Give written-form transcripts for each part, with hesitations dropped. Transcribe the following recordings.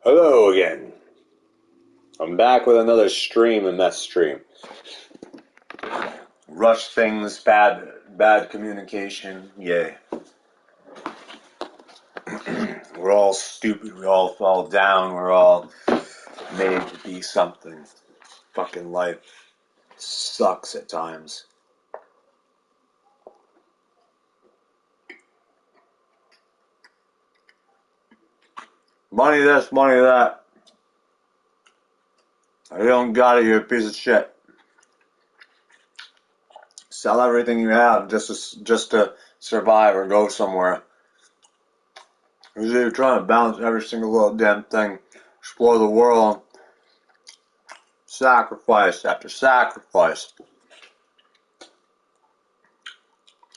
Hello again. I'm back with another stream and mess stream. Rush things, bad communication, yay. We're all stupid, we all fall down, we're all made to be something. Fucking life sucks at times. Money this, money that. If you don't got it, you're a piece of shit. Sell everything you have just to survive or go somewhere. Because you're trying to balance every single little damn thing, explore the world, sacrifice after sacrifice.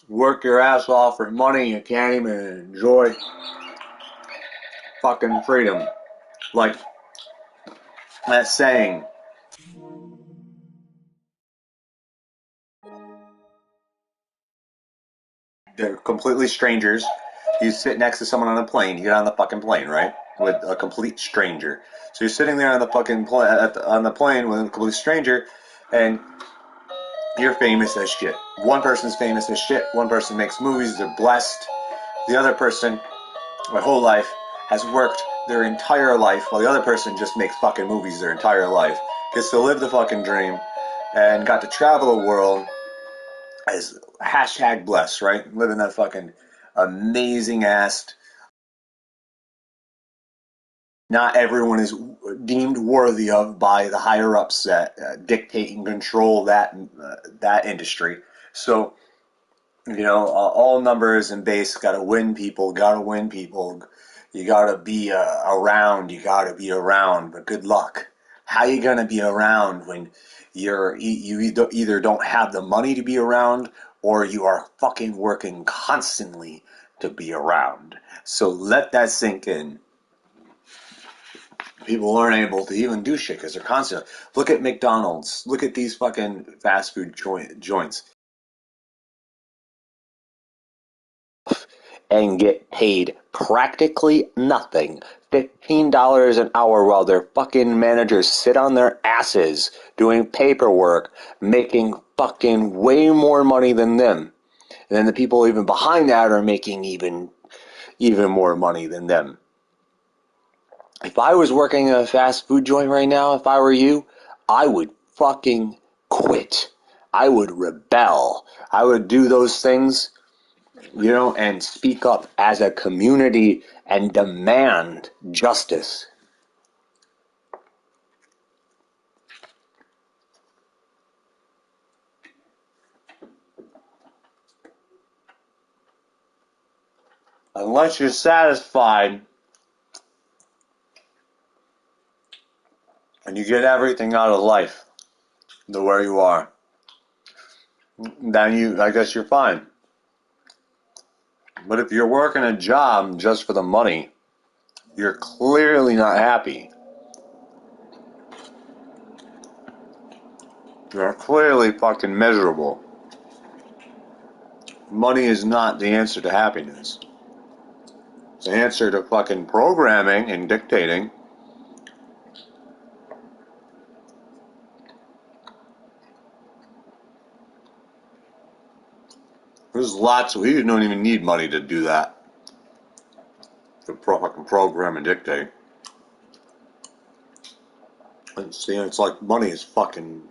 Work your ass off for money you can't even enjoy fucking freedom. Like that saying. They're completely strangers. You sit next to someone on a plane, you get on the fucking plane, right? With a complete stranger. So you're sitting there on the fucking on the plane with a complete stranger, and you're famous as shit. One person's famous as shit. One person makes movies. They're blessed. The other person, their whole life, has worked their entire life, while the other person just makes fucking movies their entire life. Gets to live the fucking dream, and got to travel the world as hashtag blessed, right? Living that fucking amazing ass. Not everyone is deemed worthy of by the higher ups that dictate and control that industry. So all numbers and base got to win people. Got to win people. You got to be around. You got to be around. But good luck. How you gonna be around when you either don't have the money to be around, or you are fucking working constantly to be around? So let that sink in. People aren't able to even do shit because they're constant. Look at McDonald's. Look at these fucking fast food joints. And get paid practically nothing. $15 an hour while their fucking managers sit on their asses doing paperwork, making fucking way more money than them. And then the people even behind that are making even more money than them. If I was working a fast food joint right now, if I were you, I would fucking quit. I would rebel. I would do those things, and speak up as a community and demand justice. Unless you're satisfied and you get everything out of life to where you are, then I guess you're fine. But if you're working a job just for the money, you're clearly not happy. You're clearly fucking miserable. Money is not the answer to happiness. It's the answer to fucking programming and dictating. There's lots of, you don't even need money to do that. To fucking program and dictate. It's like money is fucking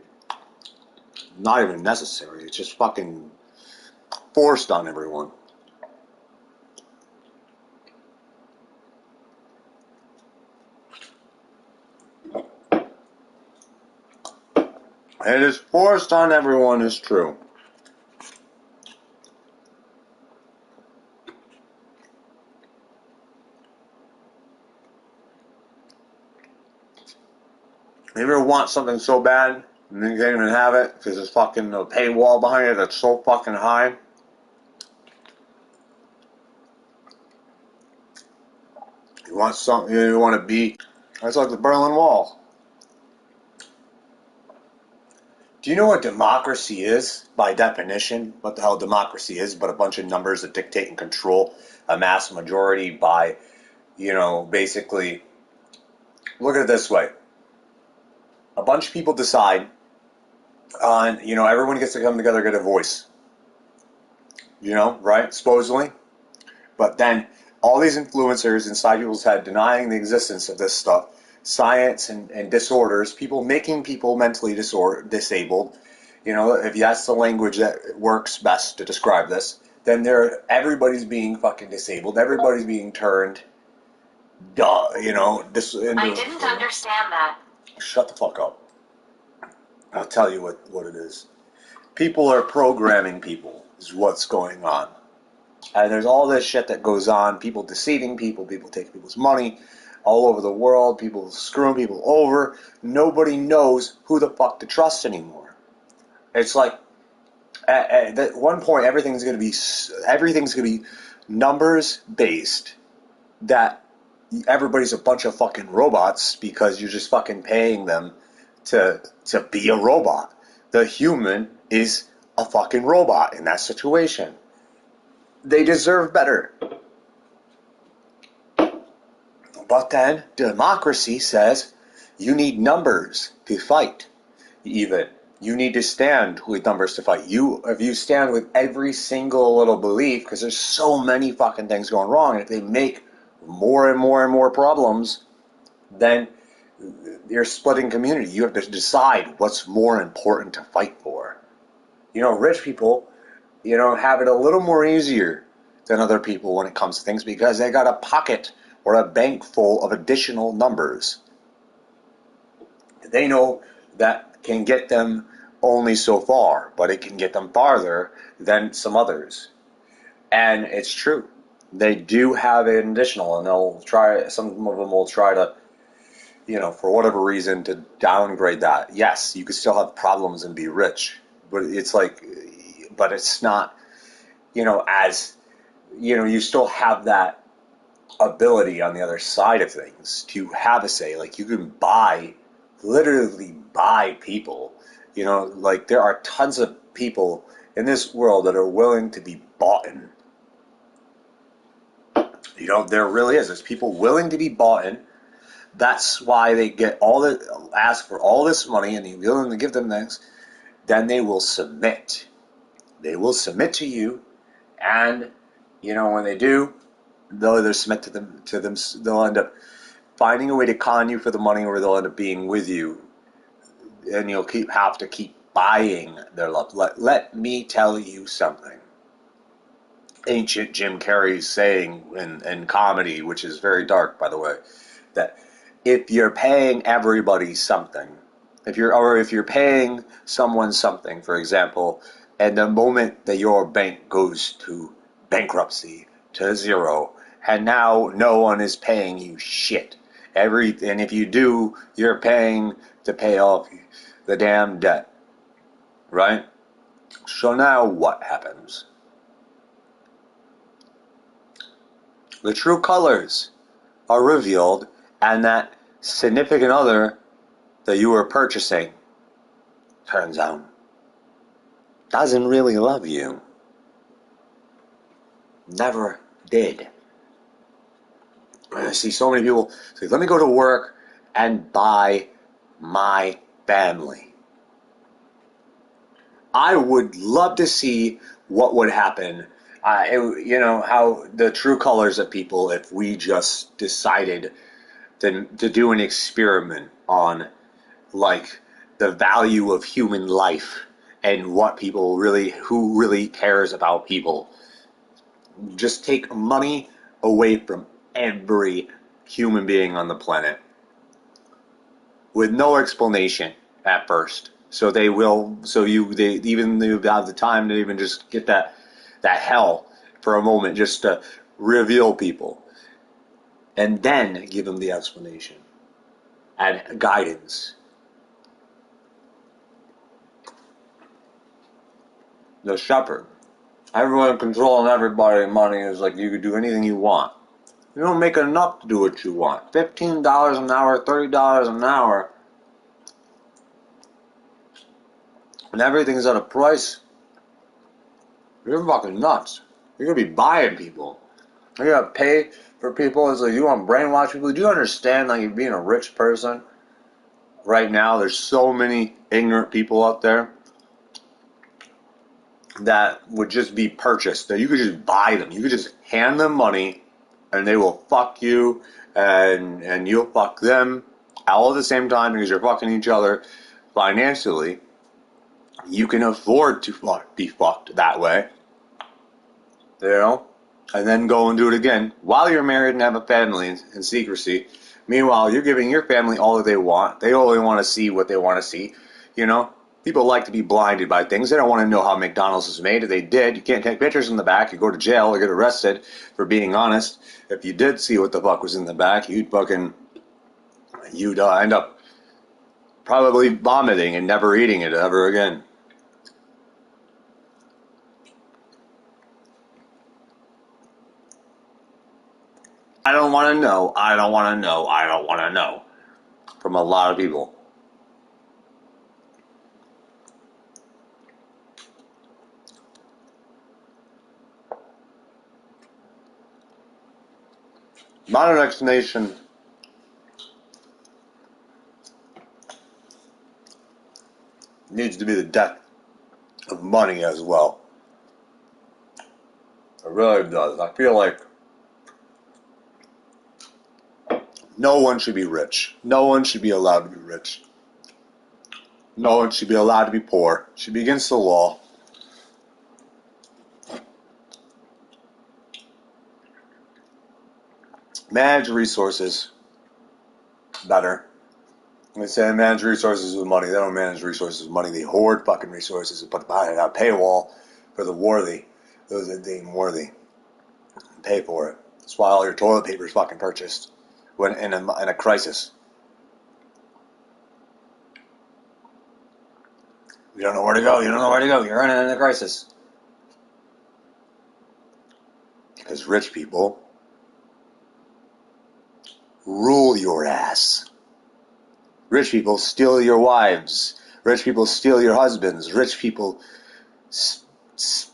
not even necessary. It's just fucking forced on everyone. It is forced on everyone is true. You ever want something so bad and then you can't even have it because there's fucking a paywall behind it that's so fucking high? You want something, you want to be. That's like the Berlin Wall. Do you know what democracy is by definition? What the hell democracy is but a bunch of numbers that dictate and control a mass majority by, basically Look at it this way. A bunch of people decide on, everyone gets to come together, get a voice. Right? Supposedly. But then all these influencers inside people's head denying the existence of this stuff, science and disorders, people making people mentally disabled. If that's the language that works best to describe this, then everybody's being fucking disabled. Everybody's being turned, I didn't understand that. Shut the fuck up. I'll tell you what it is. People are programming people is what's going on. And there's all this shit that goes on, people deceiving people taking people's money all over the world, people screwing people over. Nobody knows who the fuck to trust anymore. It's like, at one point, everything's going to be numbers based, that everybody's a bunch of fucking robots because you're just fucking paying them to be a robot. The human is a fucking robot in that situation. They deserve better. But then democracy says you need numbers to fight. Even you need to stand with numbers to fight. If you stand with every single little belief, because there's so many fucking things going wrong, and if they make more and more and more problems, then you're splitting community. You have to decide what's more important to fight for. Rich people, have it a little more easier than other people when it comes to things because they got a pocket or a bank full of additional numbers. They know that can get them only so far, but it can get them farther than some others. And it's true. They do have an additional, and some of them will try to, for whatever reason, to downgrade that. Yes, you could still have problems and be rich, but it's not, you still have that ability on the other side of things to have a say. Like, you can literally buy people. There are tons of people in this world that are willing to be bought in. There really is. There's people willing to be bought in. That's why they ask for all this money, and you're willing to give them things. Then they will submit. They will submit to you, and when they do, they'll either submit to them. They'll end up finding a way to con you for the money, or they'll end up being with you, and you'll have to keep buying their love. Let me tell you something. Ancient Jim Carrey's saying in comedy, which is very dark, by the way, that if you're paying everybody something, if you're paying someone something, for example, and the moment that your bank goes to bankruptcy, to zero, and now no one is paying you shit. And if you do, you're paying to pay off the damn debt. Right? So now what happens? The true colors are revealed, and that significant other that you were purchasing, turns out, doesn't really love you. Never did. I see so many people say, let me go to work and buy my family. I would love to see what would happen. How the true colors of people, if we just decided to do an experiment on, like, the value of human life and who really cares about people. Just take money away from every human being on the planet with no explanation at first. So they have the time to even just get that hell for a moment, just to reveal people, and then give them the explanation and guidance. The shepherd. Everyone controlling everybody, money is like you could do anything you want. You don't make enough to do what you want. $15 an hour, $30 an hour, and everything's at a price. You're fucking nuts. You're gonna be buying people. You gotta pay for people. It's like you want to brainwash people. Do you understand? Like being a rich person right now, there's so many ignorant people out there that would just be purchased. That you could just buy them. You could just hand them money, and they will fuck you, and you'll fuck them all at the same time because you're fucking each other financially. You can afford to be fucked that way, you know, and then go and do it again while you're married and have a family in secrecy. Meanwhile, you're giving your family all that they want. They only want to see what they want to see, you know. People like to be blinded by things. They don't want to know how McDonald's is made. If they did, you can't take pictures in the back. You go to jail or get arrested for being honest. If you did see what the fuck was in the back, you'd end up probably vomiting and never eating it ever again. I don't want to know. I don't want to know. I don't want to know. From a lot of people. Modern explanation needs to be the death of money as well. It really does. I feel like no one should be rich. No one should be allowed to be rich. No one should be allowed to be poor. It should be against the law. Manage resources better. They say manage resources with money. They don't manage resources with money. They hoard fucking resources and put behind a paywall for the worthy. Those that deem worthy. Pay for it. That's why all your toilet paper is fucking purchased when in a crisis. You don't know where to go. You don't know where to go. You're running in a crisis. Because rich people rule your ass. Rich people steal your wives. Rich people steal your husbands. Rich people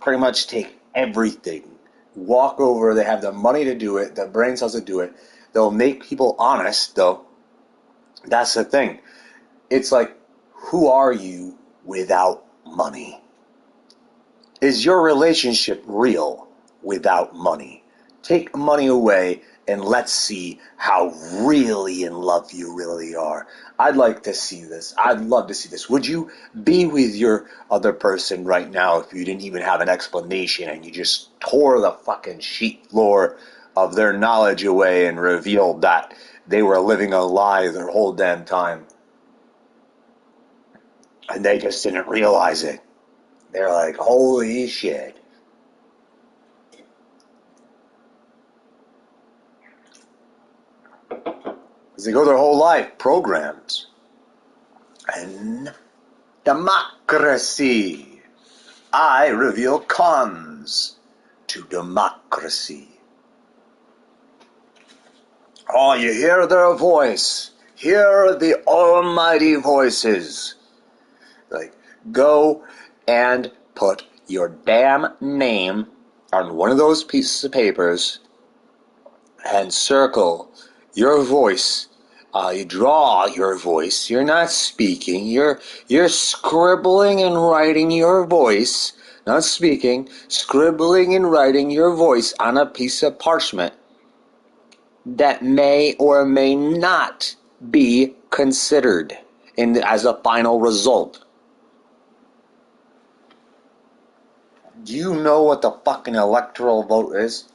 pretty much take everything. Walk over. They have the money to do it. The brain cells to do it. They'll make people honest, though. That's the thing. It's like, who are you without money? Is your relationship real without money? Take money away and let's see how really in love you really are. I'd like to see this. I'd love to see this. Would you be with your other person right now if you didn't even have an explanation and you just tore the fucking sheet floor of their knowledge away and revealed that they were living a lie their whole damn time? And they just didn't realize it. They're like, holy shit. Because they go their whole life programmed. And democracy. I reveal cons to democracy. Oh, you hear their voice. Hear the almighty voices. Like, go and put your damn name on one of those pieces of papers and circle your voice. You draw your voice. You're not speaking. You're scribbling and writing your voice. Not speaking. Scribbling and writing your voice on a piece of parchment that may or may not be considered as a final result. Do you know what the fucking electoral vote is?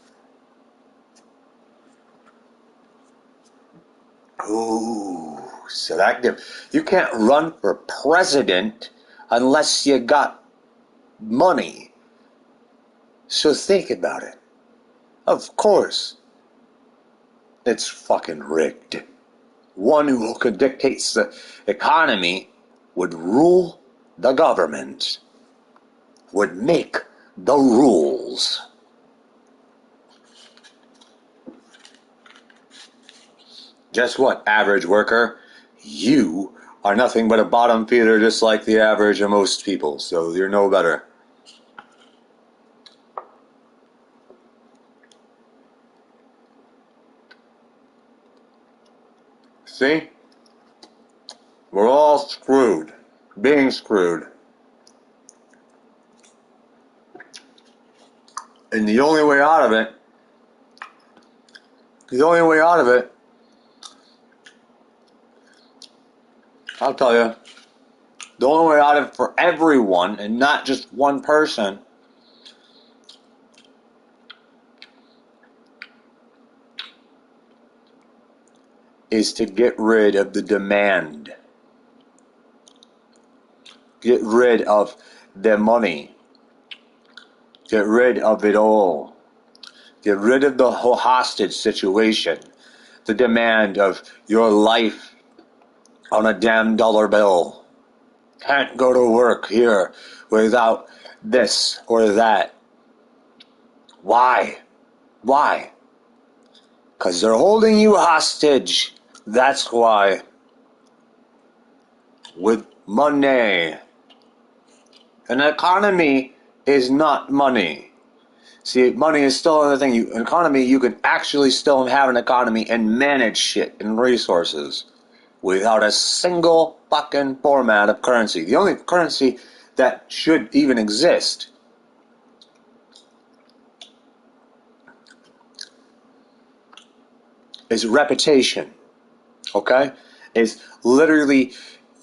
Ooh, selective. You can't run for president unless you got money. So think about it. Of course, it's fucking rigged. One who could dictate the economy would rule the government, would make the rules. Guess what, average worker? You are nothing but a bottom feeder just like the average of most people, so you're no better. See? We're all screwed. Being screwed. And the only way out of it, I'll tell you, the only way out of it for everyone, and not just one person, is to get rid of the demand. Get rid of the money. Get rid of it all. Get rid of the whole hostage situation. The demand of your life on a damn dollar bill. Can't go to work here without this or that. Why? Why? Because they're holding you hostage. That's why. With money. An economy is not money. See, money is still another thing. An economy, you can actually still have an economy and manage shit and resources without a single fucking format of currency. The only currency that should even exist is reputation. Okay? Is literally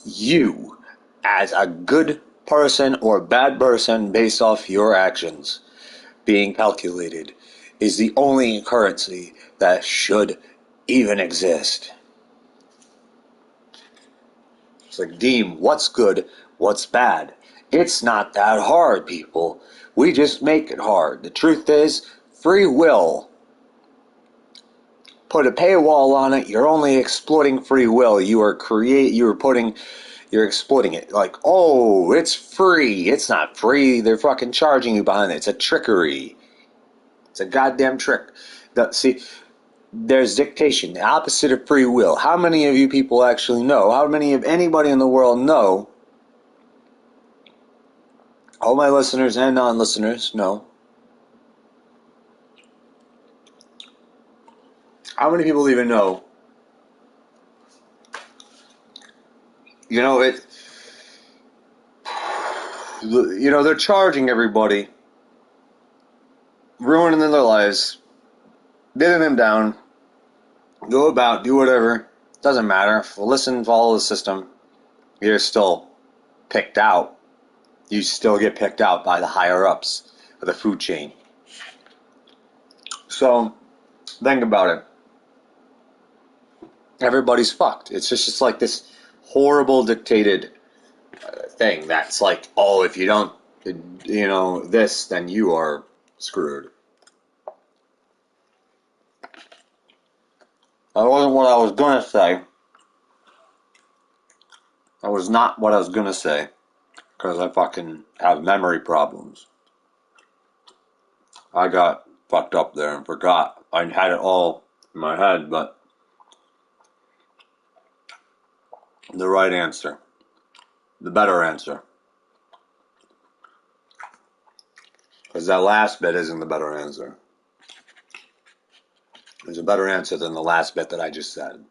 you as a good person or bad person based off your actions being calculated is the only currency that should even exist. It's like, Deem, what's good, what's bad? It's not that hard, people. We just make it hard. The truth is, free will. Put a paywall on it, you're only exploiting free will. You're exploiting it. Like, oh, it's free. It's not free. They're fucking charging you behind it. It's a trickery. It's a goddamn trick. See, there's dictation, the opposite of free will. How many of you people actually know? How many of anybody in the world know? All my listeners and non-listeners know. How many people even know? You know, they're charging everybody, ruining their lives, getting them down, go about, do whatever. Doesn't matter. Listen, follow the system. You're still picked out. You still get picked out by the higher ups of the food chain. So, think about it. Everybody's fucked. It's just like this horrible dictated thing that's like, oh, if you don't, this, then you are screwed. That wasn't what I was gonna say. That was not what I was gonna say. Because I fucking have memory problems. I got fucked up there and forgot. I had it all in my head, but the right answer. The better answer. Because that last bit isn't the better answer. There's a better answer than the last bit that I just said.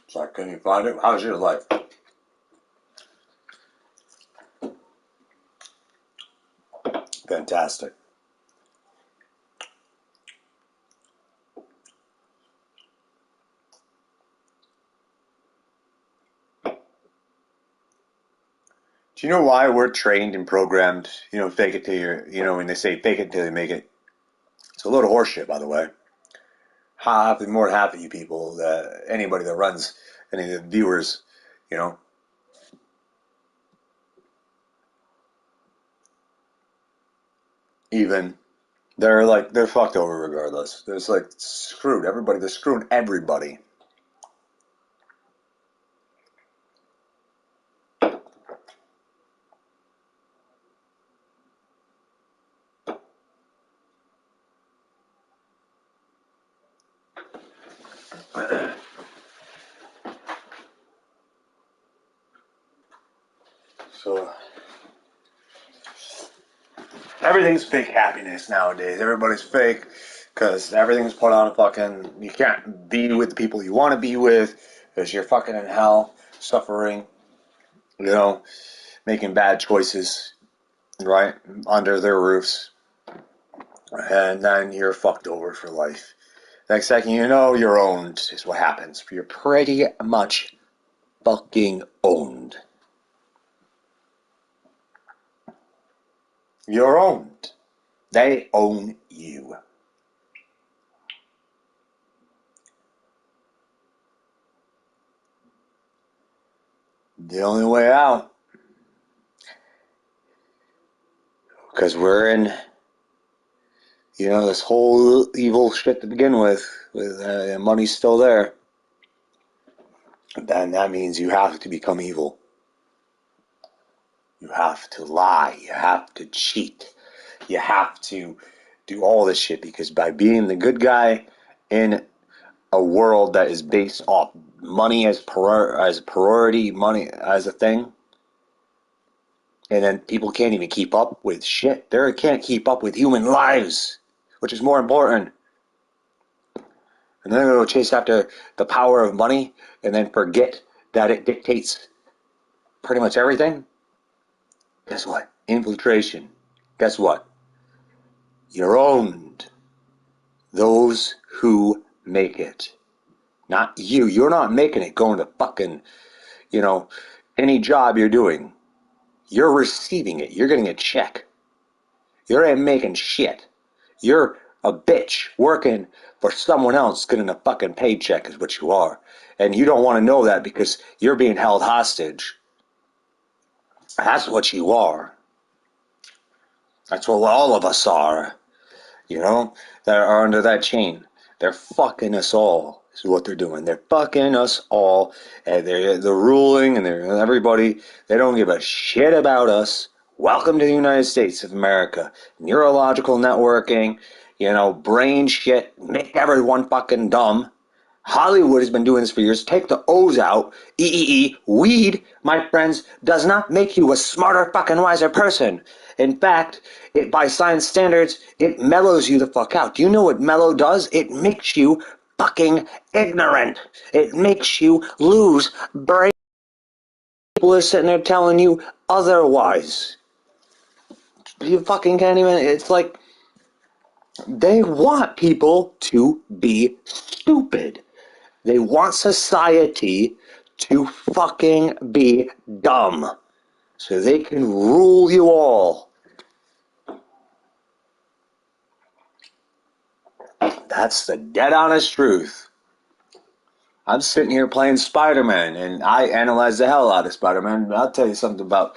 So can you find it? How's your life? Fantastic. Do you know why we're trained and programmed, fake it till you're, when they say fake it till you make it, it's a load of horseshit, by the way. More than half of you people, anybody that runs, any of the viewers, even, they're fucked over regardless. They're screwed. They're screwing everybody. So everything's fake happiness nowadays. Everybody's fake because everything's put on a fucking. You can't be with the people you want to be with because you're fucking in hell, suffering, making bad choices, right, under their roofs. And then you're fucked over for life. Next second you know, you're owned, is what happens. You're pretty much fucking owned. You're owned. They own you. The only way out, because we're in, this whole evil shit to begin with money's still there, then that means you have to become evil. You have to lie. You have to cheat. You have to do all this shit because by being the good guy in a world that is based off money as priority, money as a thing, and then people can't even keep up with shit. They can't keep up with human lives, which is more important. And then they're going to chase after the power of money and then forget that it dictates pretty much everything. Guess what? Infiltration. Guess what? You're owned. Those who make it. Not you. You're not making it going to fucking, any job you're doing. You're receiving it. You're getting a check. You ain't making shit. You're a bitch working for someone else getting a fucking paycheck is what you are. And you don't want to know that because you're being held hostage. That's what you are. That's what all of us are. That are under that chain. They're fucking us all, is what they're doing. They're fucking us all. And they're ruling and they're everybody. They don't give a shit about us. Welcome to the United States of America. Neurological networking, brain shit, make everyone fucking dumb. Hollywood has been doing this for years. Take the O's out. Weed, my friends, does not make you a smarter, fucking wiser person. In fact, by science standards, it mellows you the fuck out. Do you know what mellow does? It makes you fucking ignorant. It makes you lose brain. People are sitting there telling you otherwise. You fucking can't even. It's like they want people to be stupid. They want society to fucking be dumb so they can rule you all. That's the dead honest truth. I'm sitting here playing Spider-Man and I analyze the hell out of Spider-Man. I'll tell you something about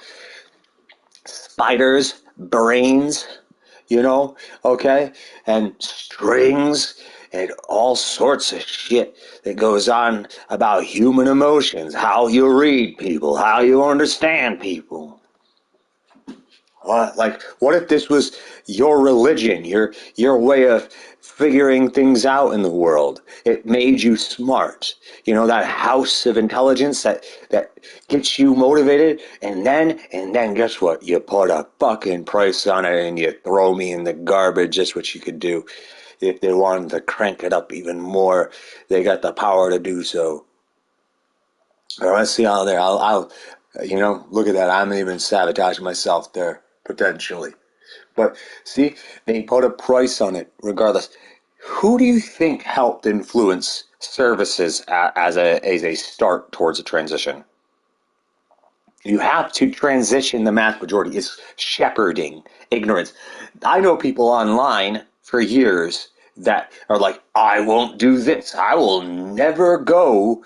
spiders, brains, okay, and strings and all sorts of shit that goes on about human emotions, how you read people, how you understand people. What if this was your religion, your way of figuring things out in the world? It made you smart. That house of intelligence that gets you motivated, and then guess what? You put a fucking price on it and you throw me in the garbage. That's what you could do. If they wanted to crank it up even more, they got the power to do so. All right, see how there. I'll look at that. I'm even sabotaging myself there. Potentially. But see, they put a price on it regardless. Who do you think helped influence services as a start towards a transition? You have to transition the mass majority. It's shepherding ignorance. I know people online for years that are like, I won't do this. I will never go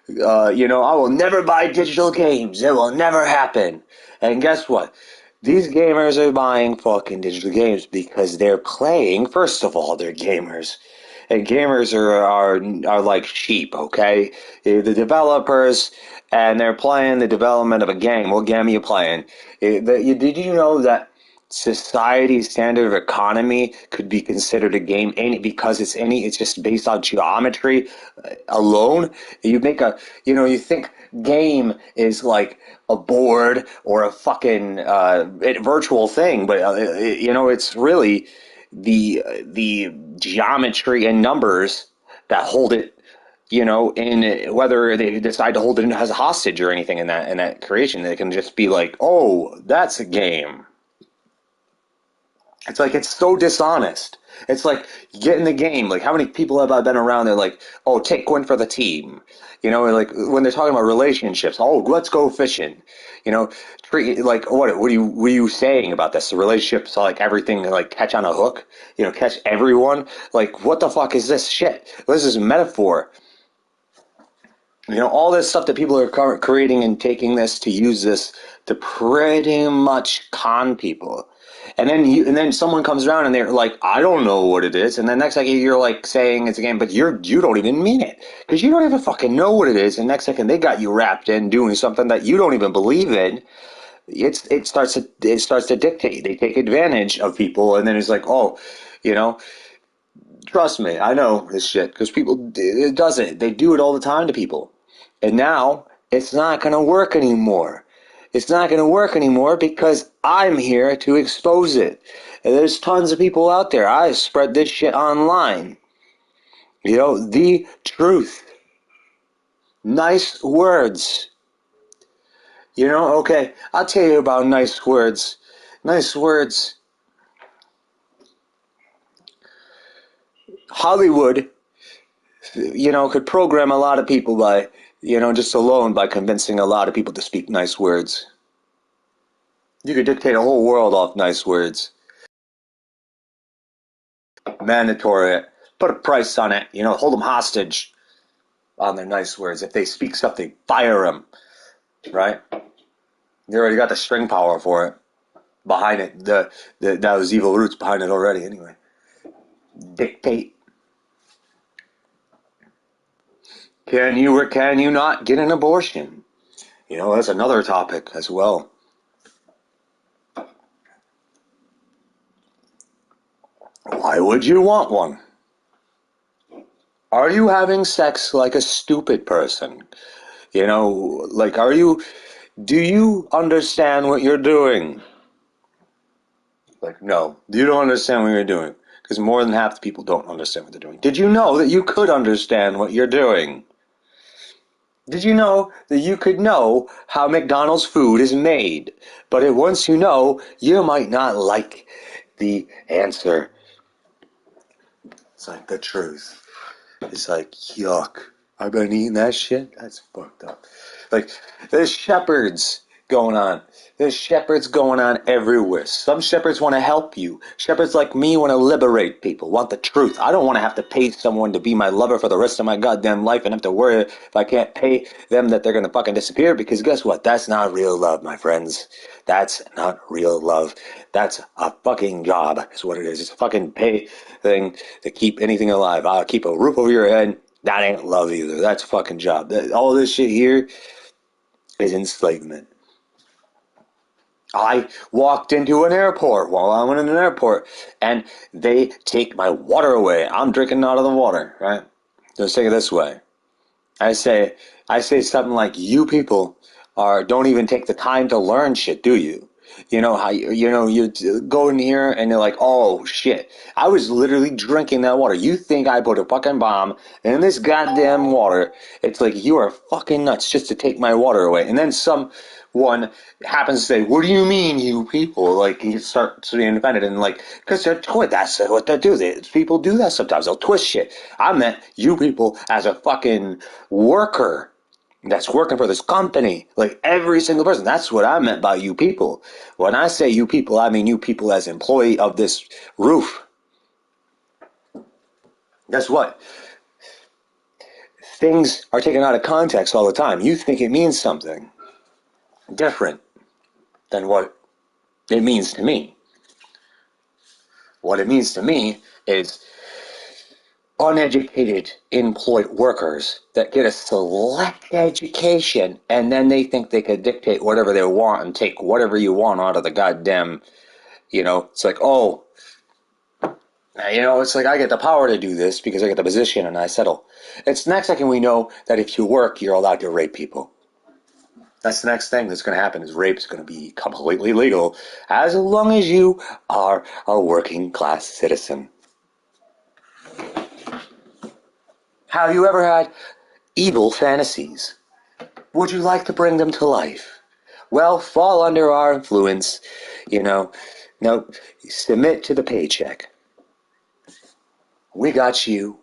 I will never buy digital games. It will never happen. And guess what? These gamers are buying fucking digital games because they're playing. First of all, they're gamers. And gamers are like sheep, okay? The developers, and they're playing the development of a game. What game are you playing? Did you know that society's standard of economy could be considered a game because it's just based on geometry alone. You make you think game is like a board or a fucking virtual thing, but it's really the geometry and numbers that hold it, in whether they decide to hold it as a hostage or anything in that creation. They can just be like, oh, that's a game. It's like, it's so dishonest. It's like, get in the game. Like, how many people have I been around? They're like, oh, take one for the team. Like when they're talking about relationships, oh, let's go fishing. Treat like what are you saying about this? The relationships, like everything, like catch on a hook. Catch everyone. Like, what the fuck is this shit? This is a metaphor. All this stuff that people are creating and taking this to use this to pretty much con people. And then someone comes around and they're like, I don't know what it is. And then next second you're like saying it's a game, but you don't even mean it because you don't even fucking know what it is. And next second they got you wrapped in doing something that you don't even believe in. It starts to dictate. They take advantage of people, and then it's like, oh, trust me, I know this shit because people it does it. They do it all the time to people. And now it's not going to work anymore. It's not going to work anymore because I'm here to expose it. And there's tons of people out there. I spread this shit online. The truth. Nice words. Okay, I'll tell you about nice words. Nice words. Hollywood, could program a lot of people by, just alone by convincing a lot of people to speak nice words. You could dictate a whole world off nice words. Mandatory. Put a price on it. Hold them hostage on their nice words. If they speak something, fire them. Right? You already got the string power for it. Behind it. Those evil roots behind it already anyway. Dictate. Can you or can you not get an abortion? That's another topic as well. Why would you want one? Are you having sex like a stupid person? Like, do you understand what you're doing? Like, no, you don't understand what you're doing. Because more than half the people don't understand what they're doing. Did you know that you could understand what you're doing? Did you know that you could know how McDonald's food is made? But once you know, you might not like the answer. It's like the truth. It's like, yuck. I've been eating that shit? That's fucked up. Like, there's shepherds going on. There's shepherds going on everywhere. Some shepherds want to help you. Shepherds like me want to liberate people, want the truth. I don't want to have to pay someone to be my lover for the rest of my goddamn life and have to worry if I can't pay them that they're going to fucking disappear, because guess what? That's not real love, my friends. That's not real love. That's a fucking job is what it is. It's a fucking pay thing to keep anything alive. I'll keep a roof over your head. That ain't love either. That's a fucking job. All this shit here is enslavement. I walked into an airport while I went in an airport, and they take my water away. I'm drinking out of the water, right? Just take it this way. I say something like, "You people don't even take the time to learn shit, do you? How you go in here and you're like, oh shit, I was literally drinking that water. You think I put a fucking bomb in this goddamn water? It's like, you are fucking nuts just to take my water away." And then someone happens to say, "What do you mean, you people?" Like, you start to be offended, and like, because that's what they do. People do that sometimes. They'll twist shit. I meant you people as a fucking worker that's working for this company, like every single person. That's what I meant by you people. When I say you people, I mean you people as employee of this roof. Guess what? Things are taken out of context all the time. You think it means something different than what it means to me. What it means to me is uneducated employed workers that get a select education, and then they think they could dictate whatever they want and take whatever you want out of the goddamn, It's like, oh, it's like I get the power to do this because I get the position and I settle. It's next second we know that if you work, you're allowed to rape people. That's the next thing that's going to happen is rape's going to be completely legal as long as you are a working class citizen. Have you ever had evil fantasies? Would you like to bring them to life? Well, fall under our influence, No, submit to the paycheck. We got you.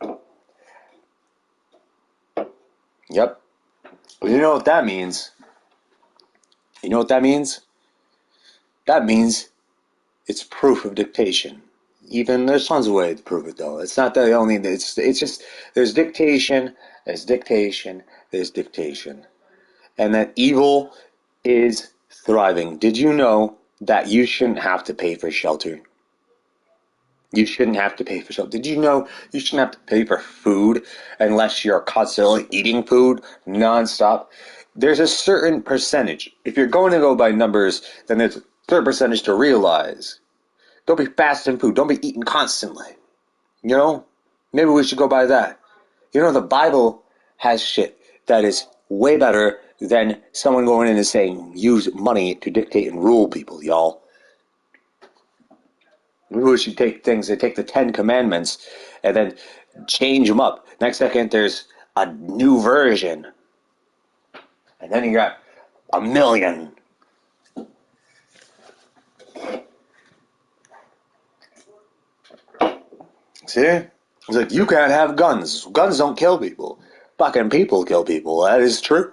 Yep. You know what that means? You know what that means? That means it's proof of dictation. Even there's tons of ways to prove it though. It's not the only. It's just there's dictation, there's dictation, there's dictation, and that evil is thriving. Did you know that you shouldn't have to pay for shelter? You shouldn't have to pay for shelter. Did you know you shouldn't have to pay for food unless you're constantly eating food nonstop? There's a certain percentage. If you're going to go by numbers, then there's a certain percentage to realize. Don't be fasting food. Don't be eating constantly. Maybe we should go by that. The Bible has shit that is way better than someone going in and saying use money to dictate and rule people, y'all. Maybe we should take the 10 Commandments and then change them up. Next second, there's a new version. And then you got a million. See? It's like, you can't have guns. Guns don't kill people. Fucking people kill people. That is true.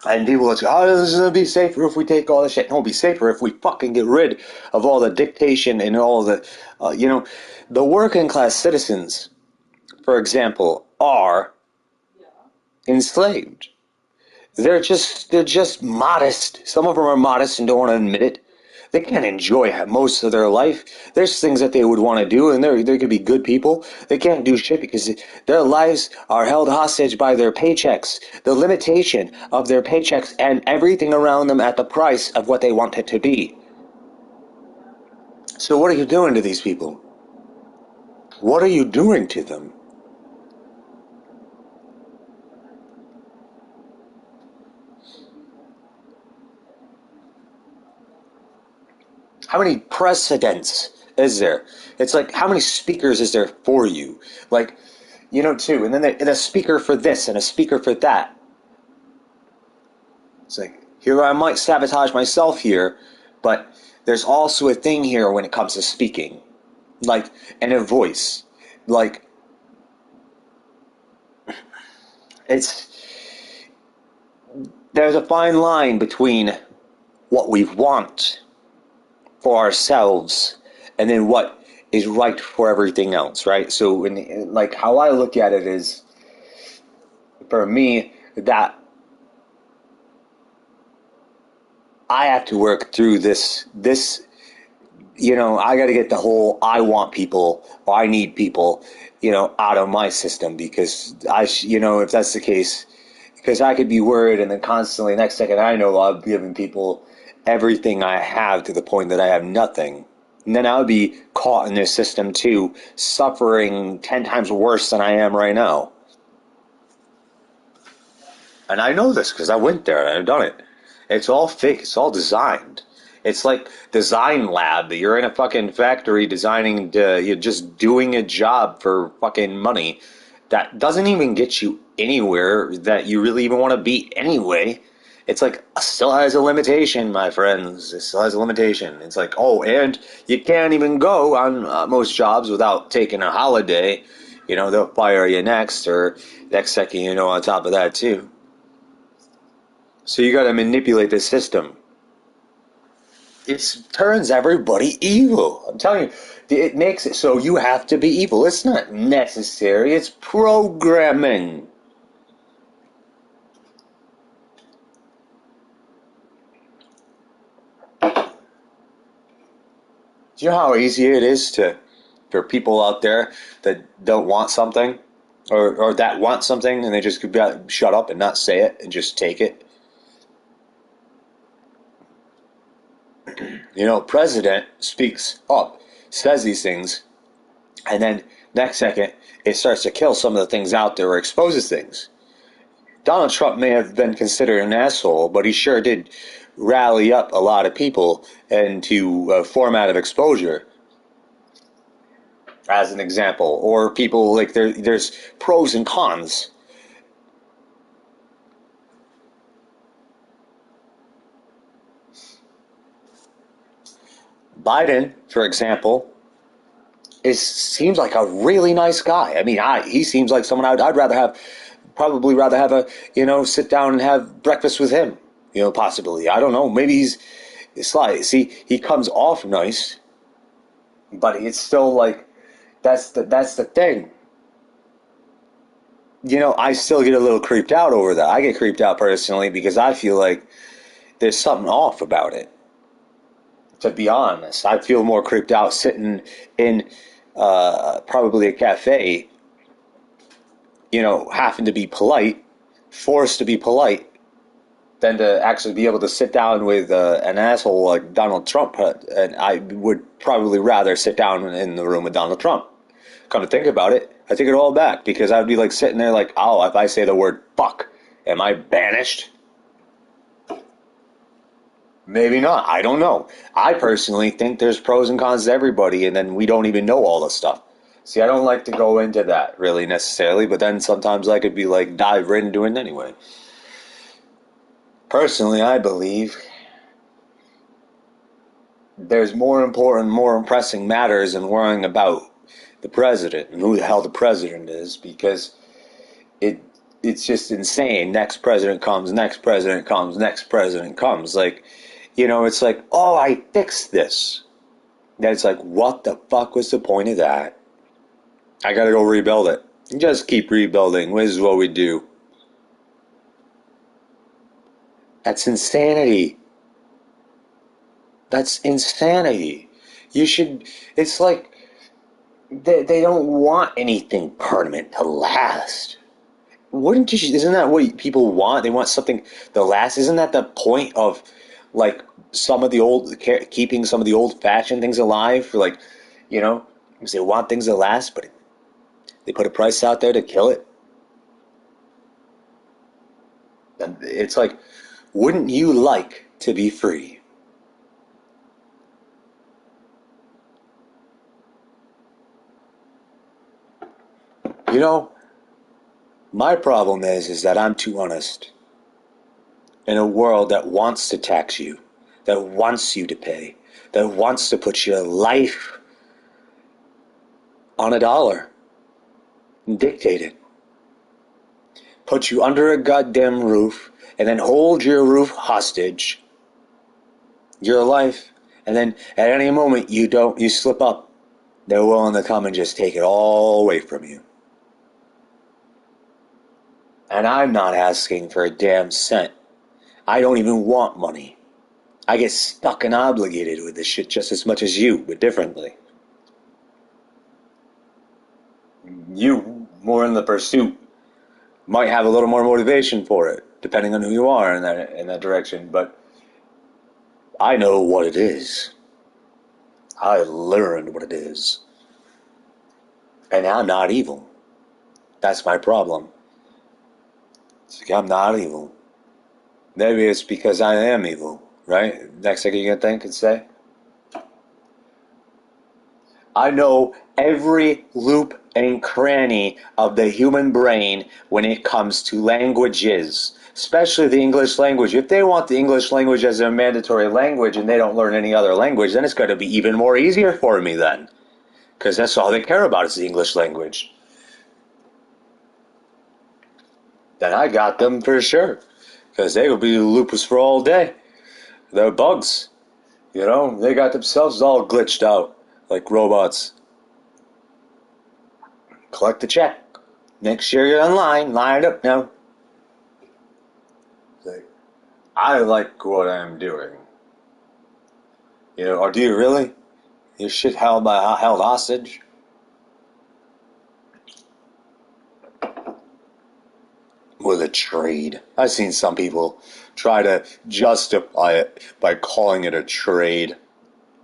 And people will say, oh, this is going to be safer if we take all this shit. No, it'll be safer if we fucking get rid of all the dictation and all the, the working class citizens, for example, are enslaved. They're just modest. Some of them are modest and don't want to admit it. They can't enjoy most of their life. There's things that they would want to do, and they could be good people. They can't do shit because their lives are held hostage by their paychecks, the limitation of their paychecks, and everything around them at the price of what they want it to be. So what are you doing to these people? What are you doing to them? How many precedents is there? It's like, how many speakers is there for you? Like, too. And then and a speaker for this and a speaker for that. It's like, here I might sabotage myself here, but there's also a thing here when it comes to speaking. Like, and a voice. Like, there's a fine line between what we want for ourselves and then what is right for everything else, right? So, like, how I look at it is, for me, that I have to work through this, I got to get the whole I want people or I need people, out of my system because if that's the case, because I could be worried and then constantly next second I know I'm giving people everything I have to the point that I have nothing. And then I would be caught in this system too, suffering 10 times worse than I am right now. And I know this because I went there and I've done it. It's all fake. It's all designed. It's like design lab. You're in a fucking factory designing, you're just doing a job for fucking money that doesn't even get you anywhere that you really even want to be anyway. It's like, still has a limitation, my friends. It still has a limitation. It's like, oh, and you can't even go on most jobs without taking a holiday. They'll fire you next, or next second, on top of that, too. So you got to manipulate the system. It turns everybody evil. I'm telling you, it makes it so you have to be evil. It's not necessary. It's programming. Do you know how easy it is for people out there that don't want something, or that want something, and they just could shut up and not say it and just take it? President speaks up, says these things, and then next second it starts to kill some of the things out there or exposes things. Donald Trump may have been considered an asshole, but he sure did rally up a lot of people into a format of exposure, as an example. Or people, like, there's pros and cons. Biden, for example, seems like a really nice guy. I mean, he seems like someone I'd probably rather have sit down and have breakfast with him. Possibly. I don't know. Maybe he's sly. See, he comes off nice, but it's still like that's the thing. I still get a little creeped out over that. I get creeped out personally because I feel like there's something off about it. To be honest, I feel more creeped out sitting in probably a cafe, having to be polite, forced to be polite, than to actually be able to sit down with an asshole like Donald Trump. And I would probably rather sit down in the room with Donald Trump. Come to think about it, I take it all back, because I'd be like sitting there like, oh, if I say the word fuck, am I banished? Maybe not. I don't know. I personally think there's pros and cons to everybody, and then we don't even know all the stuff. See, I don't like to go into that really necessarily, but then sometimes I could be like dive right into it anyway. Personally, I believe there's more important, more pressing matters than worrying about the president and who the hell the president is, because it's just insane. Next president comes, next president comes, next president comes. Like, it's like, oh, I fixed this. Then it's like, what the fuck was the point of that? I gotta go rebuild it. Just keep rebuilding. This is what we do. That's insanity. That's insanity. It's like, they don't want anything permanent to last. Isn't that what people want? They want something to last. Isn't that the point of, like, keeping some of the old-fashioned things alive? For, like, because they want things to last, but they put a price out there to kill it. And it's like, wouldn't you like to be free? My problem is that I'm too honest. In a world that wants to tax you, that wants you to pay, that wants to put your life on a dollar and dictate it. Put you under a goddamn roof and then hold your roof hostage, your life, and then at any moment you slip up, they're willing to come and just take it all away from you. And I'm not asking for a damn cent. I don't even want money. I get stuck and obligated with this shit just as much as you, but differently. You, more in the pursuit, might have a little more motivation for it, depending on who you are in that direction, but I know what it is. I learned what it is. And I'm not evil. That's my problem. It's like, I'm not evil. Maybe it's because I am evil, right? Next thing you're going to think and say? I know every loop and cranny of the human brain when it comes to languages, especially the English language. If they want the English language as a mandatory language and they don't learn any other language, then it's going to be even more easier for me then, because that's all they care about is the English language. Then I got them for sure, because they will be lupus for all day. They're bugs. They got themselves all glitched out like robots. Collect the check. Make sure you're online. Line it up now. I like what I'm doing. Or do you really? Your shit held hostage? With a trade. I've seen some people try to justify it by calling it a trade.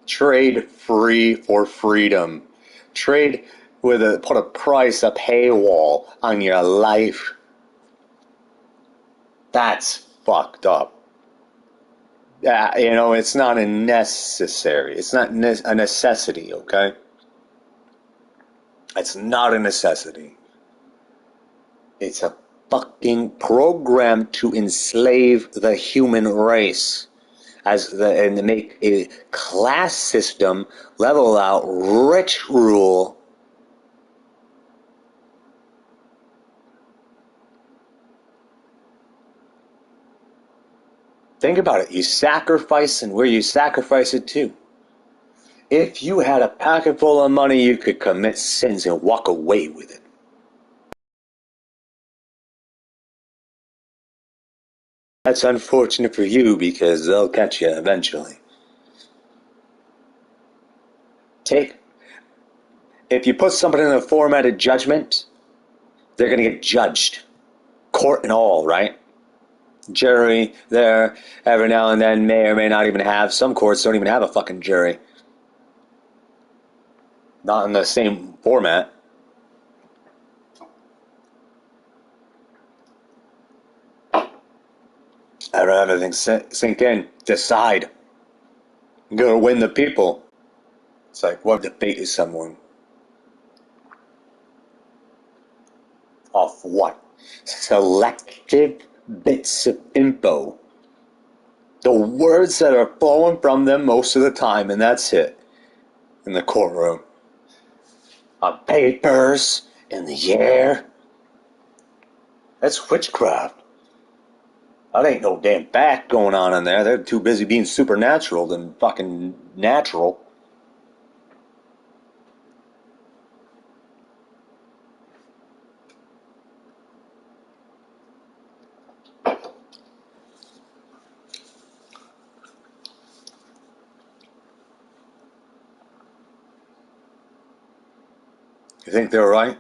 Trade free for freedom. Trade put a price, a paywall on your life. That's fucked up. It's not a necessary. It's not a necessity, okay? It's not a necessity. It's a fucking program to enslave the human race. And to make a class system, level out rich rule. Think about it. You sacrifice, and where you sacrifice it to. If you had a pocket full of money, you could commit sins and walk away with it. That's unfortunate for you because they'll catch you eventually. If you put somebody in a formatted judgment, they're going to get judged. Court and all, right? Jury there every now and then may or may not even have. Some courts don't even have a fucking jury. Not in the same format. I'd rather everything sink in. Decide. You gotta win the people. It's like, what debate is someone? Off what? Selective bits of info. The words that are flowing from them most of the time, and that's it. In the courtroom. On papers, in the air. That's witchcraft. That ain't no damn fact going on in there. They're too busy being supernatural than fucking natural. You think they're right?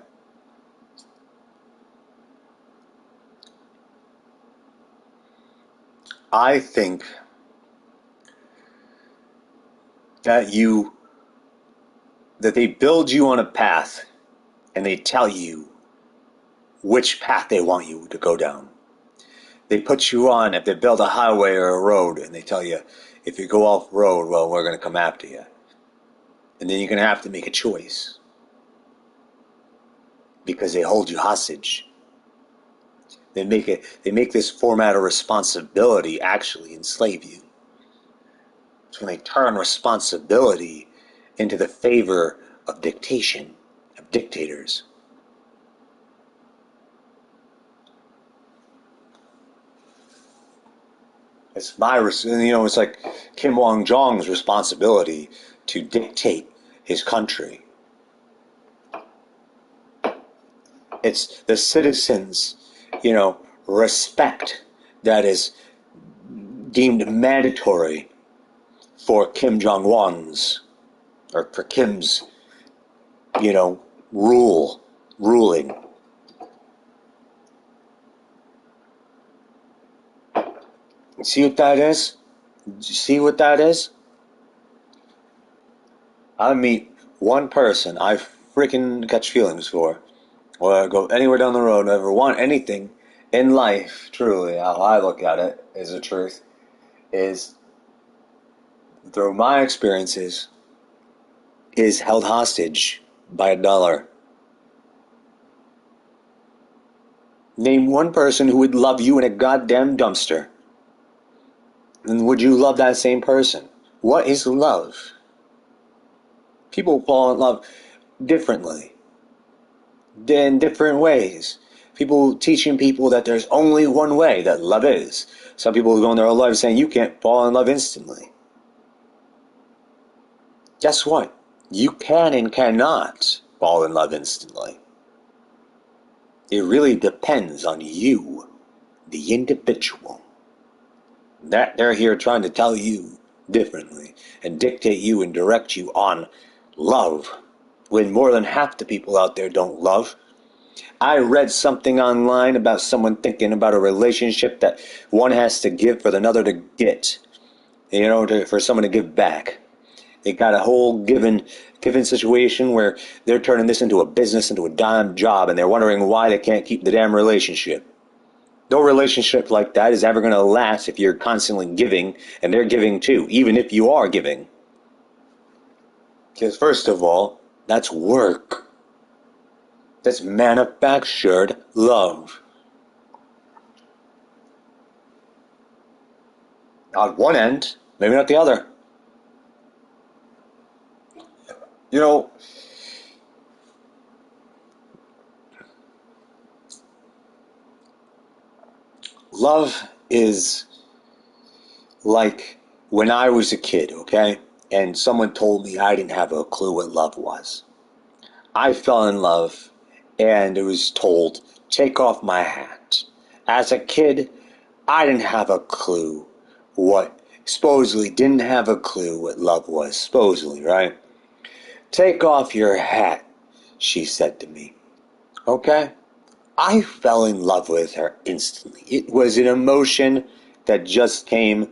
I think that they build you on a path and they tell you which path they want you to go down. They put you on, if they build a highway or a road, and they tell you, if you go off road, well, we're going to come after you. And then you're going to have to make a choice. Because they hold you hostage. They make this format of responsibility actually enslave you. It's when they turn responsibility into the favor of dictation, of dictators. It's it's like Kim Wong-jong's responsibility to dictate his country. It's the citizens, respect that is deemed mandatory for Kim Jong-un's, or for Kim's, ruling. See what that is? See what that is? I meet one person I freaking catch feelings for, or I go anywhere down the road, ever want anything in life, truly, how I look at it, is the truth, is through my experiences, is held hostage by $1. Name one person who would love you in a goddamn dumpster. And would you love that same person? What is love? People fall in love differently, in different ways. People teaching people that there's only one way that love is. Some people go in their whole life saying you can't fall in love instantly. Guess what? You can and cannot fall in love instantly. It really depends on you, the individual. That they're here trying to tell you differently and dictate you and direct you on love, when more than half the people out there don't love. I read something online about someone thinking about a relationship that one has to give for another to get, for someone to give back. They got a whole given situation where they're turning this into a business, into a damn job, and they're wondering why they can't keep the damn relationship. No relationship like that is ever going to last if you're constantly giving, and they're giving too, even if you are giving. Because first of all, that's work. That's manufactured love. On one end, maybe not the other. You know, love is like when I was a kid, okay? And someone told me I didn't have a clue what love was. I fell in love and it was told, take off my hat. As a kid, I didn't have a clue supposedly didn't have a clue what love was, supposedly, right? Take off your hat, she said to me. Okay? I fell in love with her instantly. It was an emotion that just came.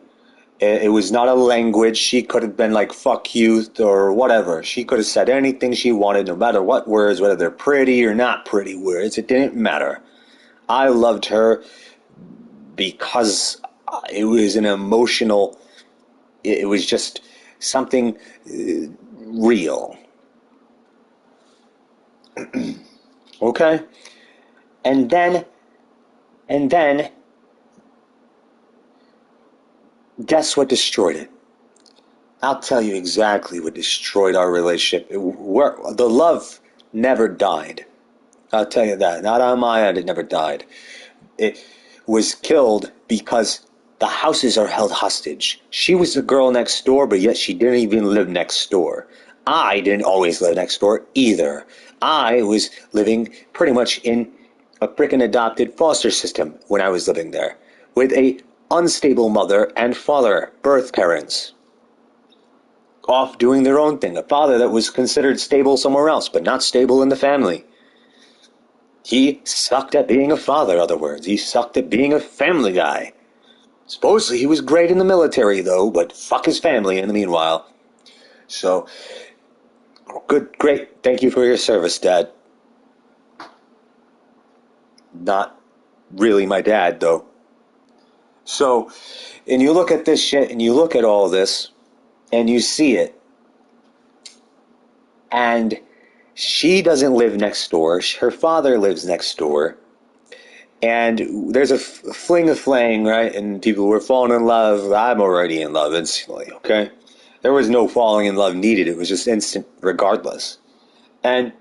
It was not a language. She could have been like, fuck you, or whatever. She could have said anything she wanted, no matter what words, whether they're pretty or not pretty words. It didn't matter. I loved her because it was an emotional, it was just something real. Okay? And then, guess what destroyed it? I'll tell you exactly what destroyed our relationship. The love never died. I'll tell you that. Not on my end, it never died. It was killed because the houses are held hostage. She was the girl next door, but yet she didn't even live next door. I didn't always live next door either. I was living pretty much in a frickin' adopted foster system when I was living there, with a unstable mother and father, birth parents, off doing their own thing. A father that was considered stable somewhere else, but not stable in the family. He sucked at being a father, in other words. He sucked at being a family guy. Supposedly he was great in the military, though, but fuck his family in the meanwhile. So, good, great. Thank you for your service, Dad. Not really my dad, though. So, and you look at this shit, and you look at all this, and you see it, and she doesn't live next door. Her father lives next door. And there's a fling of flang, right? And people were falling in love. I'm already in love instantly, okay? There was no falling in love needed. It was just instant regardless. And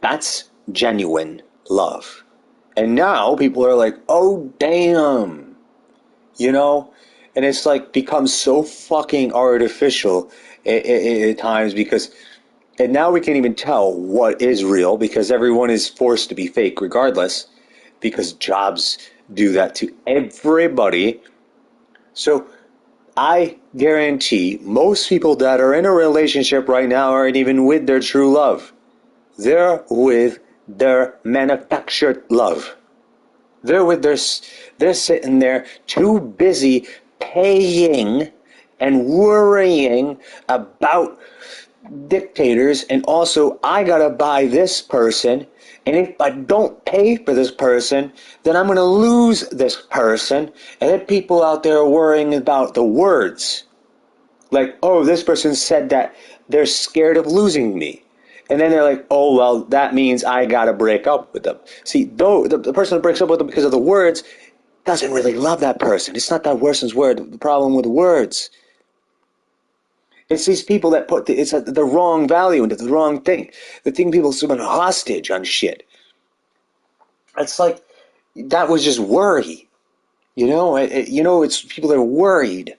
that's genuine love. And now people are like, oh, damn. You know? And it's like becomes so fucking artificial at times because... And now we can't even tell what is real because everyone is forced to be fake regardless. Because jobs do that to everybody. So I guarantee most people that are in a relationship right now aren't even with their true love. They're with their manufactured love. They're sitting there too busy paying and worrying about dictators, and also I gotta buy this person, and if I don't pay for this person, then I'm gonna lose this person. And then people out there worrying about the words, like, oh, this person said that they're scared of losing me, and then they're like, oh, well, that means I gotta break up with them. See, though the person that breaks up with them because of the words doesn't really love that person. It's not that person's word. The problem with the words. It's these people that put the wrong value into the wrong thing. The thing people summon hostage on shit. It's like, that was just worry. You know, it's people that are worried.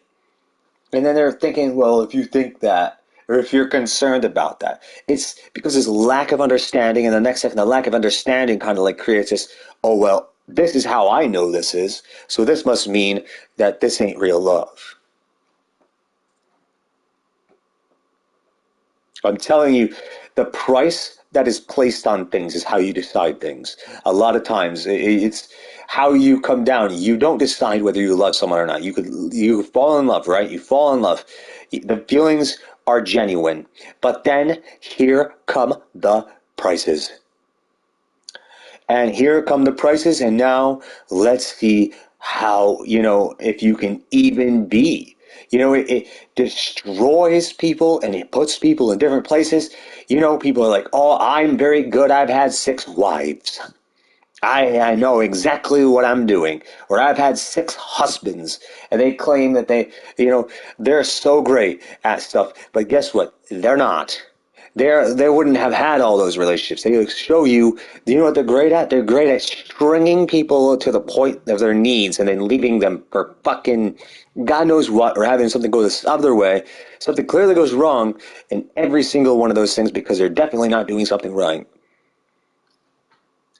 And then they're thinking, well, if you think that, or if you're concerned about that, it's because there's lack of understanding, and the next second, the lack of understanding kind of like creates this, oh, well, this is how I know this is, so this must mean that this ain't real love. I'm telling you, the price that is placed on things is how you decide things. A lot of times, it's how you come down. You don't decide whether you love someone or not. You fall in love, right? You fall in love. The feelings are genuine. But then here come the prices. And here come the prices, and now let's see how, if you can even be. It destroys people and it puts people in different places. People are like, oh, I'm very good. I've had 6 wives. I know exactly what I'm doing. Or I've had 6 husbands. And they claim that they're so great at stuff. But guess what? They're not. They wouldn't have had all those relationships. They show you, what they're great at? They're great at stringing people to the point of their needs and then leaving them for fucking God knows what, or having something go this other way. Something clearly goes wrong in every single one of those things because they're definitely not doing something right.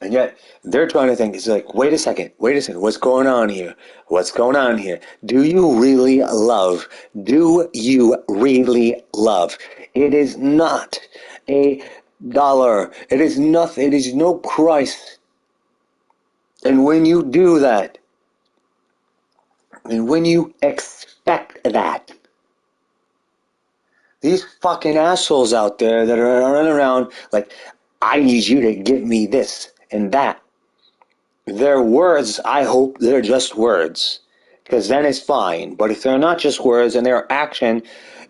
And yet, they're trying to think, it's like, wait a second, what's going on here? What's going on here? Do you really love? Do you really love? It is not a dollar. It is nothing. It is no price. And when you do that, and when you expect that, these fucking assholes out there that are running around like, I need you to give me this and that. Their words, I hope they're just words, because then it's fine. But if they're not just words and they're action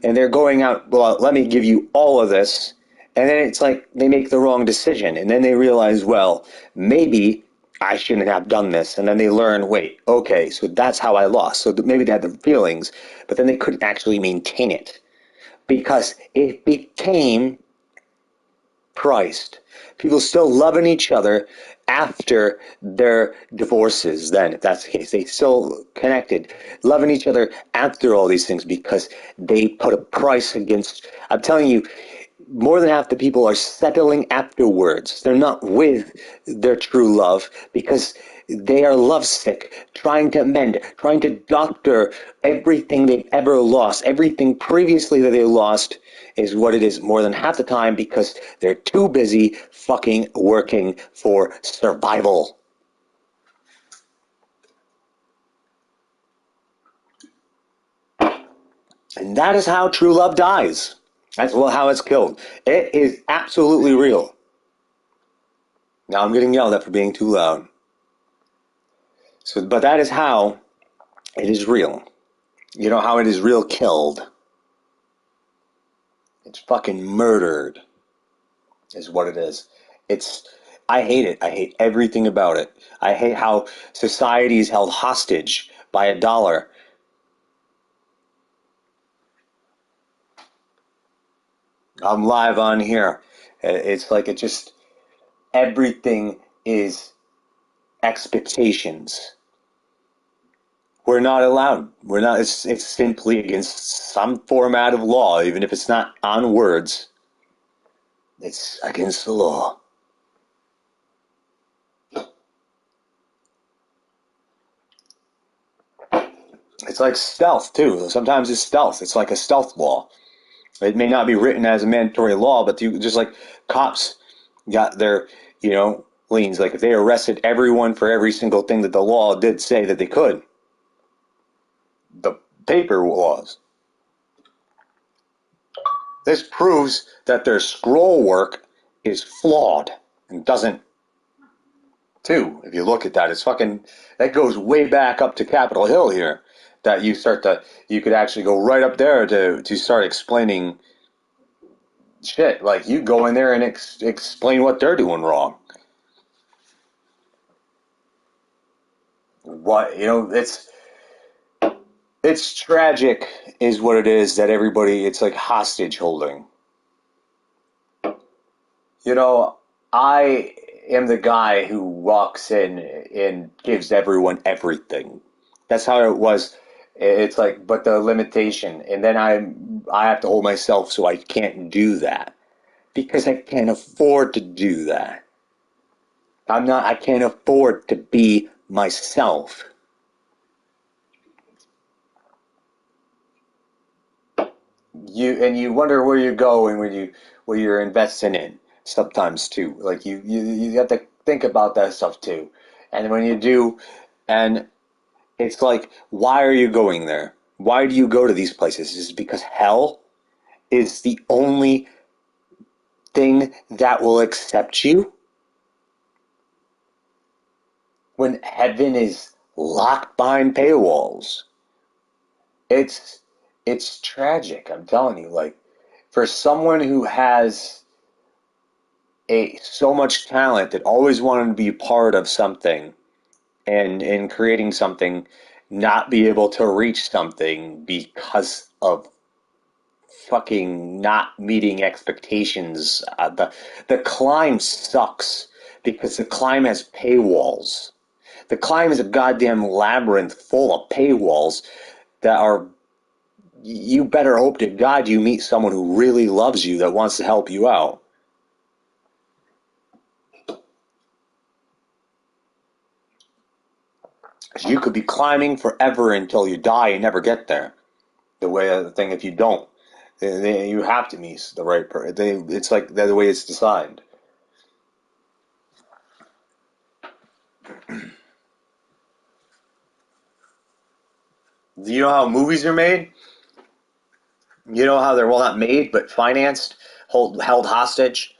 and they're going out, well, let me give you all of this, and then it's like they make the wrong decision, and then they realize, well, maybe I shouldn't have done this, and then they learn, wait, okay, so that's how I lost. So maybe they had the feelings, but then they couldn't actually maintain it because it became priced. People still loving each other after their divorces, then, if that's the case. They still connected, loving each other after all these things because they put a price against. I'm telling you, more than half the people are settling afterwards. They're not with their true love because they are lovesick, trying to mend, trying to doctor everything they've ever lost. Everything previously that they lost is what it is more than half the time because they're too busy fucking working for survival. And that is how true love dies. That's how it's killed. It is absolutely real. Now I'm getting yelled at for being too loud. But that is how it is real. You know how it is real killed? It's fucking murdered, is what it is. I hate it. I hate everything about it. I hate how society is held hostage by $1. I'm live on here. It's like everything is expectations. We're not allowed. We're not. It's simply against some format of law, even if it's not on words. It's against the law. It's like stealth too. Sometimes it's stealth. It's like a stealth law. It may not be written as a mandatory law, but just like cops got their, liens. Like if they arrested everyone for every single thing that the law did say that they could, the paper laws. This proves that their scroll work is flawed and doesn't. Too, if you look at that, that goes way back up to Capitol Hill here. That you could actually go right up there to start explaining shit. Like you go in there and explain what they're doing wrong. What it's tragic, is what it is. That it's like hostage holding. I am the guy who walks in and gives everyone everything. That's how it was. It's like, but the limitation, and then I have to hold myself so I can't do that because I can't afford to do that. I can't afford to be myself. You wonder where you go and where you're investing in sometimes too. Like you have to think about that stuff too. And when you do, and it's like, why are you going there? Why do you go to these places? Is it because hell is the only thing that will accept you, when heaven is locked behind paywalls, it's it's tragic. I'm telling you, like, for someone who has a so much talent that always wanted to be part of something and in creating something, not be able to reach something because of fucking not meeting expectations. The climb sucks because the climb has paywalls. The climb is a goddamn labyrinth full of paywalls that are. You better hope to God you meet someone who really loves you that wants to help you out. You could be climbing forever until you die and never get there. The thing, if you don't, you have to meet the right person. It's like the way it's designed. Do you know how movies are made? You know how they're, well, not made, but financed, held hostage?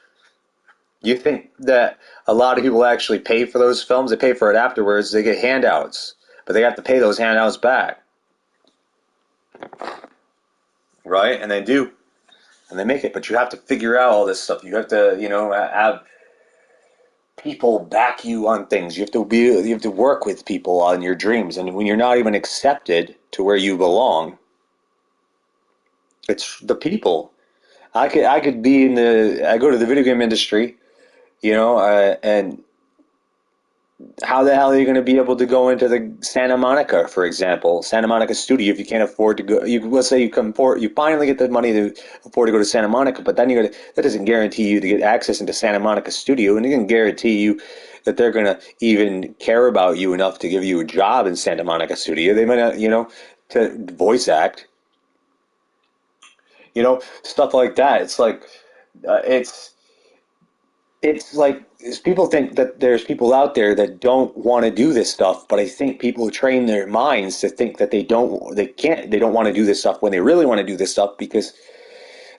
You think that a lot of people actually pay for those films? They pay for it afterwards. They get handouts, but they have to pay those handouts back. Right? And they do. And they make it. But you have to figure out all this stuff. You have to, have people back you on things. You have to work with people on your dreams. And when you're not even accepted to where you belong, it's the people. I could be I go to the video game industry, and how the hell are you going to be able to go into the Santa Monica, for example, Santa Monica studio if you can't afford to go? Let's say you finally get the money to afford to go to Santa Monica, but then that doesn't guarantee you to get access into Santa Monica studio, and it doesn't guarantee you that they're going to even care about you enough to give you a job in Santa Monica studio. They might not, to voice act, stuff like that. It's like, it's like people think that there's people out there that don't want to do this stuff, but I think people train their minds to think that they don't want to do this stuff when they really want to do this stuff, because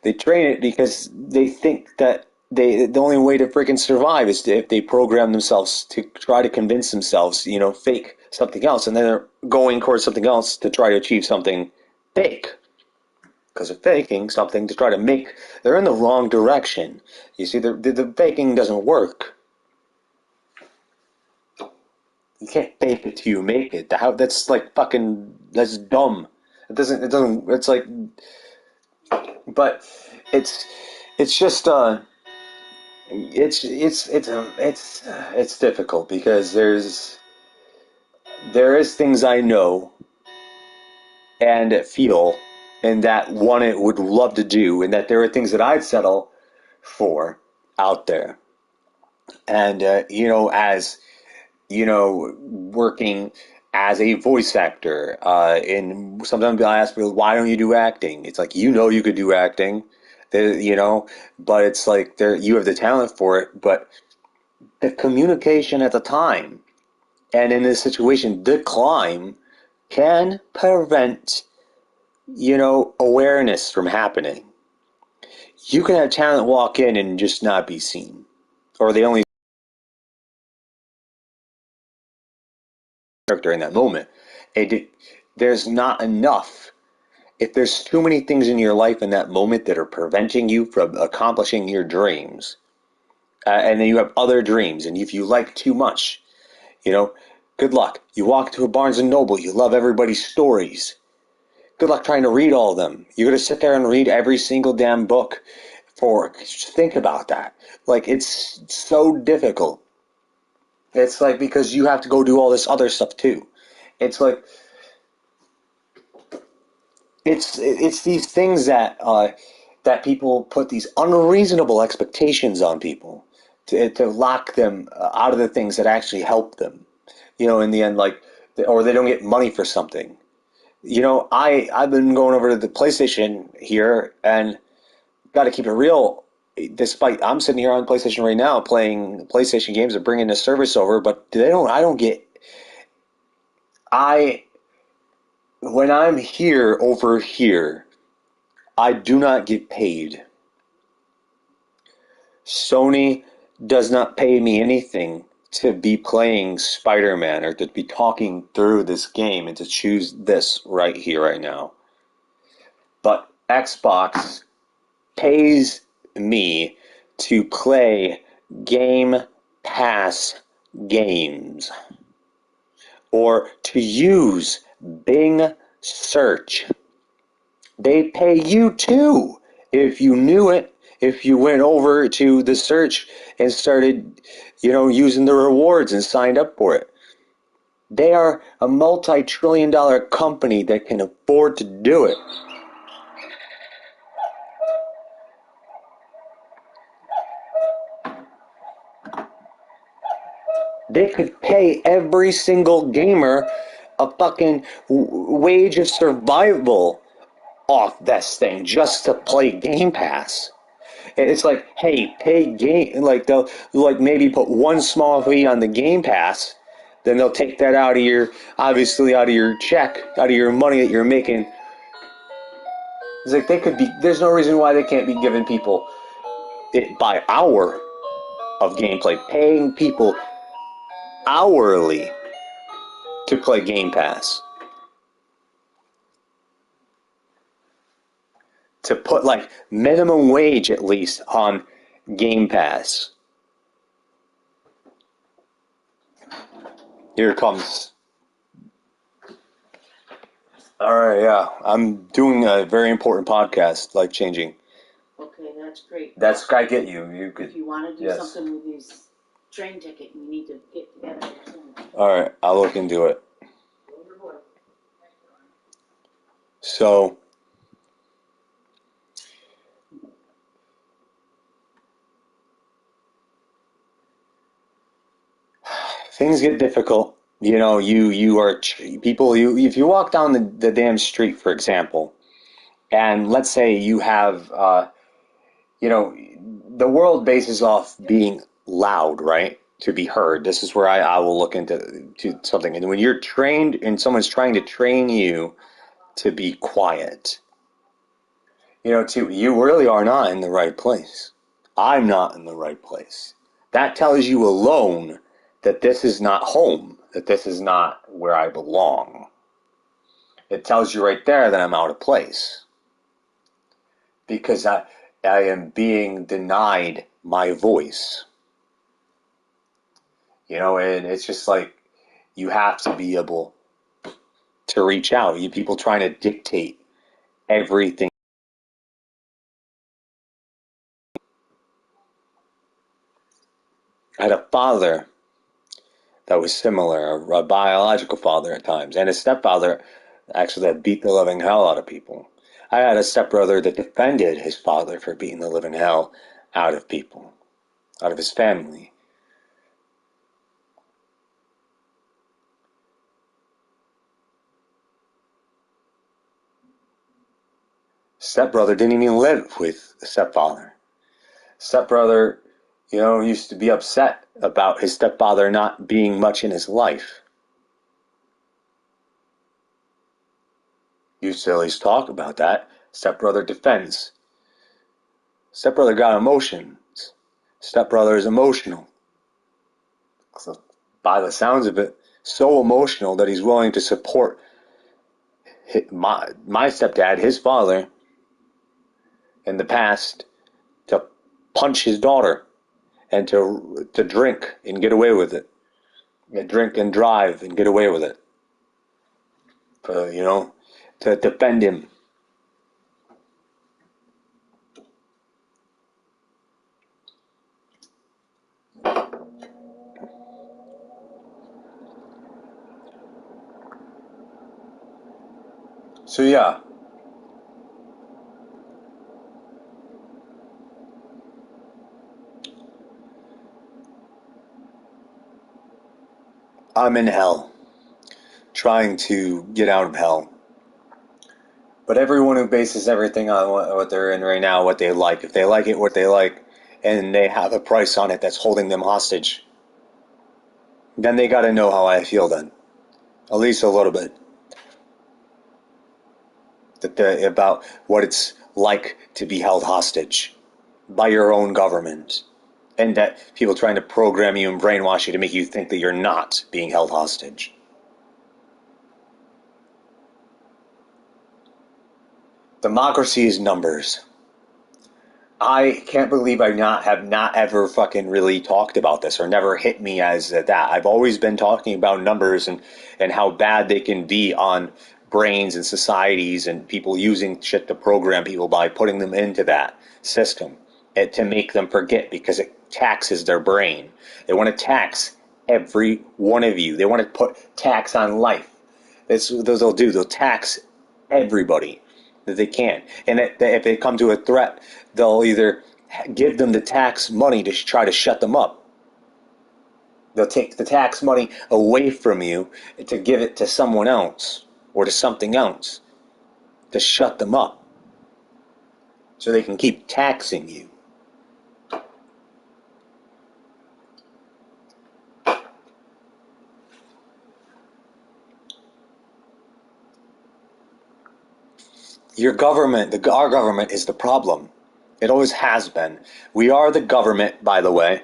they train it because they think that the only way to freaking survive is if they program themselves to try to convince themselves, fake something else, and then they're going towards something else to try to achieve something fake. Because they're faking something to try to make, they're in the wrong direction. You see, the faking doesn't work. You can't fake it till you make it. That's like fucking, that's dumb. It's like, but it's just, it's difficult because there is things I know and feel, and that one it would love to do, and that there are things that I'd settle for out there. And as working as a voice actor, and sometimes I ask people, why don't you do acting? It's like, you could do acting, but it's like you have the talent for it, but the communication at the time, and in this situation, the climb can prevent awareness from happening. You can have talent walk in and just not be seen, or they only character in that moment. There's not enough. If there's too many things in your life in that moment that are preventing you from accomplishing your dreams, and then you have other dreams, and if you like too much, good luck. You walk to a Barnes and Noble, you love everybody's stories. Good luck trying to read all of them. You're going to sit there and read every single damn book. Just think about that. Like, it's so difficult. It's like, because you have to go do all this other stuff too. It's like, it's these things that people put these unreasonable expectations on people to lock them out of the things that actually help them. In the end, like, or they don't get money for something. I've been going over to the PlayStation here, and got to keep it real. Despite I'm sitting here on PlayStation right now playing PlayStation games and bringing the service over, but I don't get. When I'm here over here, I do not get paid. Sony does not pay me anything to be playing Spider-Man or to be talking through this game and to choose this right here, right now. But Xbox pays me to play Game Pass games or to use Bing search. They pay you too. If you knew it, if you went over to the search and started, using the rewards and signed up for it. They are a multi-trillion-dollar company that can afford to do it. They could pay every single gamer a fucking wage of survival off this thing just to play Game Pass. And it's like, hey, pay game, like they'll like maybe put one small fee on the Game Pass, then they'll take that out of your, obviously out of your check, out of your money that you're making. It's like there's no reason why they can't be giving people it by hour of gameplay, paying people hourly to play Game Pass. To put like minimum wage at least on Game Pass. Here it comes. Alright, yeah. I'm doing a very important podcast, life changing. Okay, that's great. That's I get you. You could. If you want to do something with these train ticket, you need to get together. Alright, I'll look into it. So things get difficult. You are people. If you walk down the damn street, for example, and let's say you have, the world bases off being loud, right? To be heard. This is where I will look into something. And when you're trained and someone's trying to train you to be quiet, you really are not in the right place. I'm not in the right place. That tells you alone that this is not home, that this is not where I belong. It tells you right there that I'm out of place. Because I am being denied my voice. And it's just like you have to be able to reach out. You people trying to dictate everything. I had a father that was similar, a biological father at times, and a stepfather actually that beat the living hell out of people. I had a stepbrother that defended his father for beating the living hell out of people, out of his family. Stepbrother didn't even live with stepfather. Stepbrother, used to be upset about his stepfather not being much in his life. Used to at least talk about that. Stepbrother defends. Stepbrother got emotions. Stepbrother is emotional. So, by the sounds of it, so emotional that he's willing to support my stepdad, his father, in the past, to punch his daughter and to drink and get away with it. Drink and drive and get away with it. To defend him. So yeah. I'm in hell. Trying to get out of hell. But everyone who bases everything on what they're in right now, what they like, if they like it, what they like, and they have a price on it that's holding them hostage, then they got to know how I feel then. At least a little bit. About what it's like to be held hostage by your own government, and that people trying to program you and brainwash you to make you think that you're not being held hostage. Democracy is numbers. I can't believe I have not ever fucking really talked about this or never hit me as that. I've always been talking about numbers and how bad they can be on brains and societies and people using shit to program people by putting them into that system to make them forget because it taxes their brain. They want to tax every one of you. They want to put tax on life. That's what they'll do. They'll tax everybody that they can. And if they come to a threat, they'll either give them the tax money to try to shut them up. They'll take the tax money away from you to give it to someone else or to something else to shut them up so they can keep taxing you. Your government, our government is the problem. It always has been. We are the government, by the way.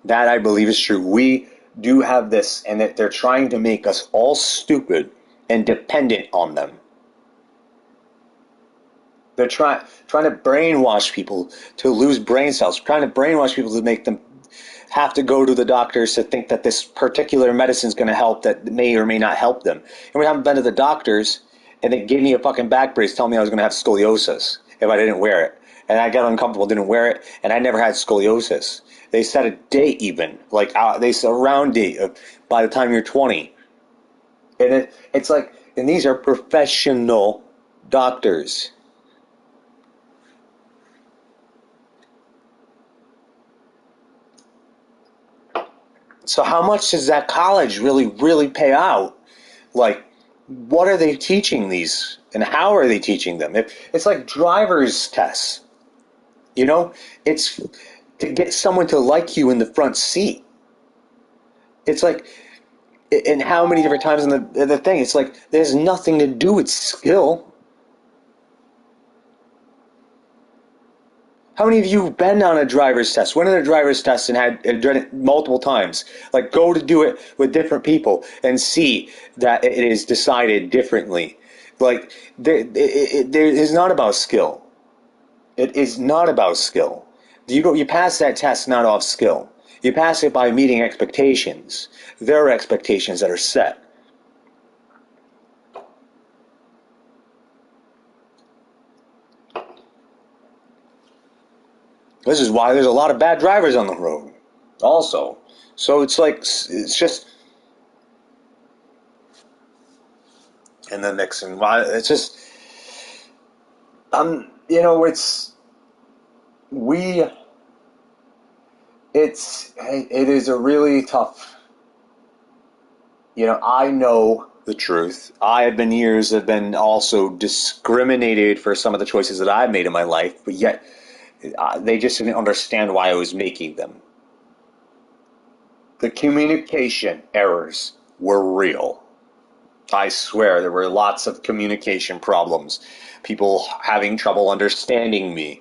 That I believe is true. We do have this, and that they're trying to make us all stupid and dependent on them. They're trying to brainwash people to lose brain cells, trying to brainwash people to make them have to go to the doctors to think that this particular medicine is going to help that may or may not help them. And we haven't been to the doctors, and they gave me a fucking back brace telling me I was going to have scoliosis if I didn't wear it. And I got uncomfortable, didn't wear it, and I never had scoliosis. They set a date even, like they set a round date of by the time you're 20. And it's like, and these are professional doctors. So how much does that college really pay out? Like, what are they teaching these, and how are they teaching them? It's like driver's tests. You know, it's to get someone to like you in the front seat. It's like, and how many different times in the thing, it's like, there's nothing to do with skill. How many of you have been on a driver's test, went on a driver's test and had done it multiple times? Like, go to do it with different people and see that it is decided differently. Like, it is not about skill. It is not about skill. You pass that test not off skill. You pass it by meeting expectations. Their expectations that are set. This is why there's a lot of bad drivers on the road. Also. So it's like, it's just... And then mixing. It's just... you know, it is a really tough, you know, I know the truth. I have been also discriminated for some of the choices that I've made in my life, but yet they just didn't understand why I was making them. The communication errors were real. I swear there were lots of communication problems. People having trouble understanding me.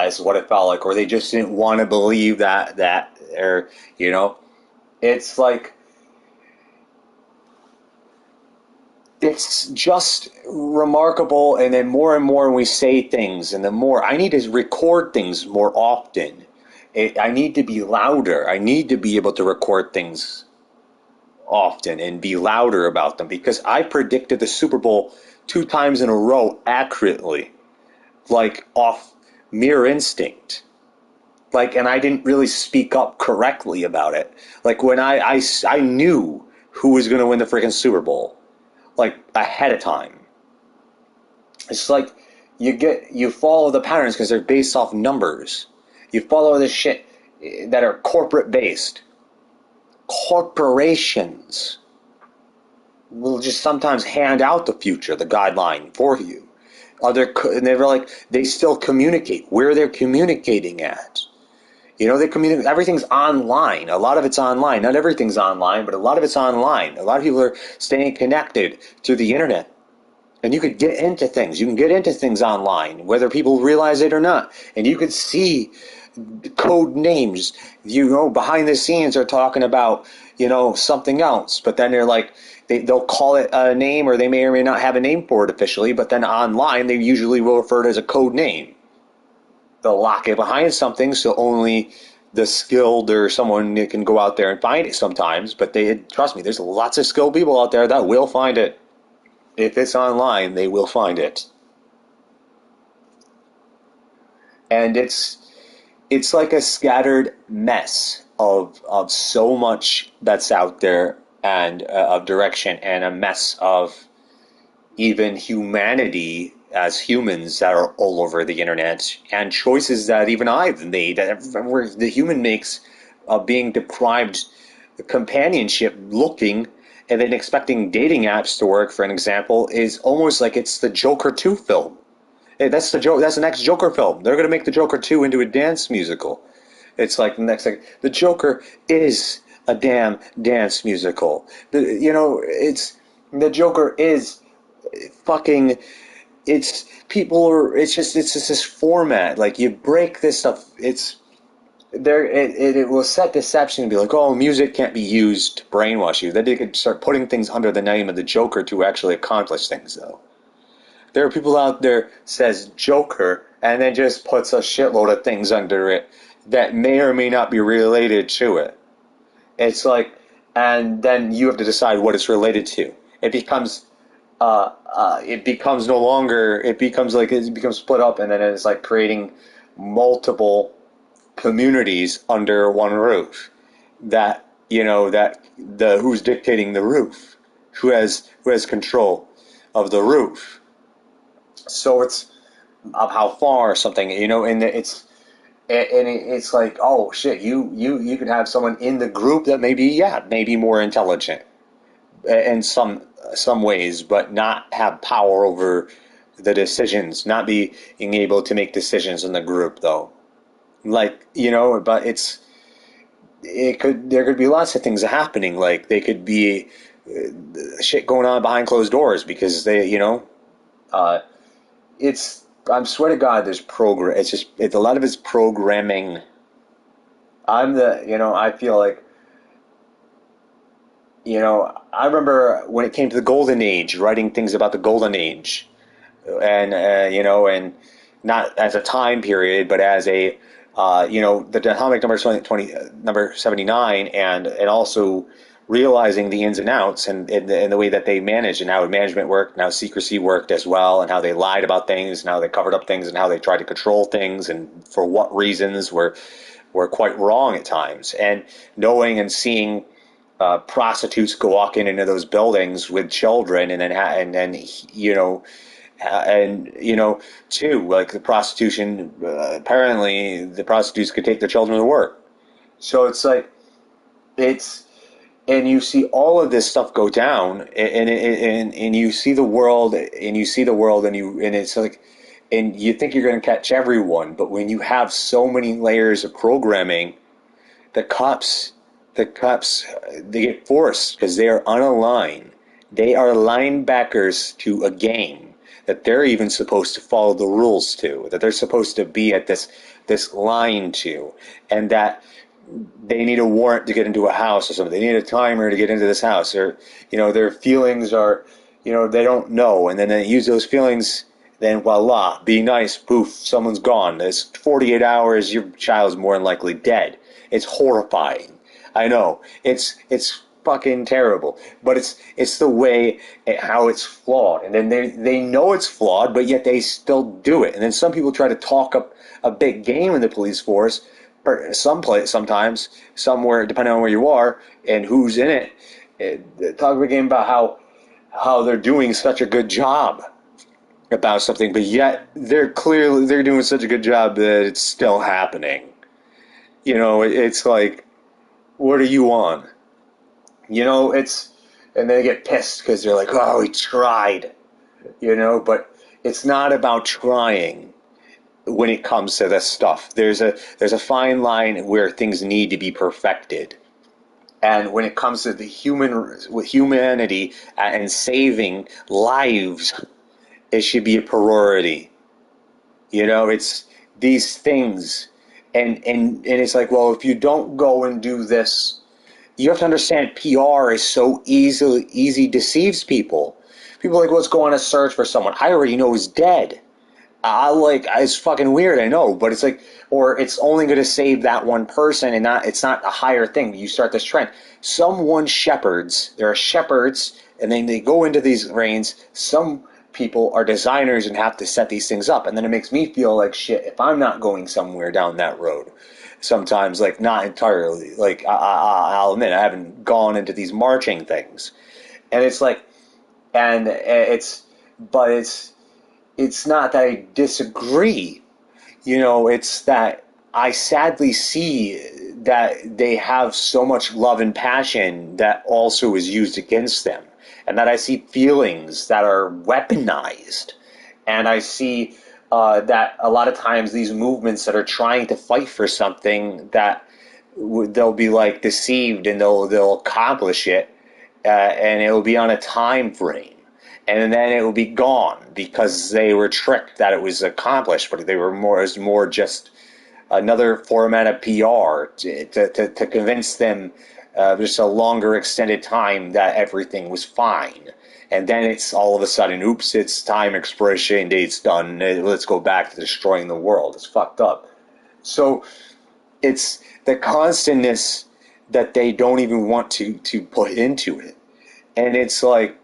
Is what it felt like, or they just didn't want to believe that, or, you know, it's like, it's just remarkable. And then more and more we say things, and the more I need to record things more often. I need to be louder. I need to be able to record things often and be louder about them, because I predicted the Super Bowl 2 times in a row accurately, like off mere instinct. Like, and I didn't really speak up correctly about it. Like, when I knew who was going to win the freaking Super Bowl, like, ahead of time. It's like you follow the patterns because they're based off numbers. You follow this shit that are corporate based. Corporations will just sometimes hand out the future, the guideline for you. And they're like, they still communicate where they're communicating at. You know, they communicate. Everything's online. A lot of it's online. Not everything's online, but a lot of it's online. A lot of people are staying connected through the internet. And you could get into things. You can get into things online, whether people realize it or not. And you could see code names. You know, behind the scenes are talking about, you know, something else. But then they're like, they'll call it a name, or they may or may not have a name for it officially. But then online, they usually will refer to it as a code name. They'll lock it behind something, so only the skilled or someone that can go out there and find it sometimes. But they trust me, there's lots of skilled people out there that will find it. If it's online, they will find it. And it's like a scattered mess of so much that's out there, and of direction, and a mess of even humanity as humans that are all over the internet, and choices that even I've made, where the human makes, of being deprived companionship, looking and then expecting dating apps to work, for an example, is almost like it's the Joker 2 film. Hey, that's the joke. That's the next Joker film. They're going to make the Joker 2 into a dance musical. It's like the next, like, the Joker is a damn dance musical. It's the Joker is fucking. It's people are. It's just this format. Like, you break this stuff. It's there. It will set deception and be like, oh, music can't be used to brainwash you. Then they could start putting things under the name of the Joker to actually accomplish things, though. There are people out there says Joker and then just puts a shitload of things under it that may or may not be related to it. It's like, and then you have to decide what it's related to. It becomes, it becomes no longer. It becomes split up, and then it's like creating multiple communities under one roof. That, that the who's dictating the roof, who has control of the roof. So it's of how far something, and it's like, oh shit, you could have someone in the group that maybe more intelligent in some ways, but not have power over the decisions, not being able to make decisions in the group, though. Like, but there could be lots of things happening. Like, they could be shit going on behind closed doors because uh, it's I swear to God, there's program. It's a lot of it's programming. I feel like, I remember when it came to the golden age, writing things about the golden age, and and not as a time period, but as a the atomic number 20, number 79, and also realizing the ins and outs, and the way that they managed, and how management worked, and how secrecy worked as well, and how they lied about things, and how they covered up things, and how they tried to control things, and for what reasons were quite wrong at times. And knowing and seeing prostitutes go walking into those buildings with children, and then too, like, the prostitution, apparently the prostitutes could take their children to work. So it's like, it's and you see all of this stuff go down, and you see the world, and it's like, and you think you're going to catch everyone, but when you have so many layers of programming, the cops they get forced because they are unaligned. They are linebackers to a game that they're even supposed to follow the rules to, that they're supposed to be at this line to, and that they need a warrant to get into a house or something. They need a timer to get into this house, or their feelings are, they don't know, and then they use those feelings. Then voila, be nice, poof, someone's gone. There's 48 hours, your child's more than likely dead. It's horrifying. I know. It's fucking terrible. But it's the way, how it's flawed. And then they know it's flawed, but yet they still do it. And then some people try to talk up a big game in the police force, sometimes, somewhere, depending on where you are and who's in it, talk a game about how they're doing such a good job about something, but yet they're doing such a good job that it's still happening. It's like, what are you on? And they get pissed because they're like, oh, he tried, but it's not about trying when it comes to this stuff. There's a fine line where things need to be perfected. And when it comes to humanity and saving lives, It should be a priority. You know, it's these things, and it's like, well, if you don't go and do this, you have to understand PR is so easy deceives people. People are like, let's go on a search for someone I already know is dead. I like it's fucking weird, I know, but it's like, or it's only going to save that one person, and not it's not a higher thing. You start this trend. Someone shepherds. There are shepherds, and then they go into these reigns. Some people are designers and have to set these things up, and then it makes me feel like shit if I'm not going somewhere down that road. Sometimes, like not entirely. Like I'll admit, I haven't gone into these marching things, and it's like, and but it's not that I disagree. You know, it's that I sadly see that they have so much love and passion that also is used against them. And that I see feelings that are weaponized. And I see that a lot of times these movements that are trying to fight for something that they'll be like deceived and they'll accomplish it and it will be on a time frame and then it will be gone because they were tricked that it was accomplished, but they were more as more just another format of PR to convince them just a longer extended time that everything was fine. And then it's all of a sudden, oops, it's time expiration date's done. Let's go back to destroying the world. It's fucked up. So it's the constantness that they don't even want to put into it. And it's like,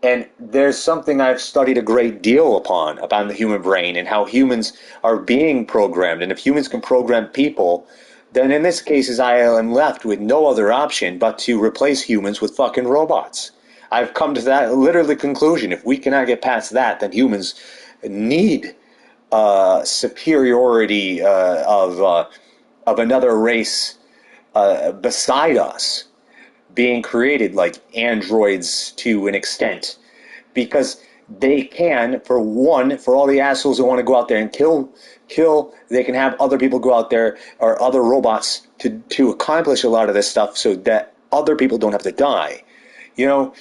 and there's something I've studied a great deal upon about the human brain and how humans are being programmed. And if humans can program people, then in this case, I am left with no other option but to replace humans with fucking robots. I've come to that literally conclusion. If we cannot get past that, then humans need superiority of another race beside us being created like androids to an extent because they can, for one, for all the assholes who want to go out there and kill, they can have other people go out there or other robots to accomplish a lot of this stuff so that other people don't have to die, you know.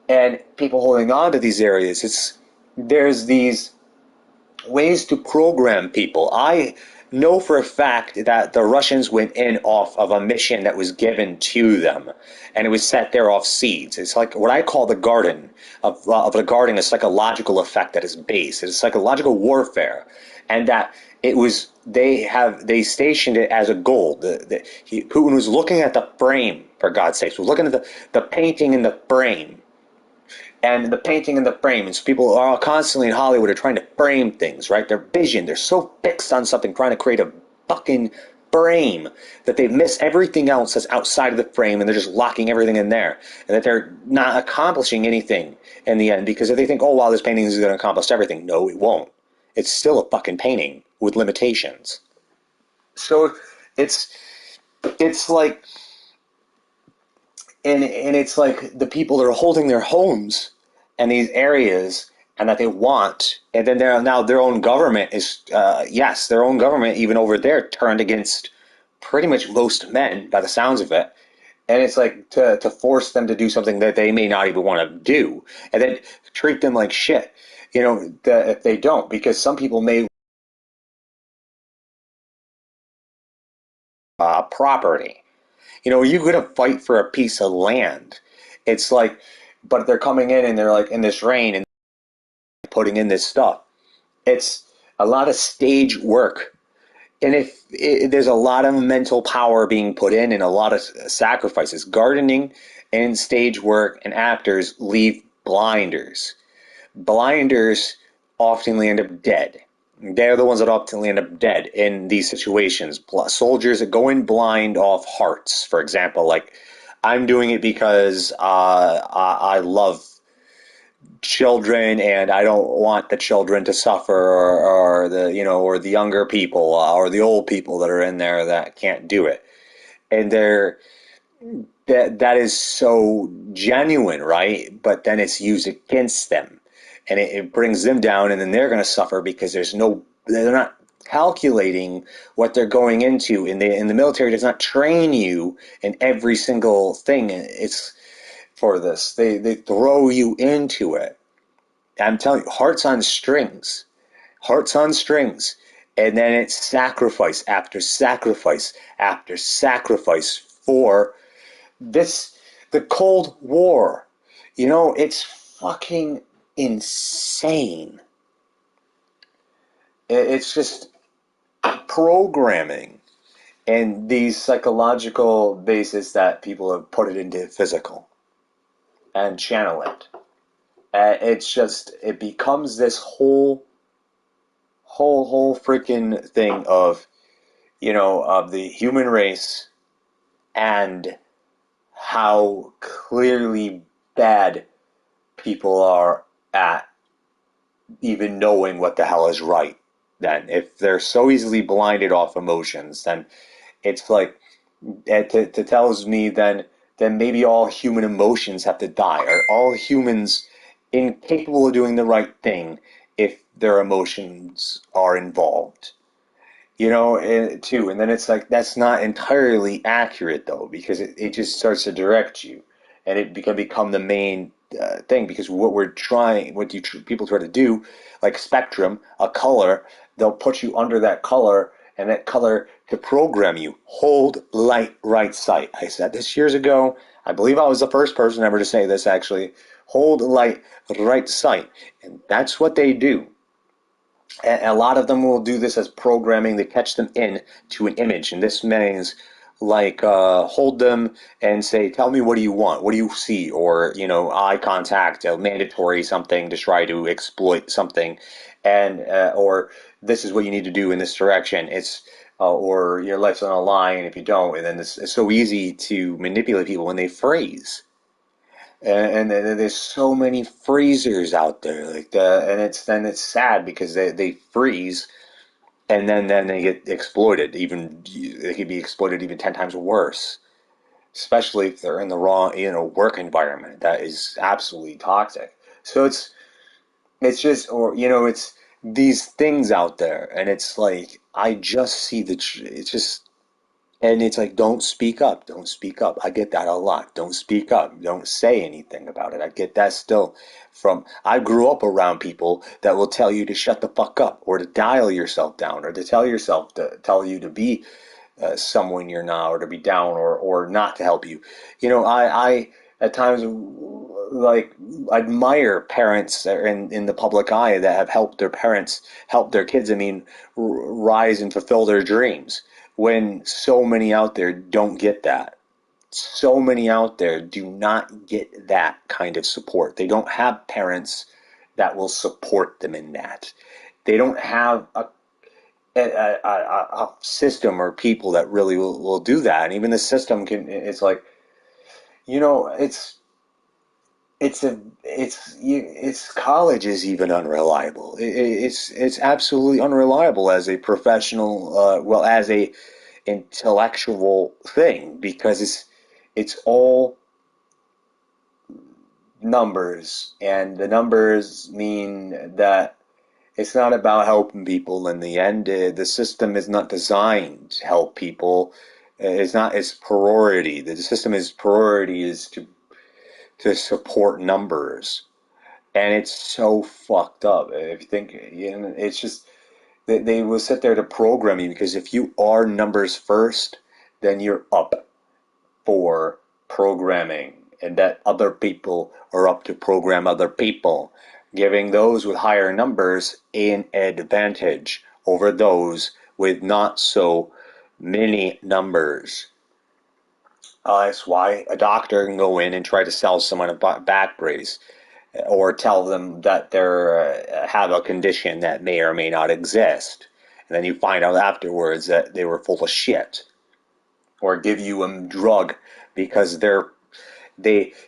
And people holding on to these areas, there's these ways to program people. I know for a fact that the Russians went in off of a mission that was given to them, and it was set there off seeds. It's like what I call the garden of the garden, a psychological effect at its base. It's psychological warfare, and that it was they stationed it as a goal. Putin was looking at the frame, for God's sakes, was looking at the painting in the frame and the painting in the frame. And so people are constantly in Hollywood are trying to frame things, right? Their vision, they're so fixed on something, trying to create a fucking frame that they miss everything else that's outside of the frame, and they're just locking everything in there, and that they're not accomplishing anything in the end because if they think, oh wow, this painting is going to accomplish everything, no, it won't. It's still a fucking painting with limitations. So it's like, and it's like the people that are holding their homes and these areas and that they want, and then they're now their own government is yes, their own government even over there turned against pretty much most men by the sounds of it. And it's like to force them to do something that they may not even want to do, and then treat them like shit, you know, if they don't, because some people may property. You know, you're going to fight for a piece of land. It's like, but they're coming in and they're like in this rain and putting in this stuff. It's a lot of stage work. And there's a lot of mental power being put in and a lot of sacrifices. Gardening and stage work and actors leave blinders. Blinders often end up dead. They're the ones that often end up dead in these situations. Soldiers that go in blind off hearts, for example, like I'm doing it because I love children and I don't want the children to suffer, or the or the younger people or the old people that are in there that can't do it, and that is so genuine, right? But then it's used against them, and it brings them down, and then they're going to suffer because they're not calculating what they're going into. In the military does not train you in every single thing. It's for this. They throw you into it, I'm telling you, hearts on strings, hearts on strings. And then it's sacrifice after sacrifice after sacrifice for this, the Cold War. It's fucking insane. It's just programming and these psychological bases that people have put it into physical and channel it. It becomes this whole freaking thing of, of the human race and how clearly bad people are at even knowing what the hell is right. Then, if they're so easily blinded off emotions, then it's like it tells me then maybe all human emotions have to die. Are all humans incapable of doing the right thing if their emotions are involved? Too. And then it's like that's not entirely accurate though, because it just starts to direct you, and it can become the main thing. Because people try to do, like spectrum, a color, they'll put you under that color, and that color to program you. Hold light, right sight. I said this years ago. I believe I was the first person ever to say this. Actually, hold light, right sight, and that's what they do. A lot of them will do this as programming to catch them in to an image, and this means like hold them and say, "Tell me, what do you want? What do you see?" Or eye contact, mandatory something to try to exploit something, and or this is what you need to do in this direction. Or your life's on a line if you don't, and then it's so easy to manipulate people when they freeze. And there's so many freezers out there, and it's sad because they freeze, and then they get exploited. Even they could be exploited even 10 times worse, especially if they're in the wrong work environment that is absolutely toxic. So it's just, or it's these things out there, and it's like I just see it's just. And it's like, don't speak up, don't speak up. I get that a lot. Don't speak up, don't say anything about it. I get that still I grew up around people that will tell you to shut the fuck up, or to dial yourself down, or to tell you to be someone you're not, or to be down, or not to help you. I at times like admire parents in the public eye that have help their kids. I mean, rise and fulfill their dreams. When so many out there don't get that. So many out there do not get that kind of support. They don't have parents that will support them in that. They don't have a system or people that really will do that. And even the system it's like, it's college is even unreliable. It's absolutely unreliable as a professional, as a intellectual thing, because it's all numbers, and the numbers mean that it's not about helping people in the end. The system is not designed to help people. It's not its priority. The system's priority is to support numbers, and it's so fucked up. If you think, it's just they will sit there to program you, because if you are numbers first, then you're up for programming, and that other people are up to program other people, giving those with higher numbers an advantage over those with not so many numbers. That's why a doctor can go in and try to sell someone a back brace, or tell them that they have a condition that may or may not exist. And then you find out afterwards that they were full of shit. Or give you a drug because you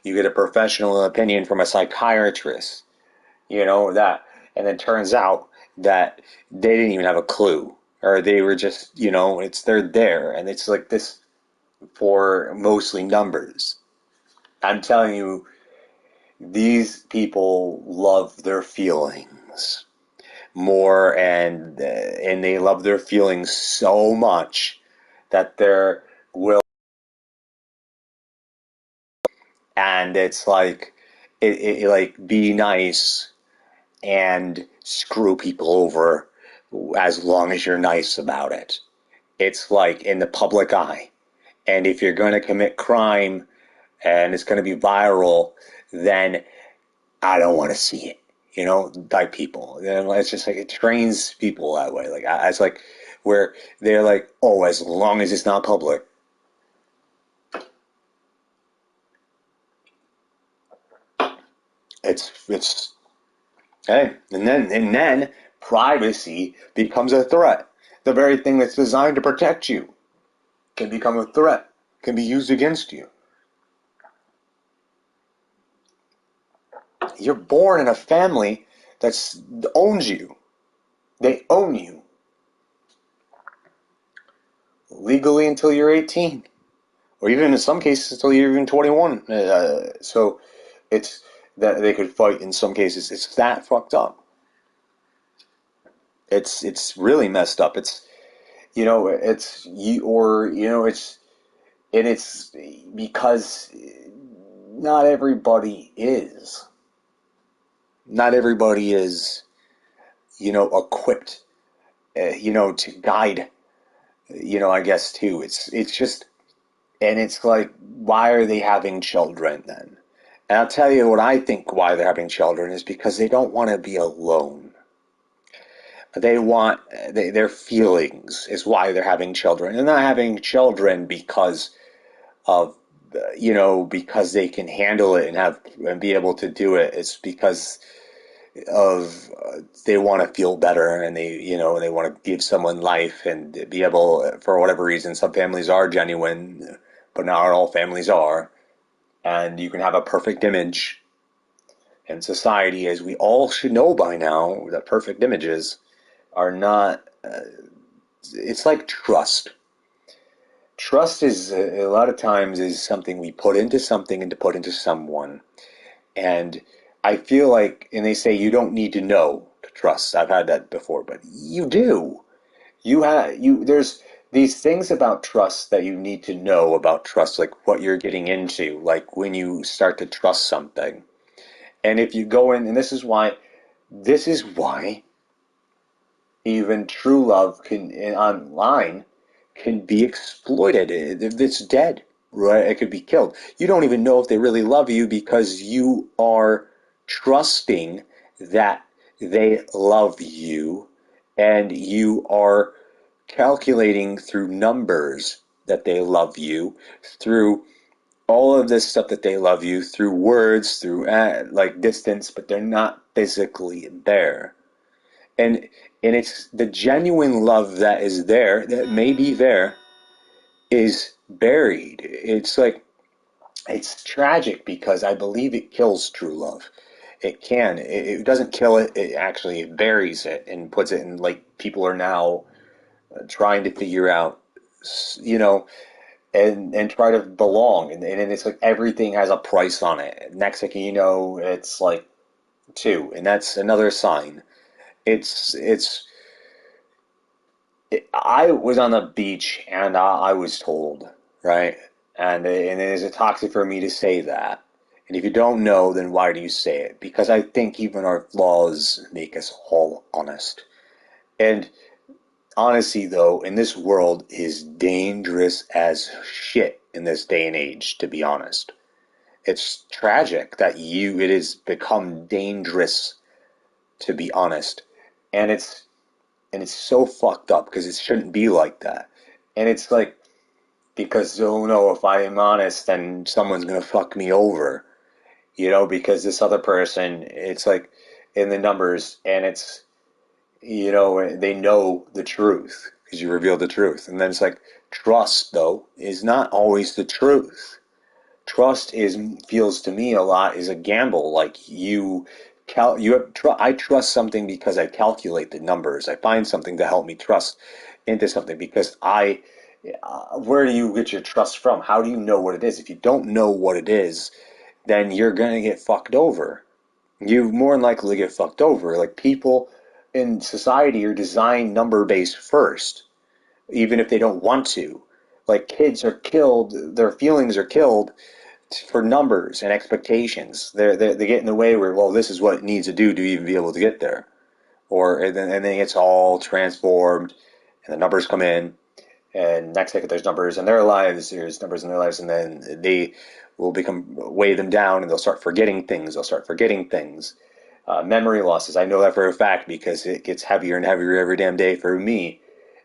get a professional opinion from a psychiatrist, that, and it turns out that they didn't even have a clue, or they were just, they're there, and it's like this for mostly numbers. I'm telling you, these people love their feelings more, and they love their feelings so much that they're will. And it's like, like, be nice, and screw people over as long as you're nice about it. It's like in the public eye. And if you're going to commit crime and it's going to be viral, then I don't want to see it, by people. And it's just like it trains people that way. Like it's like where they're like, oh, as long as it's not public. It's hey, and then privacy becomes a threat. The very thing that's designed to protect you can become a threat, can be used against you. You're born in a family that owns you. They own you legally until you're 18, or even in some cases until you're even 21. So it's that they could fight in some cases. It's that fucked up. It's really messed up. It's you or it's and it's because not everybody is not everybody is equipped to guide I guess too. It's just and it's like, why are they having children then? And I'll tell you what I think why they're having children is because they don't want to be alone. They want their feelings is why they're having children. They're not having children because of because they can handle it and be able to do it. It's because of they want to feel better and they want to give someone life and be able for whatever reason. Some families are genuine, but not all families are. And you can have a perfect image. And society, as we all should know by now, that perfect images are not. It's like trust. Trust is a lot of times is something we put into something and to put into someone. And I feel like, and they say you don't need to know to trust. I've had that before, but you do. There's these things about trust that you need to know about trust, like what you're getting into, like when you start to trust something. And if you go in, and this is why even true love can online can be exploited. It's dead, right? It could be killed. You don't even know if they really love you because you are trusting that they love you and you are calculating through numbers that they love you, through all of this stuff that they love you, through words, through like distance, but they're not physically there. And it's the genuine love that is there, that may be there, is buried. It's like it's tragic because I believe it kills true love. It can. It doesn't kill it. It actually buries it and puts it in, like, people are now trying to figure out, you know, and try to belong. And it's like everything has a price on it. Next thing you know, it's like two, and that's another sign. It's I was on the beach and I was told, right? And it is toxic for me to say that. And if you don't know, then why do you say it? Because I think even our flaws make us all honest. And honesty, though, in this world is dangerous as shit in this day and age, to be honest. It's tragic that it has become dangerous to be honest. And it's so fucked up because it shouldn't be like that. And it's like, because, oh no, if I am honest, then someone's gonna fuck me over, because this other person, it's like in the numbers, and it's, they know the truth because you reveal the truth. And then it's like, trust, though, is not always the truth. Trust feels to me a lot is a gamble. Like I trust something because I calculate the numbers. I find something to help me trust into something because where do you get your trust from? How do you know what it is? If you don't know what it is, then you're gonna get fucked over. You more than likely get fucked over. Like, people in society are designed number based first, even if they don't want to. Like, kids are killed, their feelings are killed for numbers and expectations. They get in the way where, well, this is what it needs to do to even be able to get there. Or and then it's all transformed, and the numbers come in, and next second there's numbers in their lives, there's numbers in their lives, and then they will weigh them down, and they'll start forgetting things. Memory losses. I know that for a fact because it gets heavier and heavier every damn day for me.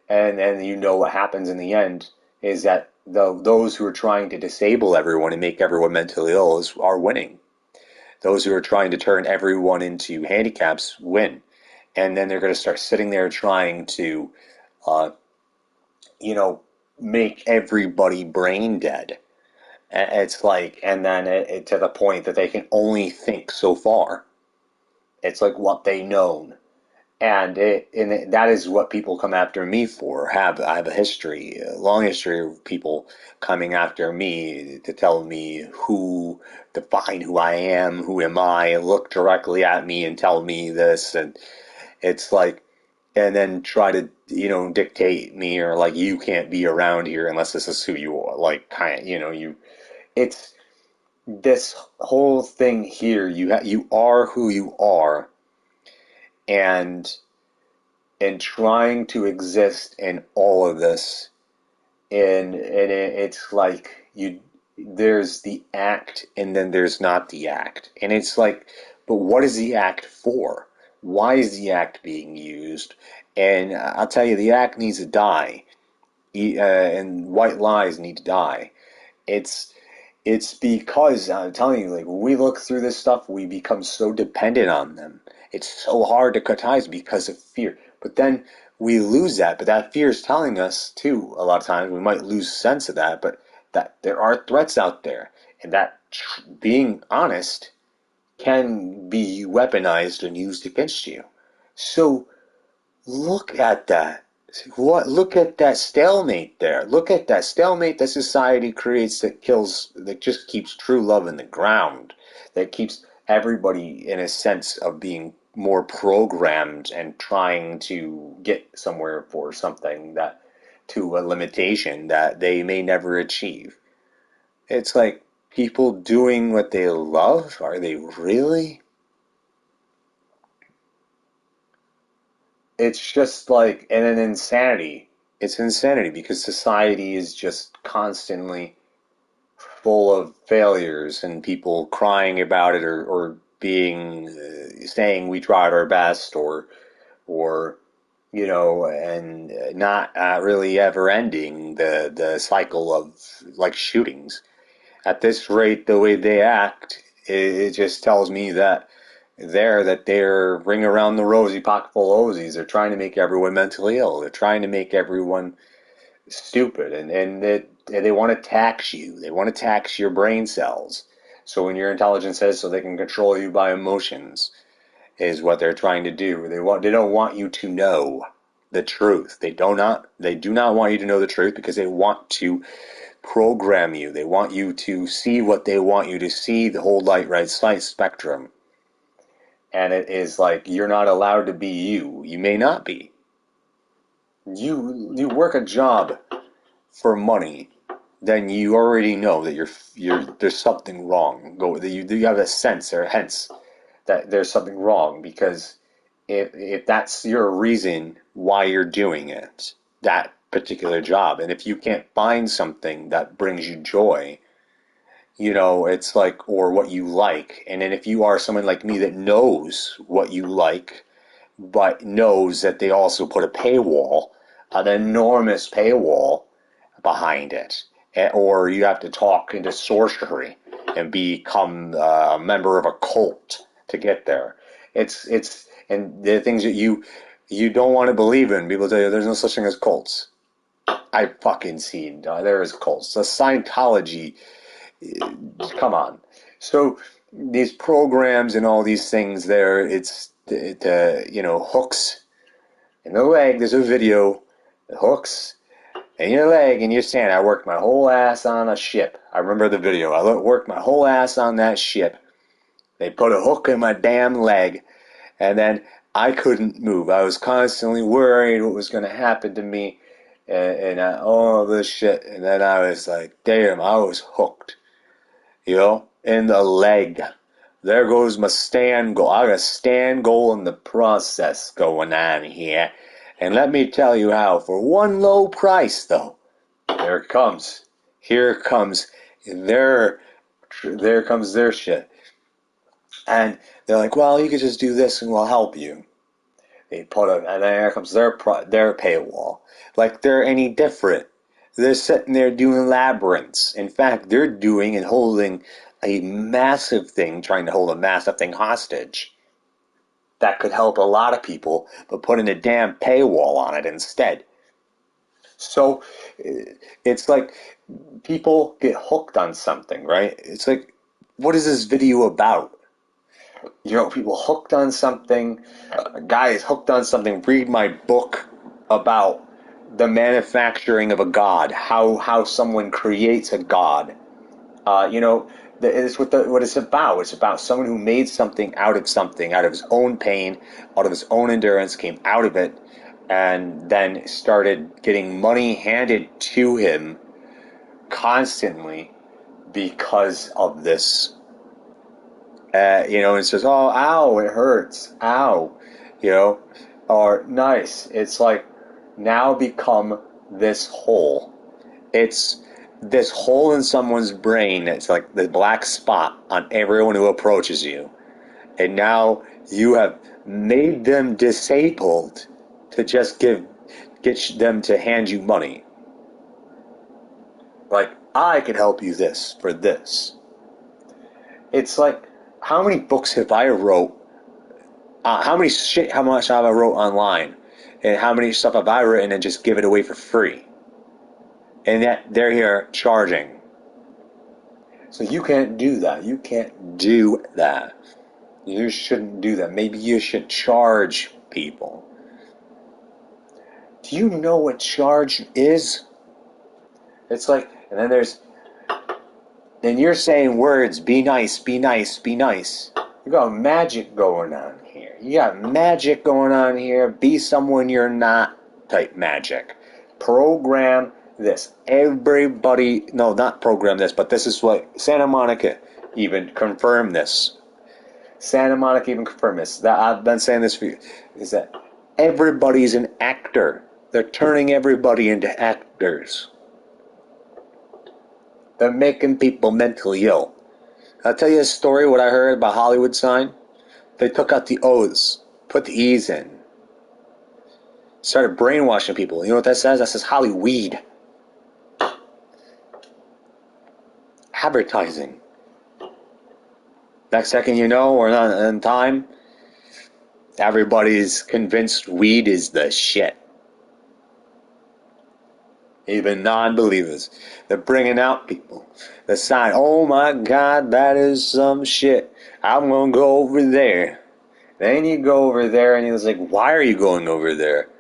And you know what happens in the end is that those who are trying to disable everyone and make everyone mentally ill are winning. Those who are trying to turn everyone into handicaps win. And then they're going to start sitting there trying to, uh, you know, make everybody brain dead. It's like, and then to the point that they can only think so far. It's like what they know. And that is what people come after me for. I have a long history of people coming after me to tell me define who I am, who am I, look directly at me and tell me this, and it's like, and then try to dictate me, or like, you can't be around here unless this is who you are, like, kind of, you. It's this whole thing here. You are who you are, and trying to exist in all of this, and it's like there's the act and then there's not the act, and it's like, but what is the act for? Why is the act being used? And I'll tell you, the act needs to die, and white lies need to die. It's because I'm telling you, like, when we look through this stuff, we become so dependent on them. It's so hard to cut ties because of fear. But then we lose that. But that fear is telling us, too, a lot of times, we might lose sense of that, but that there are threats out there. And that being honest can be weaponized and used against you. So look at that. Look at that stalemate there. Look at that stalemate that society creates, that just keeps true love in the ground. That keeps everybody in a sense of being more programmed and trying to get somewhere for something, that to a limitation that they may never achieve. It's like, people doing what they love, are they really? It's just like, and an insanity. It's insanity because society is just constantly full of failures and people crying about it, or being saying we tried our best, or and not really ever ending the cycle of, like, shootings. At this rate, the way they act, it just tells me that they're ring around the rosy, pocket full of Ozies. They're trying to make everyone mentally ill. They're trying to make everyone stupid, and they want to tax you. They want to tax your brain cells. So when your intelligence says, so they can control you by emotions, is what they're trying to do. They don't want you to know the truth. They do not want you to know the truth because they want to program you. They want you to see what they want you to see, the whole light, right, sight spectrum. And it is like, you're not allowed to be you. You may not be. You work a job for money, then you already know that there's something wrong. You have a sense, or hence, that there's something wrong, because if that's your reason why you're doing it, that particular job, and if you can't find something that brings you joy, it's like, or what you like, and then if you are someone like me that knows what you like, but knows that they also put a paywall, an enormous paywall behind it, or you have to talk into sorcery and become a member of a cult to get there. And the things that you don't want to believe in. People tell you there's no such thing as cults. I've fucking seen there is cults. The Scientology, come on. So these programs and all these things there, it's hooks in the leg. There's a video, the hooks in your leg, and you're saying, I worked my whole ass on a ship. I remember the video. I worked my whole ass on that ship. They put a hook in my damn leg, and then I couldn't move. I was constantly worried what was going to happen to me, and all this shit. And then I was like, damn, I was hooked. in the leg. There goes my stand goal. I got a stand goal in the process going on here. And let me tell you how, for one low price, though, there it comes. Here comes their shit. And they're like, well, you could just do this and we'll help you. They put and then there comes their paywall. Like they're any different. They're sitting there doing labyrinths. In fact, they're doing and holding a massive thing, trying to hold a massive thing hostage. That could help a lot of people, but putting a damn paywall on it instead. So it's like people get hooked on something, right? It's like, what is this video about? People hooked on something. A guy is hooked on something. Read my book about the manufacturing of a god, how someone creates a god. It's what it's about. It's about someone who made something, out of his own pain, out of his own endurance, came out of it, and then started getting money handed to him constantly because of this. And says, oh, ow, it hurts, ow, or nice. It's like now become this hole. It's this hole in someone's brain. It's like the black spot on everyone who approaches you. And now you have made them disabled to just get them to hand you money. Like, I can help you this for this. It's like, how many books have I wrote? How much have I wrote online? And how many stuff have I written and just give it away for free? And yet they're here charging. So you can't do that. You can't do that. You shouldn't do that. Maybe you should charge people. Do you know what charge is? It's like, and then you're saying words, be nice, be nice, be nice. You got magic going on here. You got magic going on here. Be someone you're not type magic. Program this. Everybody, no, not program this, but this is what Santa Monica even confirmed this. Santa Monica even confirmed this. That I've been saying this for you. Is that everybody's an actor. They're turning everybody into actors. They're making people mentally ill. I'll tell you a story, what I heard about Hollywood sign. They took out the O's, put the E's in. Started brainwashing people. You know what that says? That says Hollyweed. Advertising. Next second you know, or not in time, everybody's convinced weed is the shit. Even non-believers. They're bringing out people. The sign, oh my God, that is some shit. I'm going to go over there. Then you go over there and he's like, why are you going over there?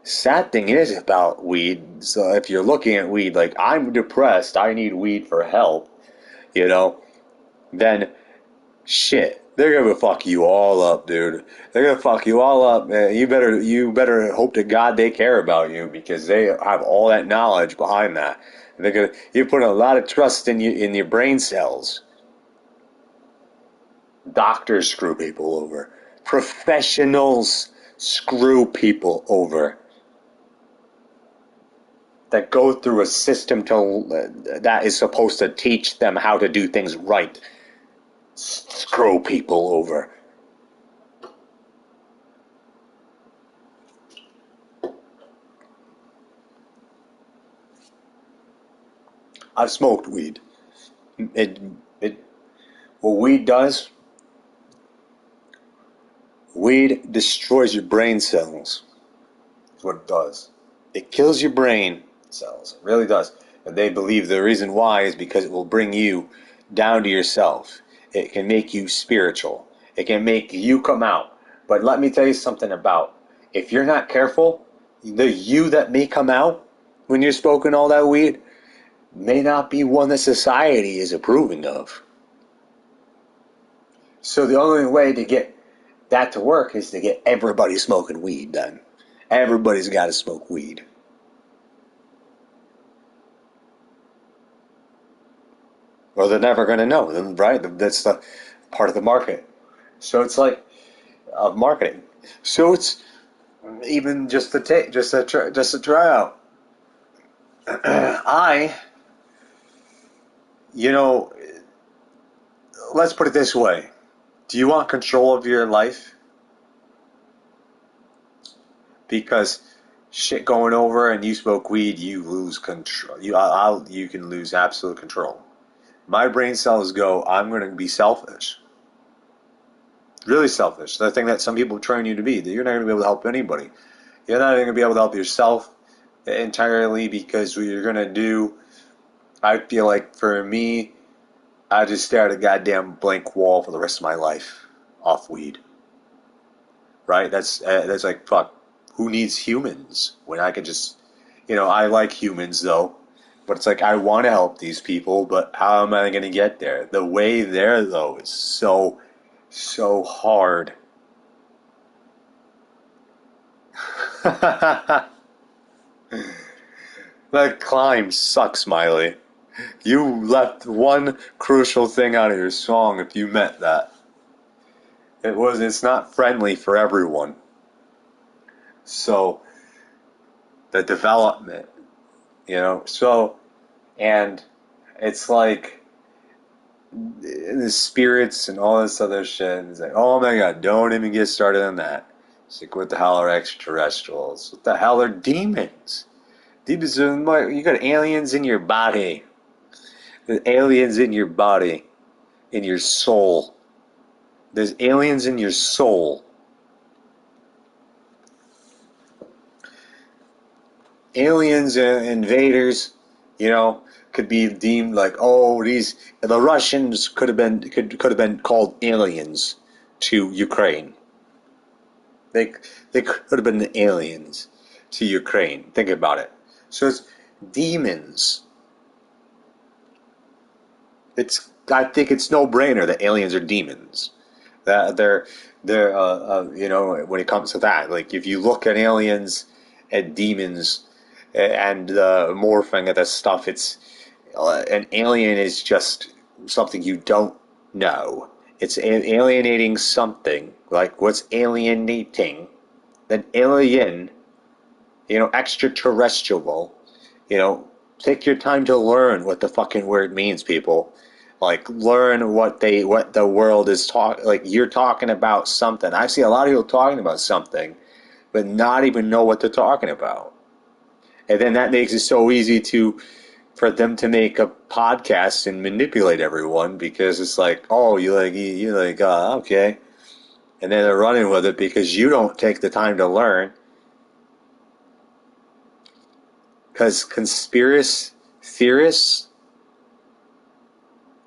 Sad thing is about weed, so if you're looking at weed like, I'm depressed, I need weed for help, then shit, they're gonna fuck you all up, dude. They're gonna fuck you all up, man. You better hope to God they care about you, because they have all that knowledge behind that. You put a lot of trust in your brain cells. Doctors screw people over. Professionals screw people over. That go through a system that is supposed to teach them how to do things right. Screw people over. I've smoked weed. What weed does, weed destroys your brain cells. That's what it does. It kills your brain cells. It really does. And they believe the reason why is because it will bring you down to yourself. It can make you spiritual. It can make you come out. But let me tell you something about, if you're not careful, the you that may come out when you're smoking all that weed may not be one that society is approving of. So the only way to get that to work is to get everybody smoking weed then. Everybody's got to smoke weed. or they're never going to know, right? That's the part of the market. So it's like of marketing. So it's even just the take, just a tryout. I, you know, let's put it this way: do you want control of your life? Because shit going over and you smoke weed, you lose control. You can lose absolute control. My brain cells go, I'm going to be selfish. Really selfish. The thing that some people train you to be, that you're not going to be able to help anybody. You're not going to be able to help yourself entirely, because what you're going to do, I feel like for me, I just stare at a goddamn blank wall for the rest of my life off weed. Right? That's like, fuck. Who needs humans when I could just, I like humans though, but it's like I want to help these people, but how am I going to get there? The way there though is so hard. That climb sucks, Miley. You left one crucial thing out of your song if you meant that. It's not friendly for everyone. So, the development, so, and it's like the spirits and all this other shit. And it's like, oh my god, don't even get started on that. It's like, what the hell are extraterrestrials? What the hell are demons? Demons are, you got aliens in your body. There's aliens in your body, in your soul. There's aliens in your soul. Aliens and invaders, could be deemed like, oh, the Russians could have been called aliens to Ukraine. They they could have been aliens to Ukraine. Think about it. So it's demons. I think it's no brainer that aliens are demons. That when it comes to that, like if you look at aliens and demons and morphing at this stuff, it's an alien is just something you don't know. It's alienating something. Like what's alienating? An alien, extraterrestrial. Take your time to learn what the fucking word means, people. Like learn what the world is talking. Like you're talking about something. I see a lot of people talking about something, but not even know what they're talking about. And then that makes it so easy for them to make a podcast and manipulate everyone, because it's like, oh, okay, and then they're running with it because you don't take the time to learn. Because conspiracy theorists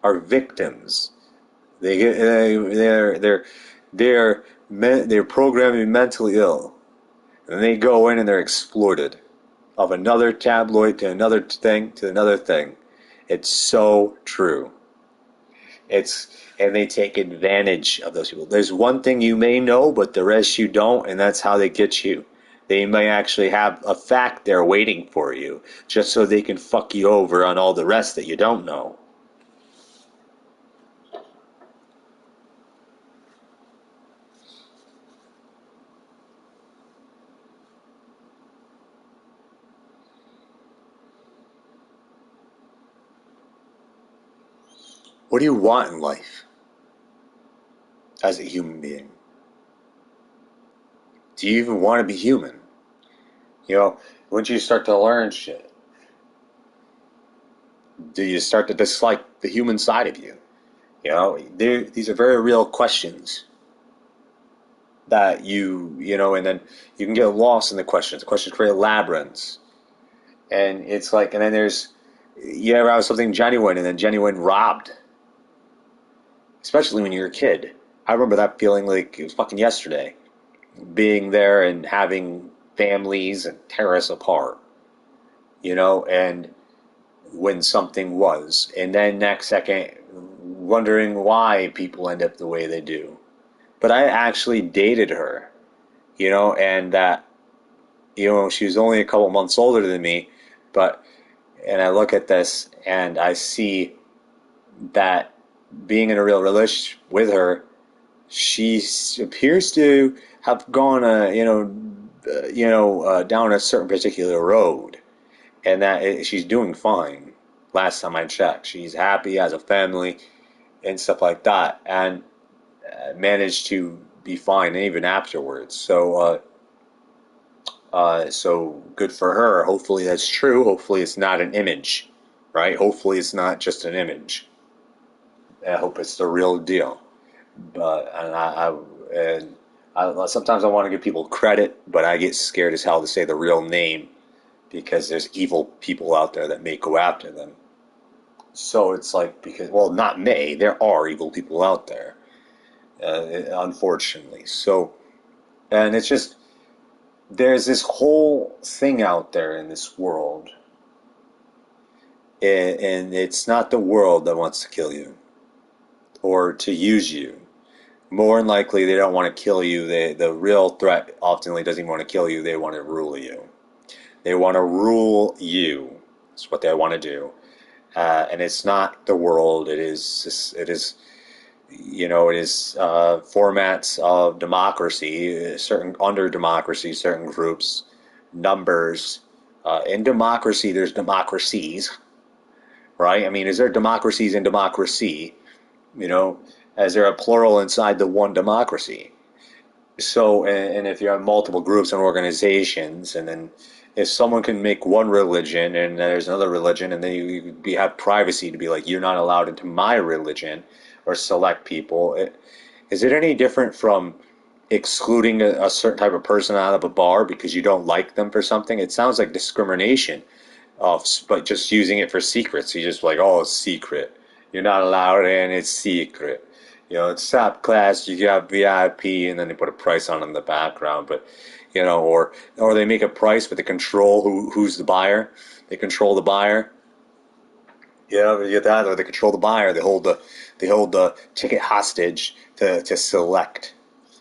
are victims. They're programmed mentally ill, and they go in and they're exploited. Of another tabloid to another thing to another thing. It's so true. And they take advantage of those people. There's one thing you may know, but the rest you don't, and that's how they get you. They may actually have a fact there waiting for you, just so they can fuck you over on all the rest that you don't know. What do you want in life as a human being? Do you even want to be human? Once you start to learn shit, do you start to dislike the human side of you? These are very real questions that and then you can get lost in the questions. The questions create labyrinths. And it's like, and then you ever have something genuine and then genuine robbed? Especially when you're a kid. I remember that feeling like it was fucking yesterday. Being there and having families and tear us apart. And when something was. And then next second, wondering why people end up the way they do. But I actually dated her, and that, she was only a couple months older than me, and I look at this and I see that being in a real relationship with her, she appears to have gone down a certain particular road, and that she's doing fine. Last time I checked, she's happy, has a family, and stuff like that, and managed to be fine even afterwards. So good for her. Hopefully that's true. Hopefully it's not an image, right? Hopefully it's not just an image. I hope it's the real deal. But and sometimes I want to give people credit, but I get scared as hell to say the real name because there's evil people out there that may go after them. So it's like because well, not may. There are evil people out there, unfortunately. So and it's just there's this whole thing out there in this world, and it's not the world that wants to kill you or to use you. More than likely, they don't want to kill you. The real threat often doesn't even want to kill you. They want to rule you. They want to rule you. That's what they want to do. And it's not the world. It is formats of democracy, certain under democracy, certain groups, numbers. In democracy, there's democracies, right? I mean, is there democracies in democracy? You know, is there a plural inside the one democracy? So, and if you have multiple groups and organizations, and then if someone can make one religion and there's another religion, and then you have privacy to be like, you're not allowed into my religion, or select people, is it any different from excluding a certain type of person out of a bar because you don't like them for something? It sounds like discrimination, but just using it for secrets. You just like, oh, it's secret. You're not allowed in. It's secret. It's top class. You got VIP, and then they put a price on it in the background. But or they make a price, but they control who's the buyer. They control the buyer. You get that, or they control the buyer. They hold the ticket hostage to select.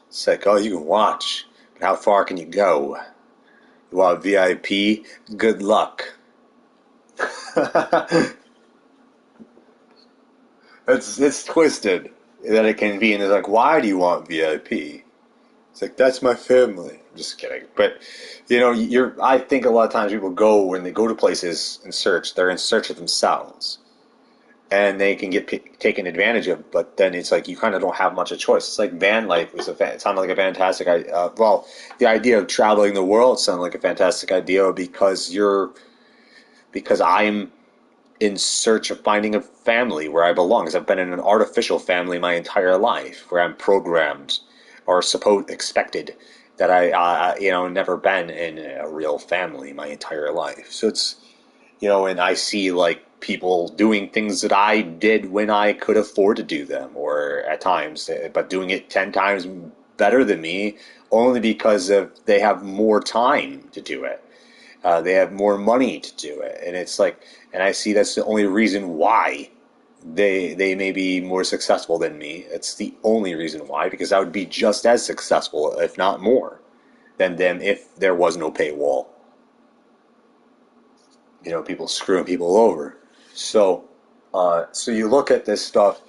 It's like, oh, you can watch, but how far can you go? You want VIP? Good luck. It's twisted that it can be, and it's like, why do you want VIP? It's like that's my family. I'm just kidding, but you're. I think a lot of times people go when they go to places and search. They're in search of themselves, and they can get taken advantage of. But then it's like you kind of don't have much of a choice. It's like van life was it sounded like a fantastic idea. Well, the idea of traveling the world sounded like a fantastic idea because I'm in search of finding a family where I belong. Because I've been in an artificial family my entire life, where I'm programmed or supposed expected that I never been in a real family my entire life. So it's and I see like people doing things that I did when I could afford to do them, or at times, but doing it 10 times better than me, only because they have more time to do it. They have more money to do it, and it's like, and I see that's the only reason why they may be more successful than me. It's the only reason why, because I would be just as successful, if not more, than them if there was no paywall. People screwing people over. So you look at this stuff.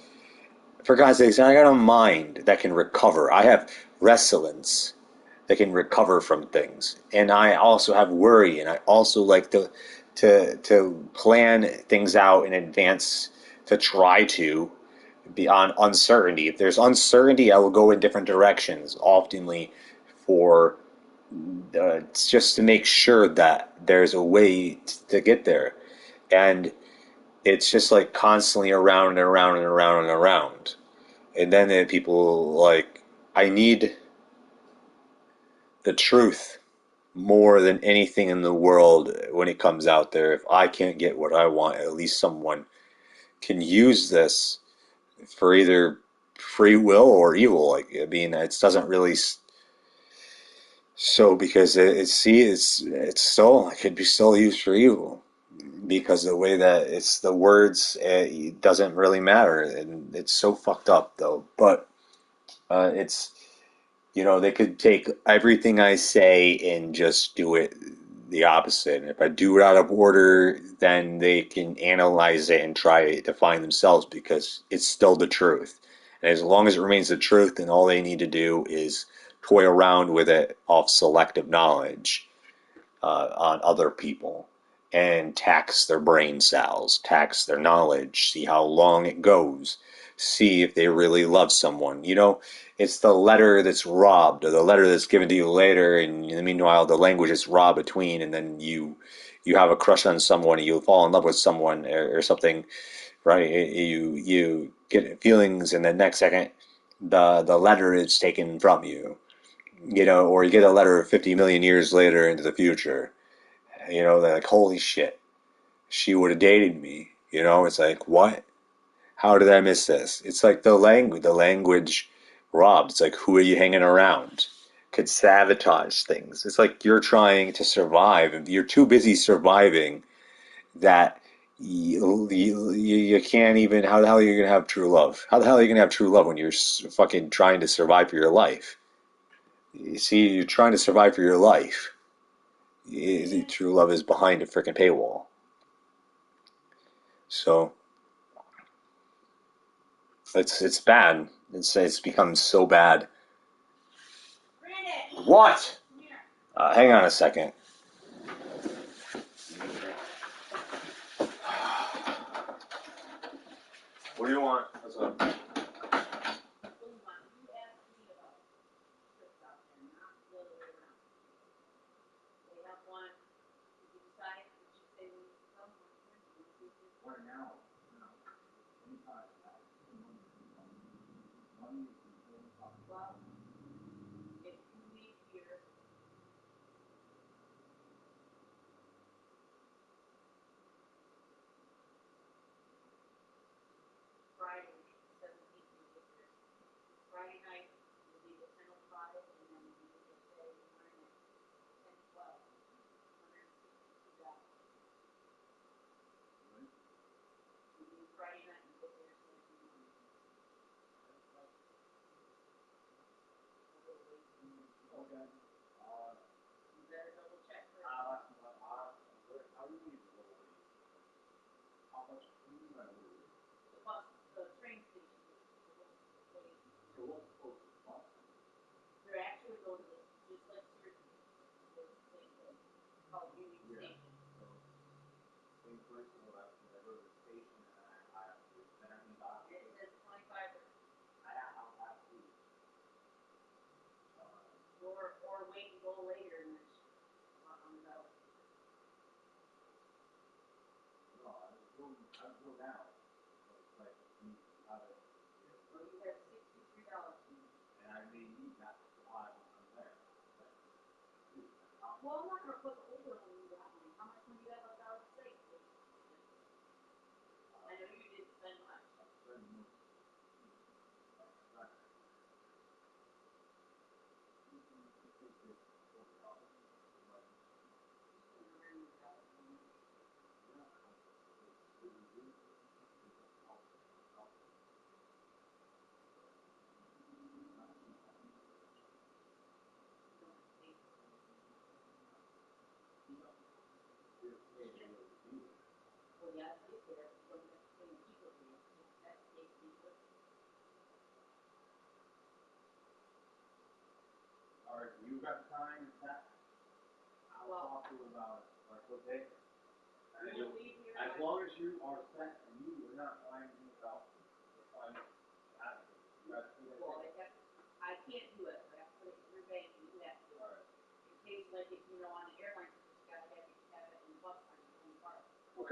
For God's sakes, I got a mind that can recover. I have resilience that can recover from things, and I also have worry, and I also like to plan things out in advance to try to beyond uncertainty. If there's uncertainty, I will go in different directions, oftenly for just to make sure that there's a way to get there. And it's just like constantly around and around and around and around. And then people like, I need the truth more than anything in the world when it comes out there. If I can't get what I want, at least someone can use this for either free will or evil. Like, I mean, it doesn't really. So because it's still, it could be still used for evil because the way that it's the words, it doesn't really matter, and it's so fucked up though. But it's they could take everything I say and just do it the opposite. And if I do it out of order, then they can analyze it and try to find themselves because it's still the truth. And as long as it remains the truth, then all they need to do is toy around with it off selective knowledge on other people and tax their brain cells, tax their knowledge, see how long it goes, see if they really love someone. You know, it's the letter that's robbed or the letter that's given to you later, and in the meanwhile, the language is robbed between, and then you have a crush on someone, and you fall in love with someone or something, right? You get feelings, and the next second, the letter is taken from you. You know, or you get a letter 50 million years later into the future. You know, they're like, holy shit, she would have dated me. You know, it's like, what? How did I miss this? It's like the language robbed. It's like, who are you hanging around? Could sabotage things. It's like you're trying to survive, and you're too busy surviving that you can't even. How the hell are you gonna have true love? How the hell are you gonna have true love when you're fucking trying to survive for your life? You see, you're trying to survive for your life. True love is behind a freaking paywall. So it's bad. It's become so bad. What? Hang on a second. What do you want? What's up?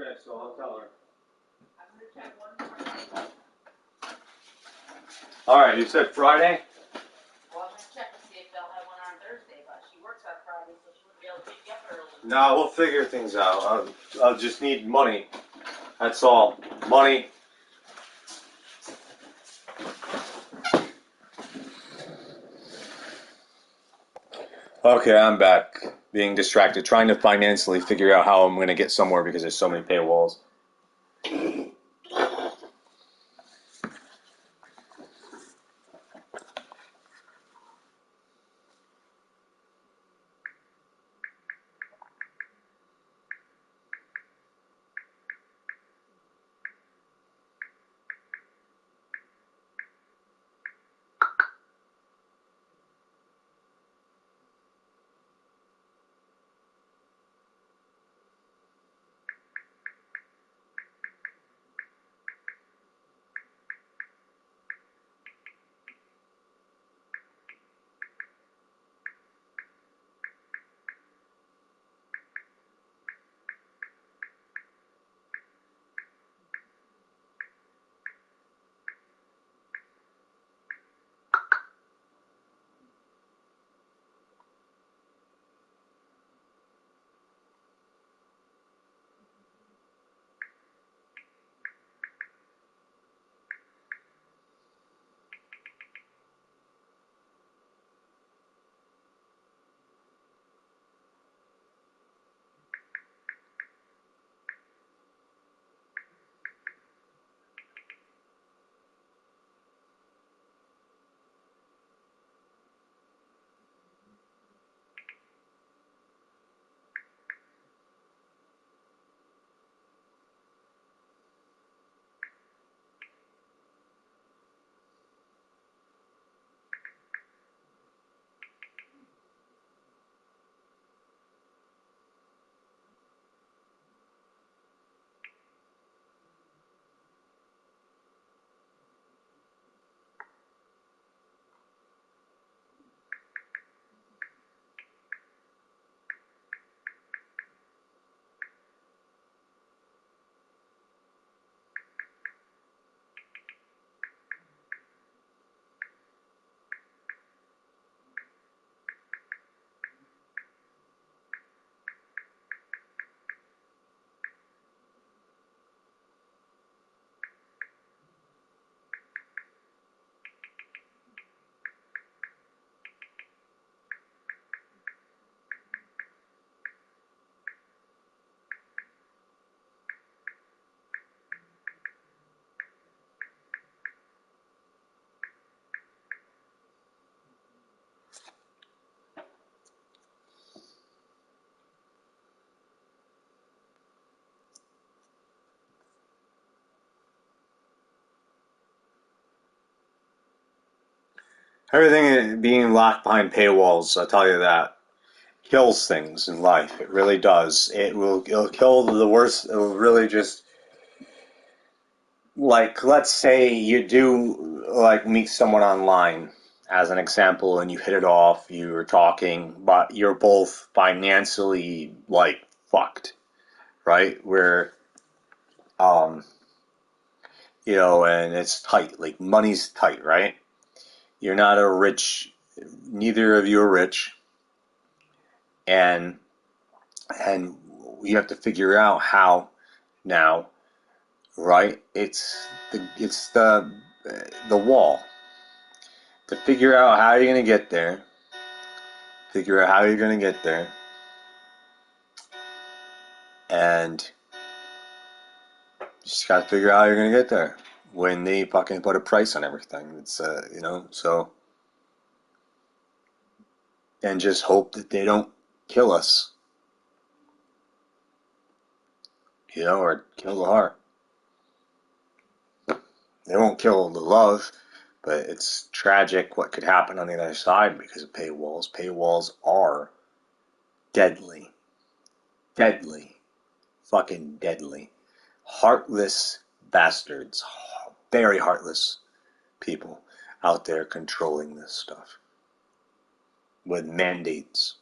Okay, so I'll tell her. All right, you said Friday? No, we'll figure things out. I'll just need money. That's all. Money. Okay, I'm back. Being distracted, trying to financially figure out how I'm going to get somewhere because there's so many paywalls. Everything being locked behind paywalls, I'll tell you that, kills things in life. It really does. It'll kill the worst. It will really just, like, let's say you do like meet someone online as an example, and you hit it off, you were talking, but you're both financially like fucked, right? Where um and it's tight, like money's tight, right? You're not a rich, neither of you are rich, and and you have to figure out how now, right? It's the wall. To figure out how you're gonna get there, figure out how you're gonna get there, and just gotta figure out how you're gonna get there. When they fucking put a price on everything, it's so, and just hope that they don't kill us, or kill the heart. They won't kill the love, but it's tragic what could happen on the other side because of paywalls. Paywalls are deadly. Deadly. Fucking deadly. Heartless bastards. Very heartless people out there controlling this stuff with mandates.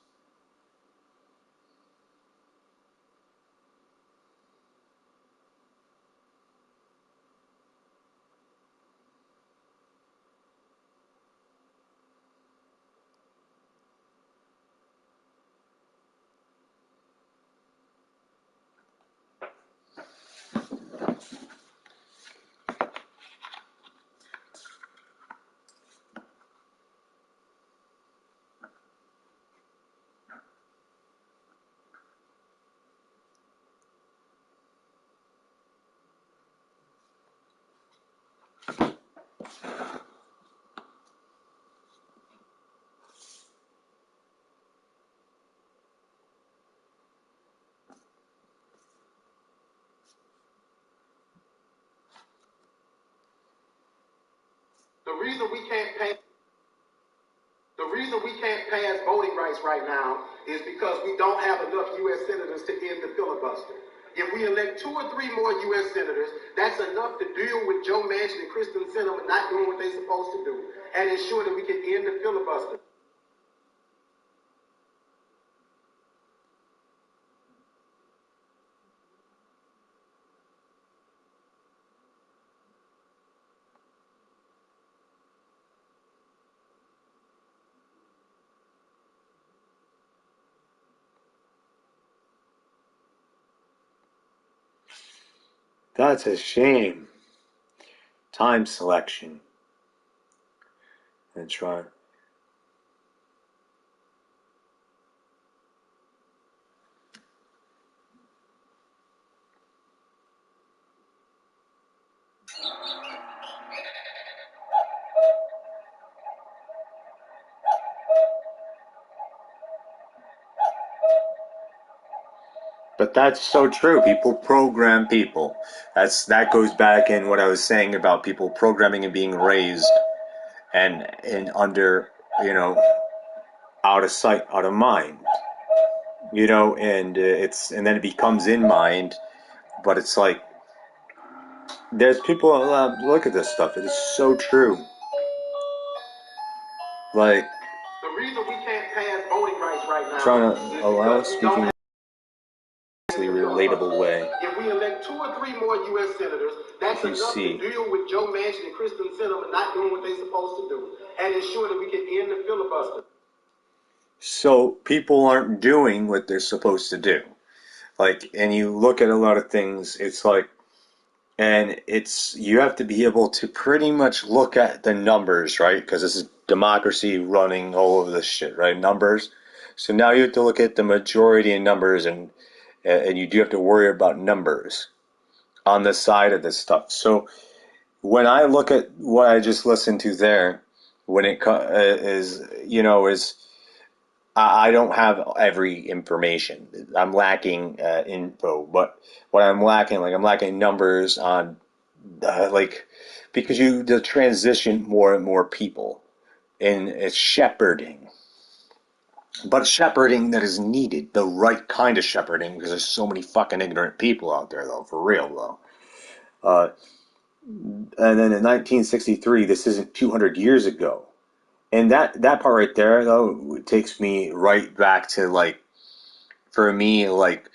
The reason we can't pass voting rights right now is because we don't have enough U.S. senators to end the filibuster. If we elect 2 or 3 more U.S. senators, that's enough to deal with Joe Manchin and Kristen Sinema not doing what they're supposed to do and ensure that we can end the filibuster. That's a shame. Time selection. And try. But that's so true. People program people. That goes back in what I was saying about people programming and being raised and under, out of sight, out of mind. And then it becomes in mind, but it's like there's people, look at this stuff. It is so true. Like, The reason we can't pass voting rights right now trying to is allow because we don't speaking have relatable way. If we elect 2 or 3 more U.S. senators, that's enough to deal with Joe Manchin and Kristen Sinema not doing what they're supposed to do and ensure that we can end the filibuster. So people aren't doing what they're supposed to do. Like, and you look at a lot of things, it's like, and you have to be able to pretty much look at the numbers, right? Because this is democracy running all over this shit, right? Numbers. So now you have to look at the majority in numbers, and you do have to worry about numbers on the side of this stuff. So when I look at what I just listened to there, when it is I don't have every information. I'm lacking info, but what I'm lacking, like I'm lacking numbers on, like, because you the transition more and more people, and it's shepherding. But shepherding that is needed, the right kind of shepherding, because there's so many fucking ignorant people out there, though, for real, though. Uh, and then in 1963, this isn't 200 years ago. And that part right there, though, takes me right back to, like, for me, like,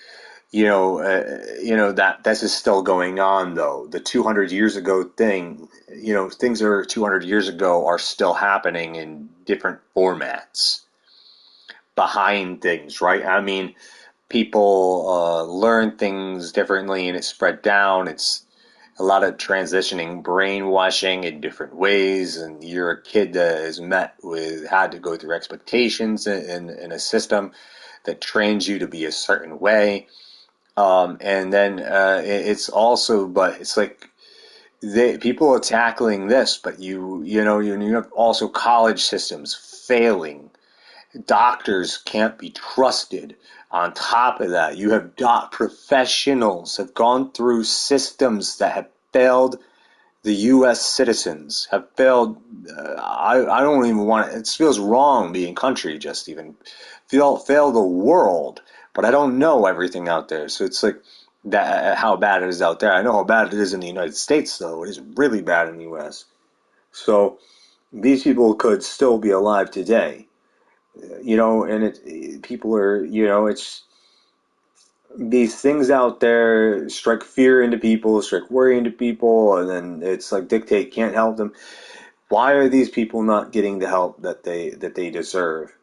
that this is still going on, though. The 200 years ago thing, things that are 200 years ago are still happening in different formats behind things, right? I mean, people learn things differently and it's spread down. It's a lot of transitioning, brainwashing in different ways, and you're a kid that had to go through expectations in a system that trains you to be a certain way. And then it's also, but it's like people are tackling this, but you have also college systems failing. Doctors can't be trusted. On top of that, you have professionals have gone through systems that have failed the U.S. citizens, have failed. I don't even want it feels wrong being country, just even fail the world. But I don't know everything out there, so it's like that how bad it is out there. I know how bad it is in the United States, though. It is really bad in the U.S. So these people could still be alive today, and people are, it's these things out there strike fear into people, strike worry into people, and then it's like dictate can't help them. Why are these people not getting the help that they deserve?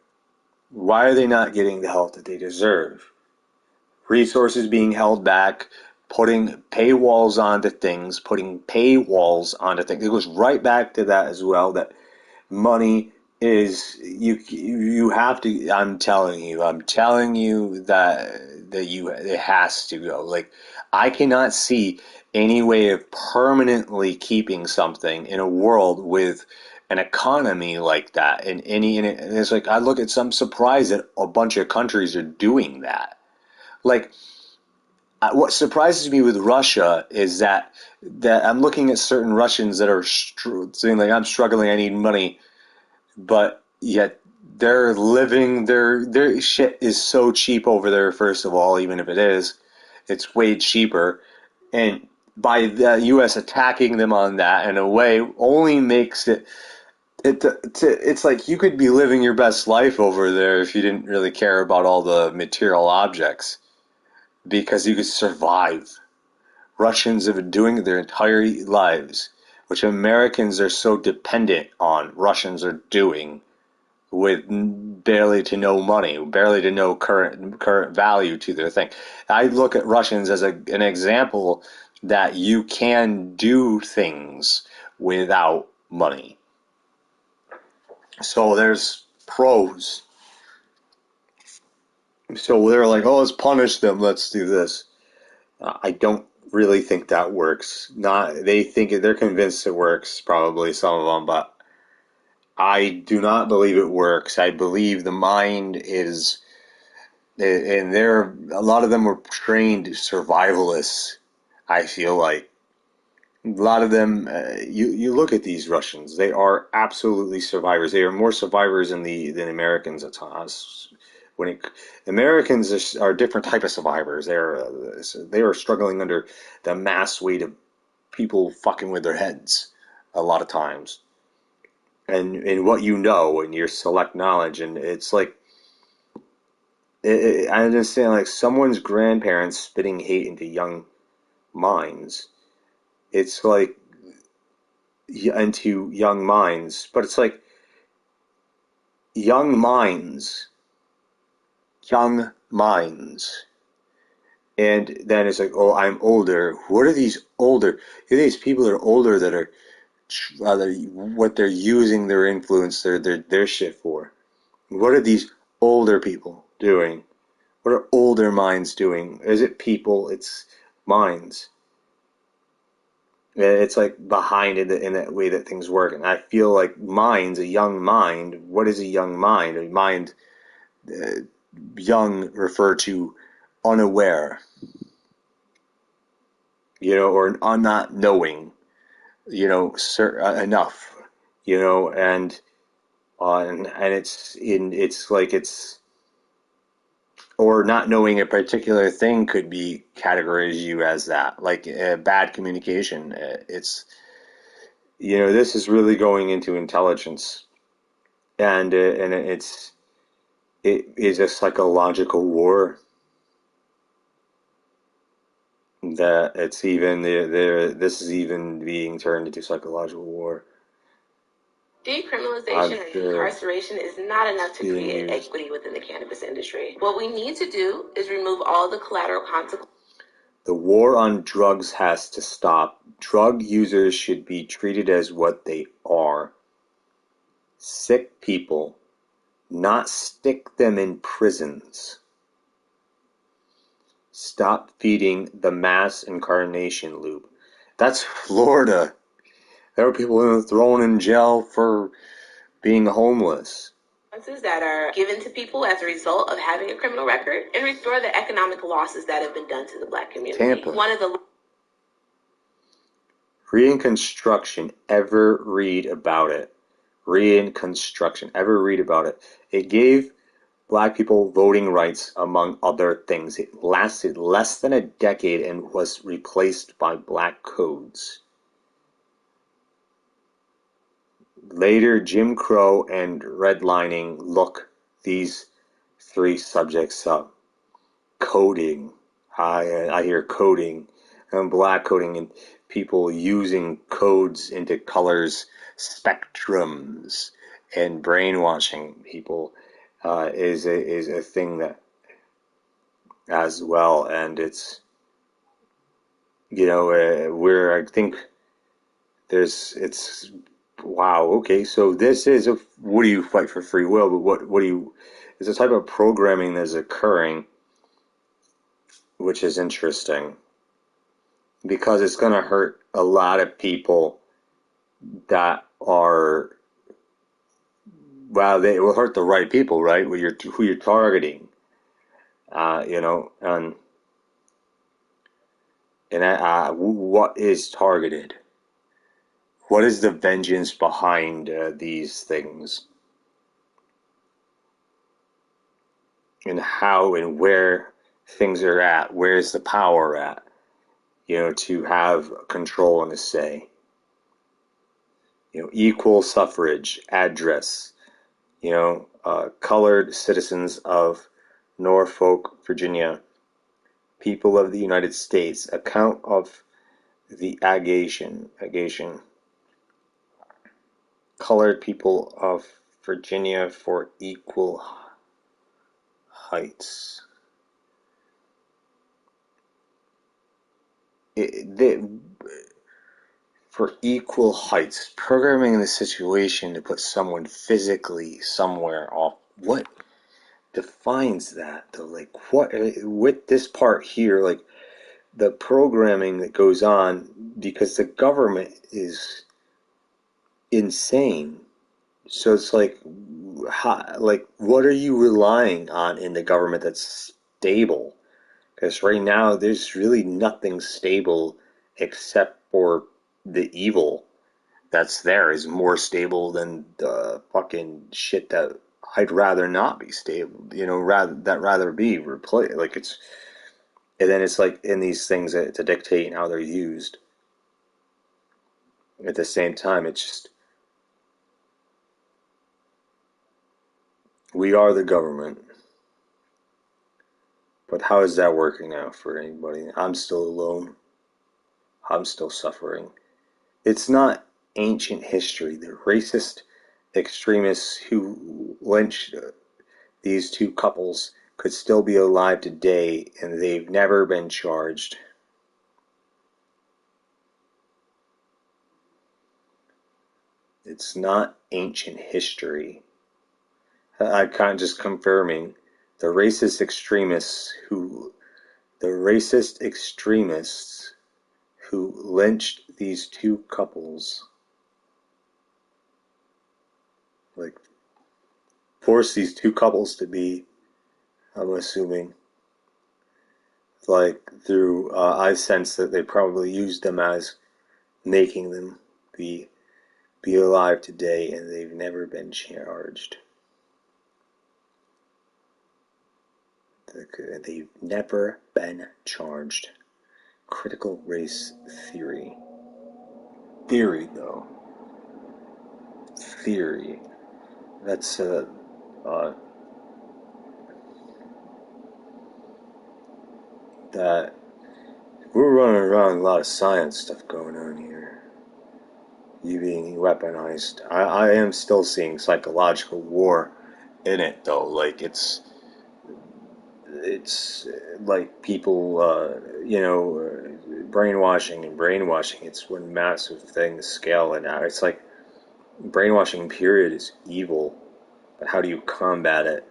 Why are they not getting the help that they deserve? Resources being held back, putting paywalls onto things, It goes right back to that as well, that money is you have to. I'm telling you that it has to go. Like, I cannot see any way of permanently keeping something in a world with an economy like that. And it's like, I look at some surprise that a bunch of countries are doing that. Like, what surprises me with Russia is that I'm looking at certain Russians that are saying, like, I'm struggling, I need money, but yet they're living their shit is so cheap over there. First of all, even if it is, it's way cheaper, and by the U.S. attacking them on that in a way only makes it's like you could be living your best life over there if you didn't really care about all the material objects, because you could survive. Russians have been doing it their entire lives, which Americans are so dependent on. Russians are doing with barely to no money, barely to no current value to their thing. I look at Russians as an example that you can do things without money. So there's pros. So they're like, oh, let's punish them. Let's do this. I don't really think that works. Not they think they're convinced it works. Probably some of them, but I do not believe it works. I believe the mind is, and a lot of them were trained survivalists. I feel like a lot of them. You look at these Russians; they are absolutely survivors. They are more survivors than Americans at times. Americans are a different type of survivors. They are struggling under the mass weight of people fucking with their heads a lot of times, and what and your select knowledge, and it's like I understand, like, someone's grandparents spitting hate into young minds. It's like into young minds, but it's like young minds, young minds, and then it's like, oh, I'm older. What are these older? Who are these people that are older that are what they're using their influence, their shit for? What are these older people doing? What are older minds doing? Is it people? It's minds. It's like behind it in that way that things work. And I feel like minds, a young mind, what is a young mind? A mind, uh, young refer to unaware, or not knowing, enough, and and it's like it's or not knowing a particular thing could be categorized you as that, like bad communication. It's this is really going into intelligence, and it is a psychological war that it's even this is even being turned into psychological war. Decriminalization or decarceration is not enough to create equity within the cannabis industry. What we need to do is remove all the collateral consequences. The war on drugs has to stop. Drug users should be treated as what they are. Sick people, not stick them in prisons. Stop feeding the mass incarnation loop. That's Florida. There were people thrown in jail for being homeless. That are given to people as a result of having a criminal record and restore the economic losses that have been done to the Black community. Tampa. One of the Reconstruction, ever read about it? Reconstruction, ever read about it? It gave Black people voting rights, among other things. It lasted less than a decade and was replaced by Black codes. Later, Jim Crow and redlining look these three subjects up. Coding. I hear coding and black coding and people using codes into colors, spectrums, and brainwashing people is a thing that as well, and it's where I think it's wow, okay, so this is what do you fight for free will, but what do you is a type of programming that's occurring, which is interesting because it's going to hurt a lot of people that are they will hurt the right people, right? Who you're targeting, and what is targeted? What is the vengeance behind these things? And how and where things are at? Where's the power at? To have control and a say. Equal suffrage, address. Colored citizens of Norfolk, Virginia, people of the United States, account of the agation, colored people of Virginia for equal heights. For equal heights, programming the situation to put someone physically somewhere off. What defines that though? Like what with this part here, like the programming that goes on, because the government is insane. So it's like, what are you relying on in the government that's stable? Because right now there's really nothing stable except for the evil that's there is more stable than the fucking shit that I'd rather not be stable. Rather be replaced. Like it's, and then it's like in these things to dictate how they're used. At the same time, it's just we are the government. But how is that working out for anybody? I'm still alone. I'm still suffering. It's not ancient history. The racist extremists who lynched these two couples could still be alive today, and they've never been charged. It's not ancient history. I'm kind of just confirming the racist extremists who lynched these two couples, like forced these two couples to be, I'm assuming, like through I sense that they probably used them as making them be be alive today and they've never been charged. They've never been charged. Critical race theory. Theory, though. Theory. That's that we're running around a lot of science stuff going on here. You being weaponized. I am still seeing psychological war in it, though. Like it's like people, brainwashing and brainwashing. It's one massive thing to scale, and it's like brainwashing. Period is evil, but how do you combat it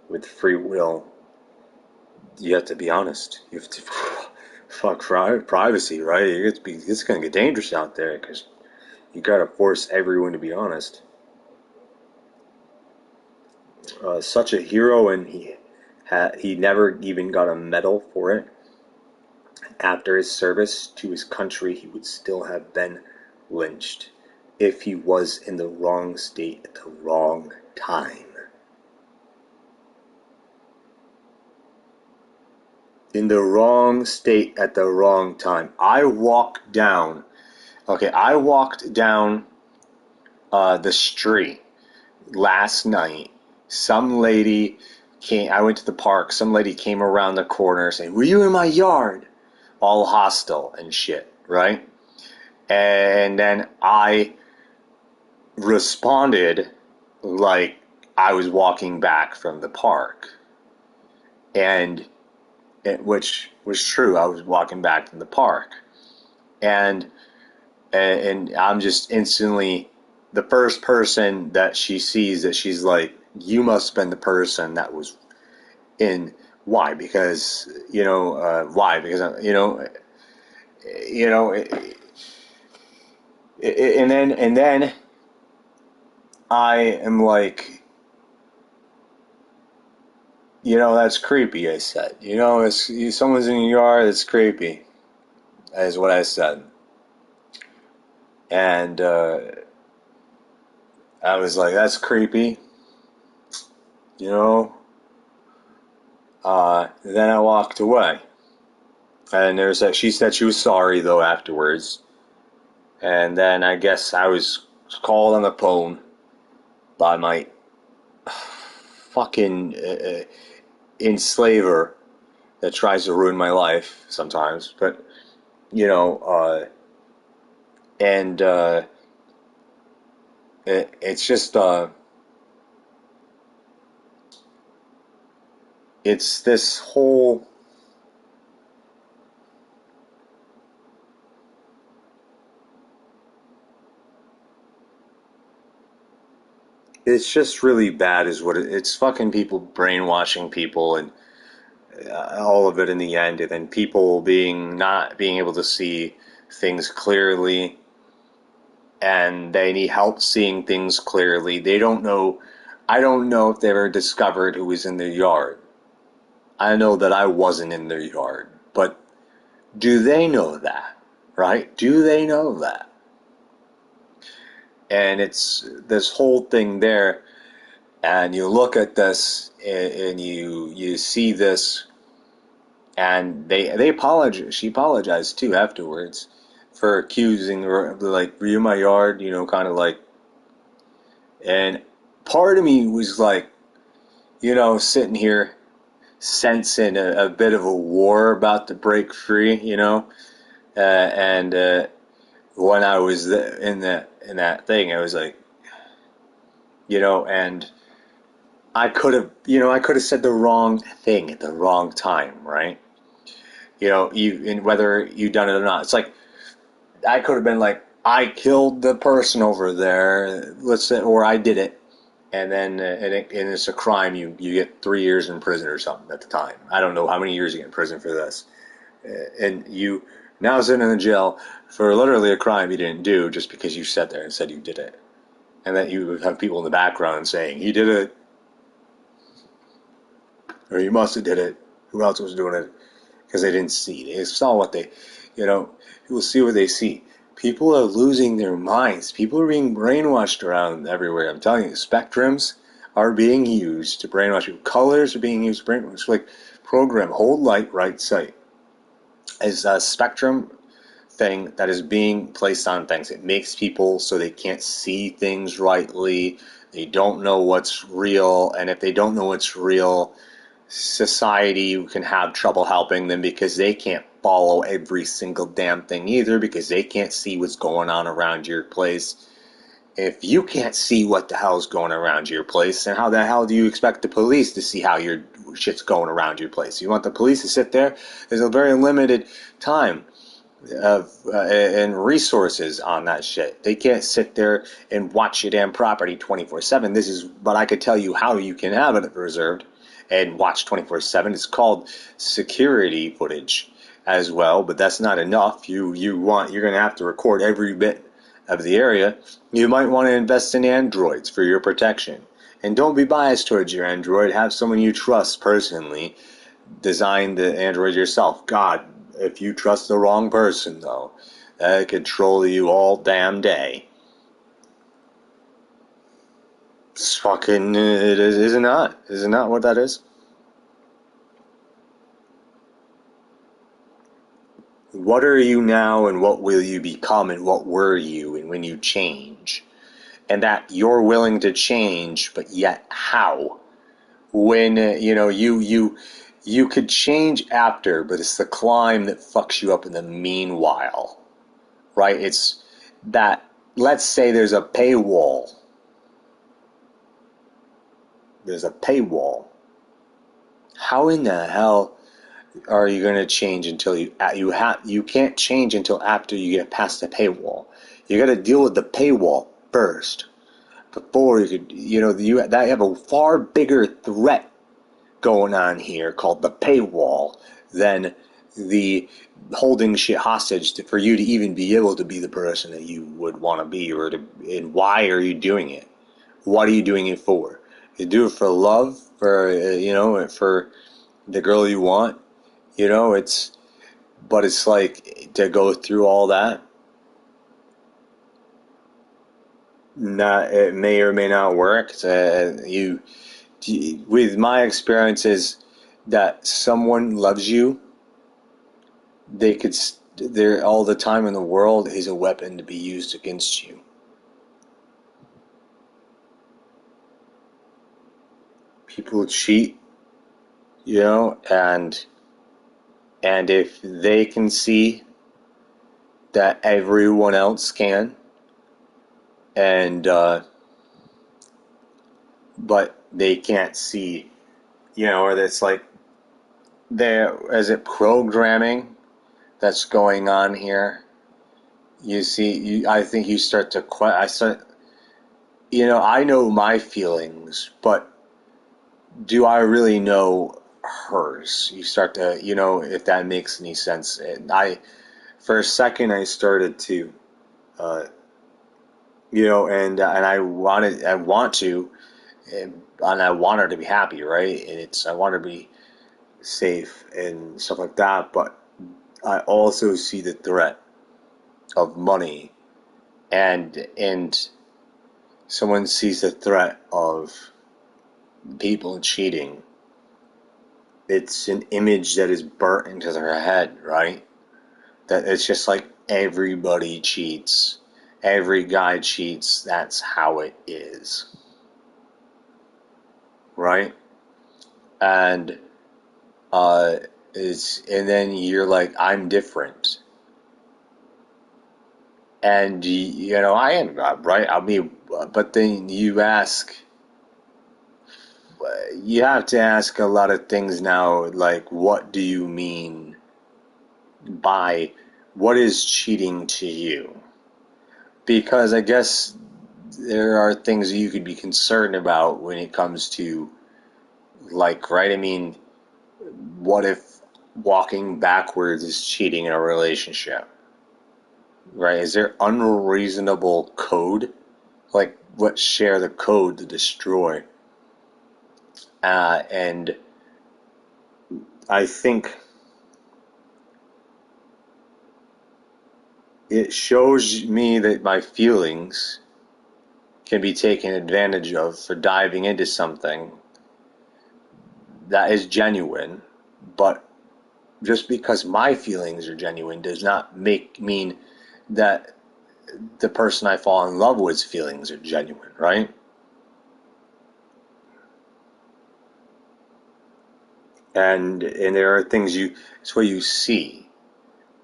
with free will? You have to be honest. You have to fuck privacy, right? It's gonna get dangerous out there because you gotta force everyone to be honest. Such a hero, and he never even got a medal for it. After his service to his country, he would still have been lynched if he was in the wrong state at the wrong time. In the wrong state at the wrong time. I walked down the street last night. Some lady came, I went to the park, some lady came around the corner saying, "Were you in my yard?" All hostile and shit, right? And then I responded like I was walking back from the park. Which was true. I was walking back from the park. And I'm just instantly the first person that she sees that she's like, "You must have been the person that was in." Why? Because why? Because and then I am like, that's creepy. I said, someone's in your yard. It's creepy. That is what I said, and I was like, that's creepy. Then I walked away. And she said she was sorry though afterwards. And then I guess I was called on the phone by my fucking enslaver that tries to ruin my life sometimes. But, and it's just, it's this whole it's just really bad is what it's fucking people brainwashing people and all of it in the end, and then people not being able to see things clearly, and they need help seeing things clearly. They don't know. I don't know if they ever discovered who was in their yard. I know that I wasn't in their yard, but do they know that? Right? Do they know that? And it's this whole thing there, and you look at this, and you see this, and they apologize. She apologized too afterwards for accusing her, like, "Were you in my yard?" Kind of like. And part of me was like, sitting here sensing a bit of a war about to break free, and when I was in that thing, I was like, and I could have said the wrong thing at the wrong time, right? And whether you done it or not, it's like I could have been like, "I killed the person over there," let's say, or "I did it," and then and it's a crime. You get 3 years in prison or something at the time. I don't know how many years you get in prison for this, and you now sitting in the jail for literally a crime you didn't do just because you sat there and said you did it, and that you would have people in the background saying he did it, or he must have did it. Who else was doing it? Because they didn't see. They saw what they, people see what they see. People are losing their minds. People are being brainwashed around everywhere. I'm telling you, spectrums are being used to brainwash you. Colors are being used to brainwash. Like, program, hold light, right sight. Is a spectrum thing that is being placed on things. It makes people so they can't see things rightly. They don't know what's real. And if they don't know what's real, society can have trouble helping them because they can't follow every single damn thing either, because they can't see what's going on around your place. If you can't see what the hell's going around your place, then how the hell do you expect the police to see how your shit's going around your place? You want the police to sit there? There's a very limited time of and resources on that shit. They can't sit there and watch your damn property 24/7. This is, but I could tell you how you can have it reserved and watch 24/7. It's called security footage as well, but that's not enough. You're going to have to record every bit of the area. You might want to invest in androids for your protection. And don't be biased towards your android. Have someone you trust personally design the android yourself. God, if you trust the wrong person, though, that could troll you all damn day. It's fucking, is it not? Is it not what that is? What are you now, and what will you become, and what were you, and when you change? And that you're willing to change, but yet how? When, you could change after, but it's the climb that fucks you up in the meanwhile. Right? It's that, let's say there's a paywall. There's a paywall. How in the hell are you going to change until you can't change until after you get past the paywall? You got to deal with the paywall first before you could, you have a far bigger threat going on here called the paywall than the holding shit hostage for you to even be able to be the person that you would want to be, and why are you doing it? What are you doing it for? You do it for love, for the girl you want, but it's like, to go through all that, it may or may not work. With my experiences, that someone loves you, they're all the time in the world is a weapon to be used against you. People cheat, and if they can see that everyone else can, and but they can't see, or it's like, is it programming that's going on here? You see, I think you start to I know my feelings, but do I really know hers? You start to, if that makes any sense. And for a second, I started to, and I want to, and I want her to be happy, right? And I want her to be safe and stuff like that. But I also see the threat of money, and someone sees the threat of people cheating. It's an image that is burnt into their head, right? That it's just like everybody cheats. Every guy cheats. That's how it is. Right? And and then you're like, I'm different. And I am, right? I mean, but then you have to ask a lot of things now, like, what do you mean by, what is cheating to you? Because I guess there are things you could be concerned about when it comes to, like, right? I mean, what if walking backwards is cheating in a relationship? Right? Is there unreasonable code? Like, let's share the code to destroy. And I think it shows me that my feelings can be taken advantage of for diving into something that is genuine, but just because my feelings are genuine does not mean that the person I fall in love with's feelings are genuine, right? And there are things it's what you see,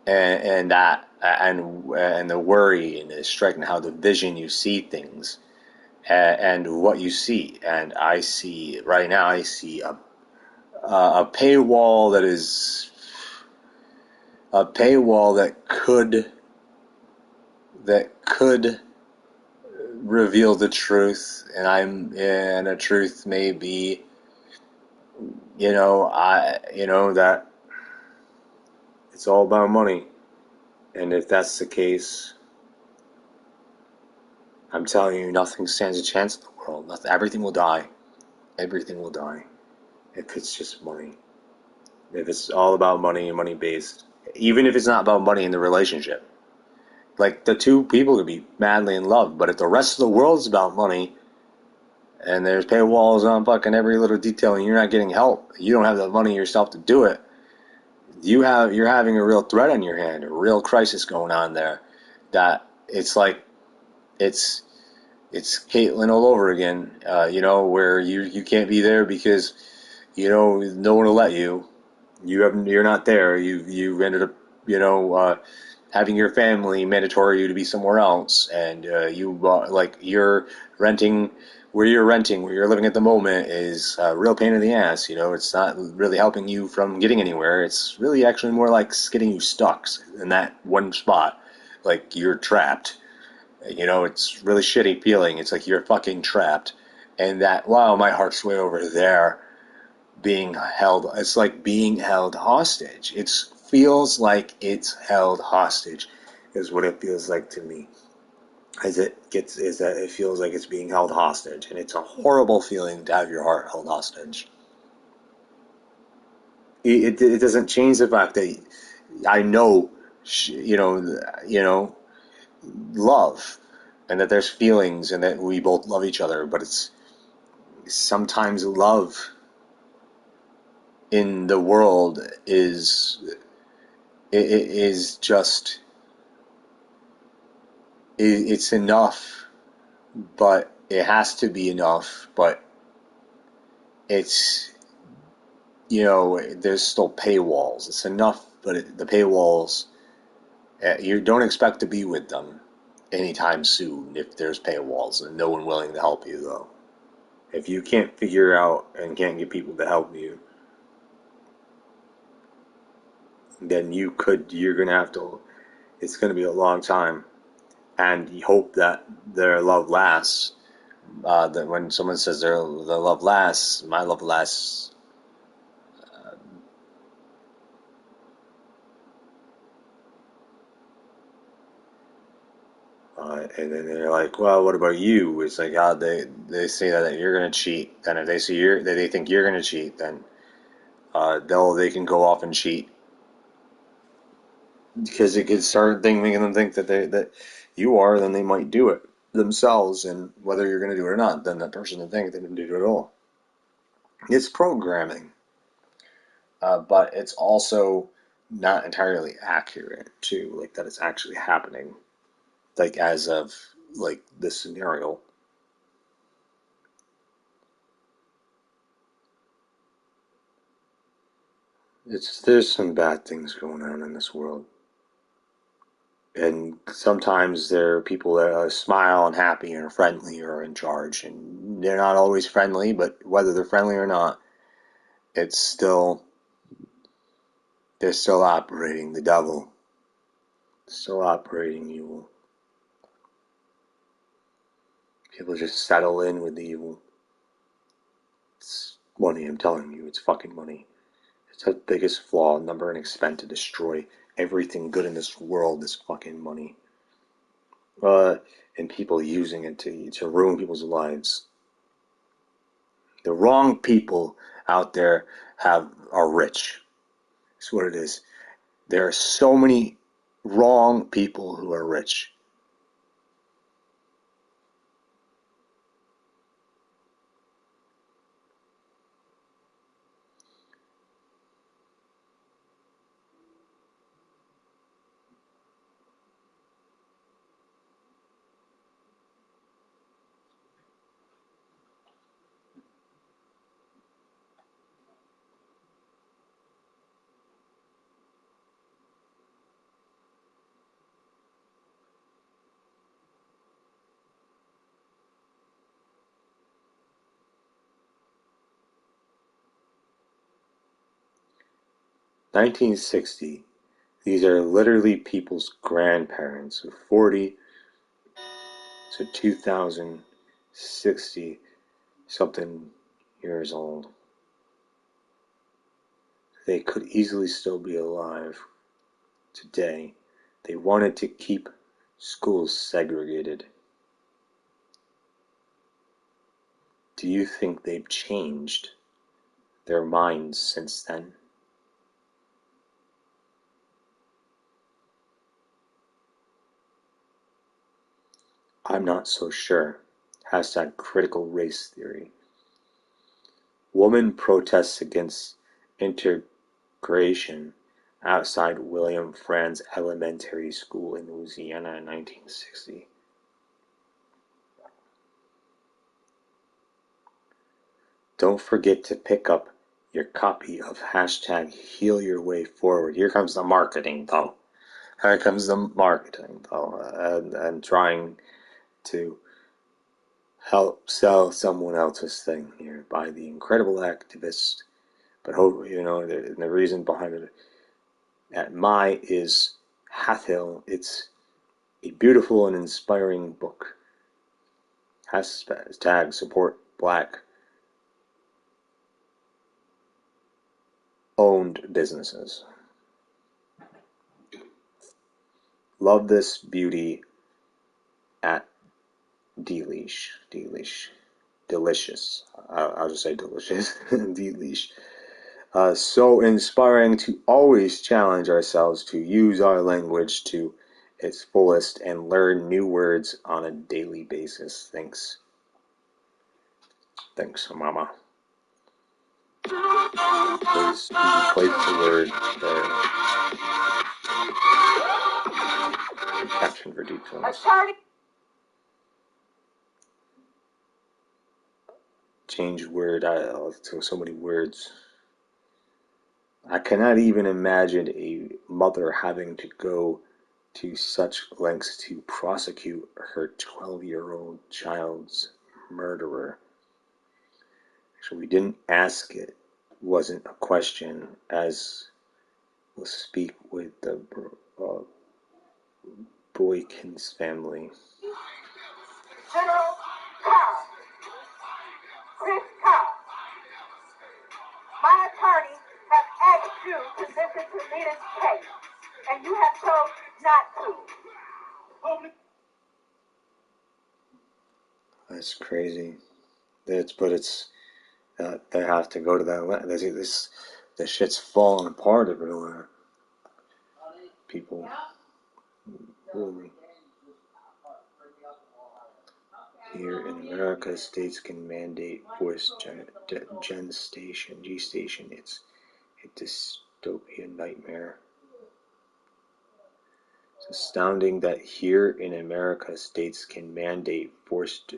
and the worry and the strike and how the vision you see things, and what you see. And I see right now, I see a paywall that is a paywall that could reveal the truth, and a truth may be, that it's all about money. And if that's the case, I'm telling you, nothing stands a chance in the world. Nothing, everything will die. Everything will die if it's just money. If it's all about money and money based, even if it's not about money in the relationship. Like, the two people could be madly in love, but if the rest of the world is about money, and there's paywalls on fucking every little detail, and you're not getting help, you don't have the money yourself to do it, you're having a real threat on your hand, a real crisis going on there. That it's like it's Caitlyn all over again. Where you can't be there because no one will let you. You're not there. You ended up having your family mandatory you to be somewhere else, and you're renting where you're living at the moment is a real pain in the ass. It's not really helping you from getting anywhere. It's really actually more like getting you stuck in that one spot, like you're trapped. It's really shitty feeling. It's like you're fucking trapped, and that, wow, my heart's way over there being held. It's like being held hostage. It feels like it's held hostage, is what it feels like to me. Is that it feels like it's being held hostage, and it's a horrible feeling to have your heart held hostage. It doesn't change the fact that I know, love, and that there's feelings, and that we both love each other. But it's sometimes love in the world is just it's enough, but it has to be enough. But it's there's still paywalls. It's enough, but the paywalls, you don't expect to be with them anytime soon if there's paywalls and no one willing to help you, though. If you can't figure out and can't get people to help you, then you're gonna have to. It's gonna be a long time, and you hope that their love lasts. That when someone says their love lasts, my love lasts. And then they're like, well, what about you? It's like, how they say that you're gonna cheat. Then if they see they think you're gonna cheat, then they can go off and cheat, because it could start making them think that you are. Then they might do it themselves, and whether you're gonna do it or not, then that person will think they didn't do it at all. It's programming, but it's also not entirely accurate too. Like, that it's actually happening. Like, as of like this scenario. There's some bad things going on in this world, and sometimes there are people that smile and happy and are friendly or are in charge, and they're not always friendly. But whether they're friendly or not, it's still they're still operating the devil, still operating evil. People just settle in with the evil. It's money. I'm telling you, it's fucking money. It's the biggest flaw, number, and extent to destroy everything good in this world is fucking money. uh, and people using it to ruin people's lives. The wrong people out there are rich. That's what it is. There are so many wrong people who are rich. (1960). These are literally people's grandparents, 40 to 2060 something years old. They could easily still be alive today. They wanted to keep schools segregated. Do you think they've changed their minds since then? I'm not so sure. Hashtag critical race theory. Woman protests against integration outside William Franz Elementary School in Louisiana in 1960. Don't forget to pick up your copy of hashtag Heal Your Way Forward. Here comes the marketing, though. Here comes the marketing, though, and trying to help sell someone else's thing here by the incredible activist. But hope the reason behind it at my is Hathill. It's a beautiful and inspiring book. Hashtag support Black owned businesses. Love this beauty at Delish. Delicious. I'll just say delicious. Delish. So inspiring to always challenge ourselves to use our language to its fullest and learn new words on a daily basis. Thanks. Thanks, Mama. Please place the word there. Caption for deep films. Change word. So many words. I cannot even imagine a mother having to go to such lengths to prosecute her 12-year-old child's murderer. So we didn't ask it. Wasn't a question, as we'll speak with the Boykins family. General Carr, Chris Carr, my attorneys have asked you to listen to Nita's case, and you have chose not to. That's crazy. It's they have to go to that. This shit's falling apart everywhere. People really. Here in America, states can mandate forced gestation. It's a dystopian nightmare. It's astounding that here in America, states can mandate forced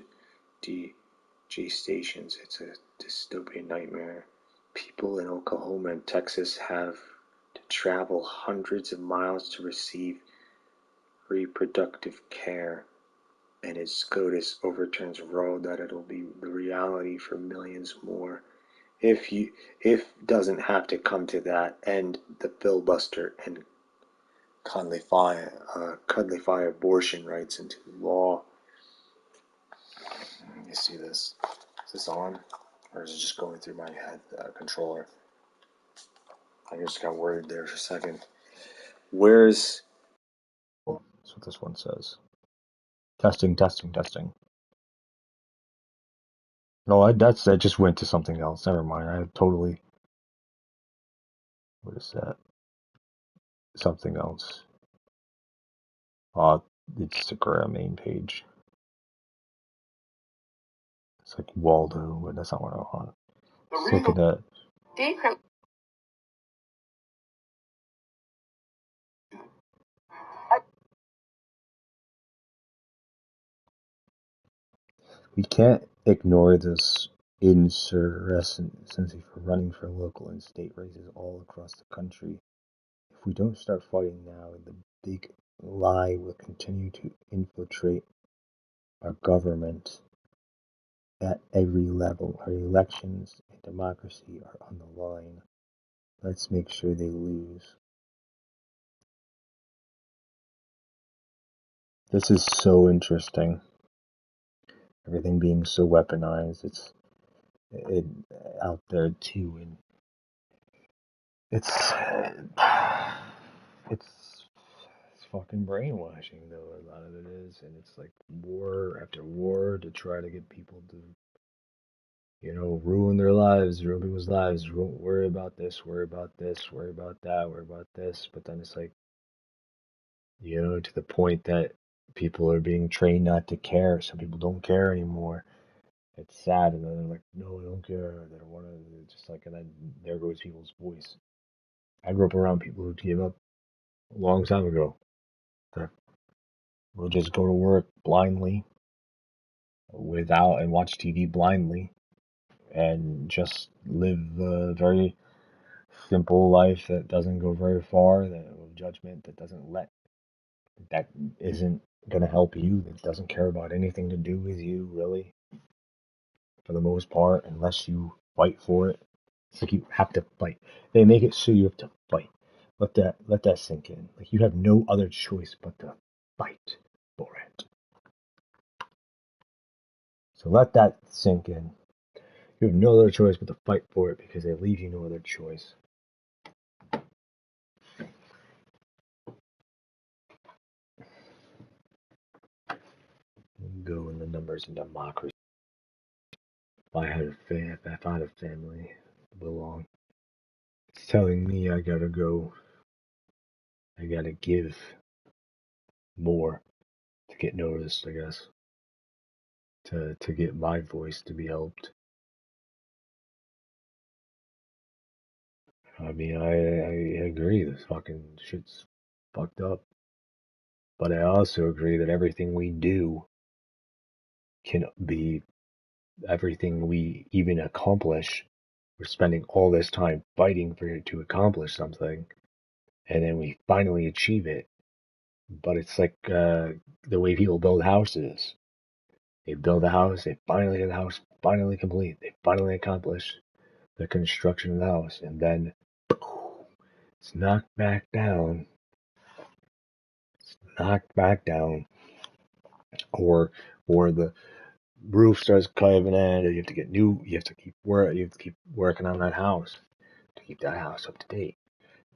gestations. It's a dystopian nightmare. People in Oklahoma and Texas have to travel hundreds of miles to receive reproductive care. And if SCOTUS overturns Roe, that it'll be the reality for millions more. If doesn't have to come to that, end the filibuster and codify abortion rights into law. Let me see this. Is this on? Or is it just going through my head controller? I just got worried there for a second. That's what this one says. Testing. No, that just went to something else. Never mind. I totally. What is that? Something else. Instagram main page. It's like Waldo, but that's not what I want. Let's look at that. We can't ignore this insurgency for running for local and state races all across the country. If we don't start fighting now, the big lie will continue to infiltrate our government at every level. Our elections and democracy are on the line. Let's make sure they lose. This is so interesting. Everything being so weaponized. It's out there too, and it's fucking brainwashing though. A lot of it is, and it's like war after war to try to get people to, ruin their lives, ruin people's lives. Worry about this, worry about this, worry about that, worry about this. But then it's like, to the point that people are being trained not to care. Some people don't care anymore. It's sad, and then they're like, no, I don't care. They don't want to. Just like, and then there goes people's voice. I grew up around people who gave up a long time ago. That will just go to work blindly, and watch TV blindly, and just live a very simple life that doesn't go very far, that of judgment, that isn't gonna help you, that doesn't care about anything to do with you, really, for the most part, unless you fight for it. It's like you have to fight. They make it so you have to fight. Let that sink in. Like you have no other choice but to fight for it. So let that sink in. You have no other choice but to fight for it because they leave you no other choice. Go in the numbers in democracy. If I had a family to belong, it's telling me I gotta go. I gotta give more to get noticed, I guess. To get my voice to be helped. I mean, I agree. This fucking shit's fucked up. But I also agree that everything we do can be everything we even accomplish. We're spending all this time fighting for it to accomplish something, and then we finally achieve it. But it's like the way people build houses. They build a house, they finally get the house finally complete, they finally accomplish the construction of the house, and then boom, it's knocked back down. It's knocked back down, or the roof starts caving in, and you have to get new. You have to keep working on that house to keep that house up to date.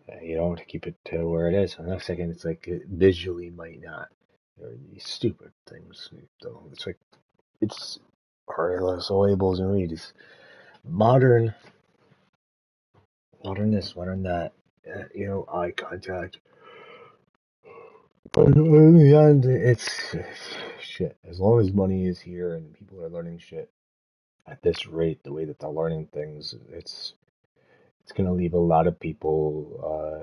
To keep it to where it is. So the next second, it's like it visually might not. These stupid things. Though it's like it's heartless labels and read. It's modern this, modern that. Eye contact. But in the end, it's shit. As long as money is here and people are learning shit at this rate, the way that they're learning things, it's gonna leave a lot of people,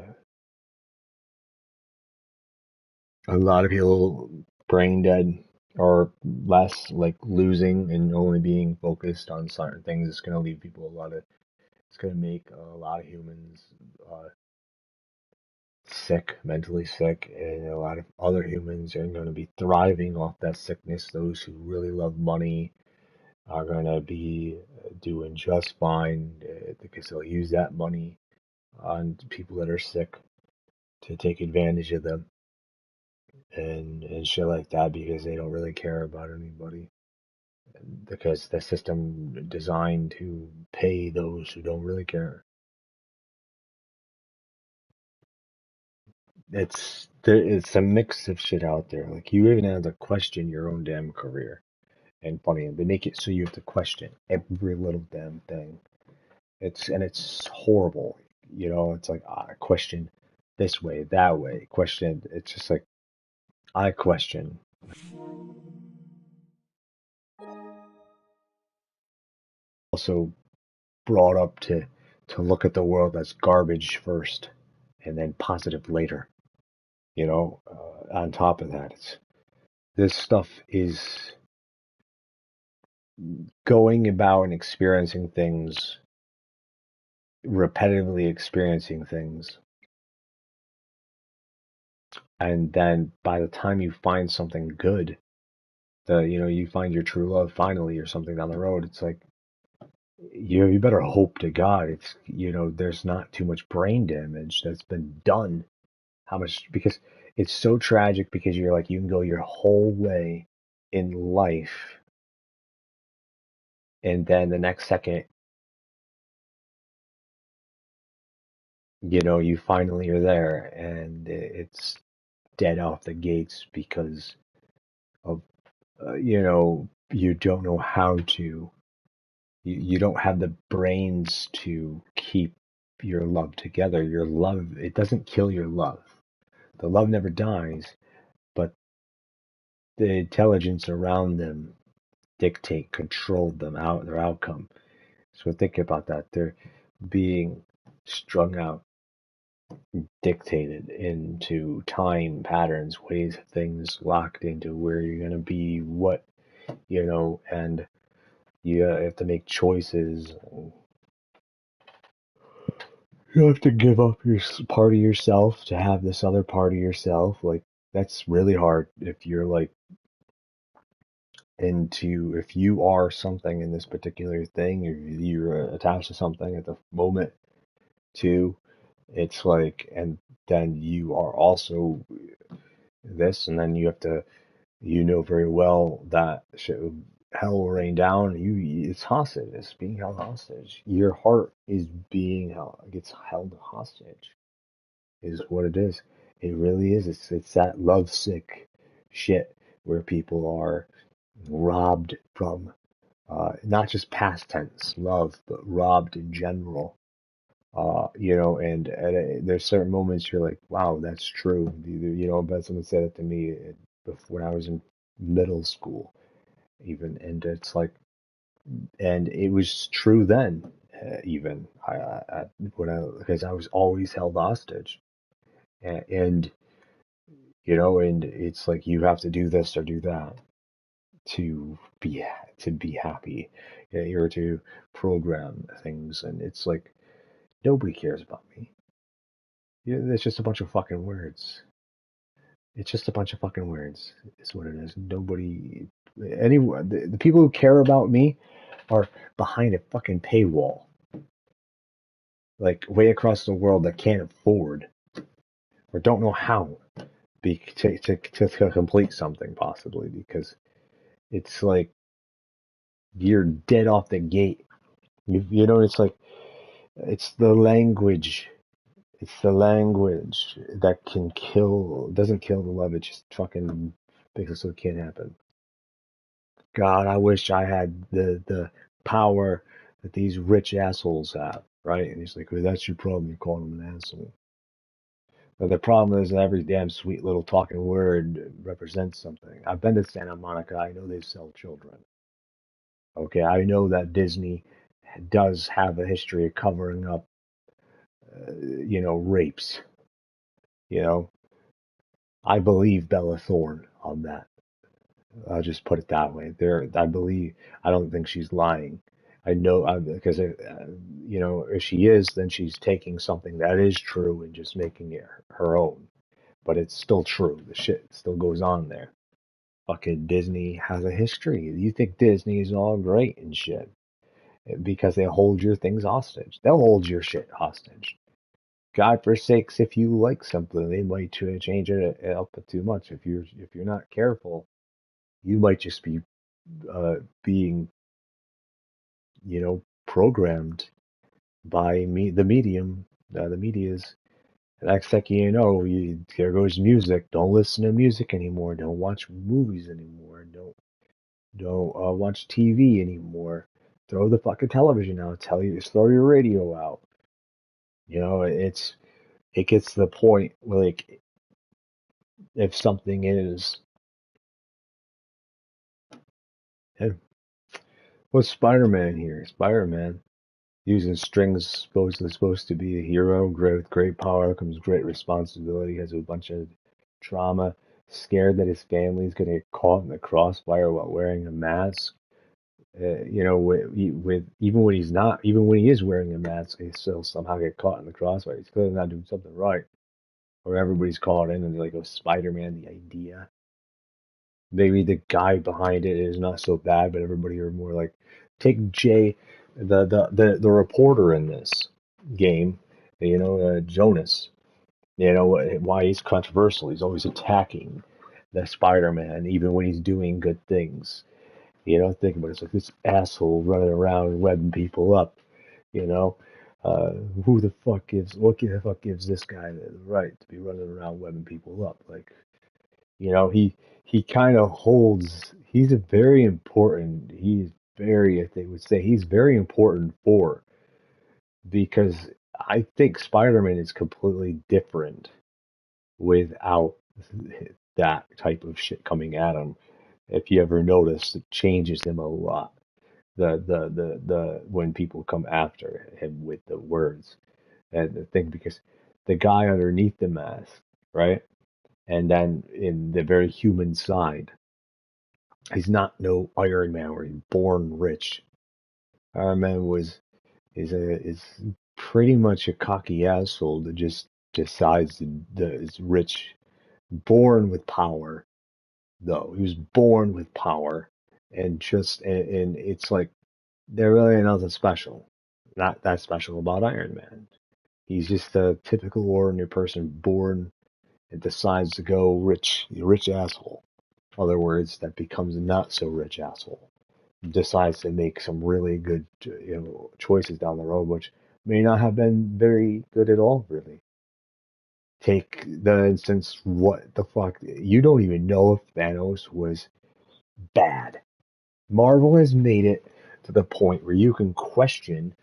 brain dead or less, like losing and only being focused on certain things. It's gonna leave people it's gonna make a lot of humans sick, mentally sick, and a lot of other humans are going to be thriving off that sickness. Those who really love money are going to be doing just fine because they'll use that money on people that are sick to take advantage of them and shit like that because they don't really care about anybody. Because the system designed to pay those who don't really care. It's a mix of shit out there. Like you even have to question your own damn career. And funny, they make it so you have to question every little damn thing. It's horrible. It's like question this way, that way, question. It's just like I question. Also brought up to look at the world as garbage first and then positive later. On top of that, this stuff is going about and experiencing things, repetitively experiencing things, and then by the time you find something good, you find your true love finally or something down the road, it's like you better hope to God there's not too much brain damage that's been done. How much, because it's so tragic, because you're like, you can go your whole way in life, and then the next second, you finally are there, and it's dead off the gates because of, you don't know how to, you don't have the brains to keep your love together. Your love, it doesn't kill your love. The love never dies, but the intelligence around them dictate, control their outcome. So think about that. They're being strung out, dictated into time patterns, ways, things locked into where you're going to be, and you have to make choices. You have to give up your part of yourself to have this other part of yourself. Like, that's really hard if you're like if you are something in this particular thing, or you're attached to something at the moment too. It's like, and then you are also this, and then you have to, very well that hell will rain down. It's hostage. It's being held hostage. Your heart is gets held hostage, is what it is. It really is. It's that lovesick shit where people are robbed from, not just past tense love, but robbed in general. And there's certain moments you're like, wow, that's true. But someone said it to me when I was in middle school, even, and it's like, and it was true then, even because I was always held hostage, and and it's like you have to do this or do that to be happy, or to program things, and it's like nobody cares about me. It's just a bunch of fucking words. It's just a bunch of fucking words. Is what it is. The people who care about me are behind a fucking paywall, like way across the world, that can't afford or don't know how to complete something, possibly because it's like you're dead off the gate. It's like it's the language. It's the language that doesn't kill the love. It just fucking makes it so it can't happen. God, I wish I had the power that these rich assholes have, right? And he's like, well, that's your problem. You call him an asshole. But the problem is that every damn sweet little talking word represents something. I've been to Santa Monica. I know they sell children. Okay, I know that Disney does have a history of covering up, rapes. You know, I believe Bella Thorne on that. I'll just put it that way. I don't think she's lying. I know, because if she is, then she's taking something that is true and just making it her own. But it's still true. The shit still goes on there. Fucking Disney has a history. You think Disney is all great and shit because they hold your things hostage. They'll hold your shit hostage. God forsakes, if you like something, they might change it up too much. If you're not careful, you might just be being, programmed by the medium, the media's. Next second there goes music. Don't listen to music anymore. Don't watch movies anymore. Don't watch TV anymore. Throw the fucking television out. Throw your radio out. It gets to the point where, like, if something is. Hey, what's Spider-Man here? Spider-Man using strings, supposed to be a hero. With great power comes great responsibility. Has a bunch of trauma. Scared that his family's gonna get caught in the crossfire while wearing a mask. With even when he's not, even when he is wearing a mask, he still somehow get caught in the crossfire. He's clearly not doing something right. Or everybody's caught in and they're like, "Oh, Spider-Man, the idea." Maybe the guy behind it is not so bad, but everybody are more like, take Jay, the reporter in this game, Jonas. Why he's controversial. He's always attacking the Spider-Man, even when he's doing good things. Think about it. It's like this asshole running around webbing people up. You know, who the fuck gives this guy the right to be running around webbing people up? Like, he kind of holds. He's a very important. He's very, if they would say, he's very important because I think Spider-Man is completely different without that type of shit coming at him. If you ever notice, it changes him a lot. The when people come after him with the words and the thing, because the guy underneath the mask, right? And then in the very human side, he's not no Iron Man where he's born rich. Iron Man is pretty much a cocky asshole that just decides that is rich, born with power. Though he was born with power, and it's like there really nothing special, not that special about Iron Man. He's just a typical ordinary person born and decides to go rich, rich asshole. In other words, that becomes a not so rich asshole. Decides to make some really good, choices down the road, which may not have been very good at all, really. Take the instance, what the fuck? You don't even know if Thanos was bad. Marvel has made it to the point where you can question,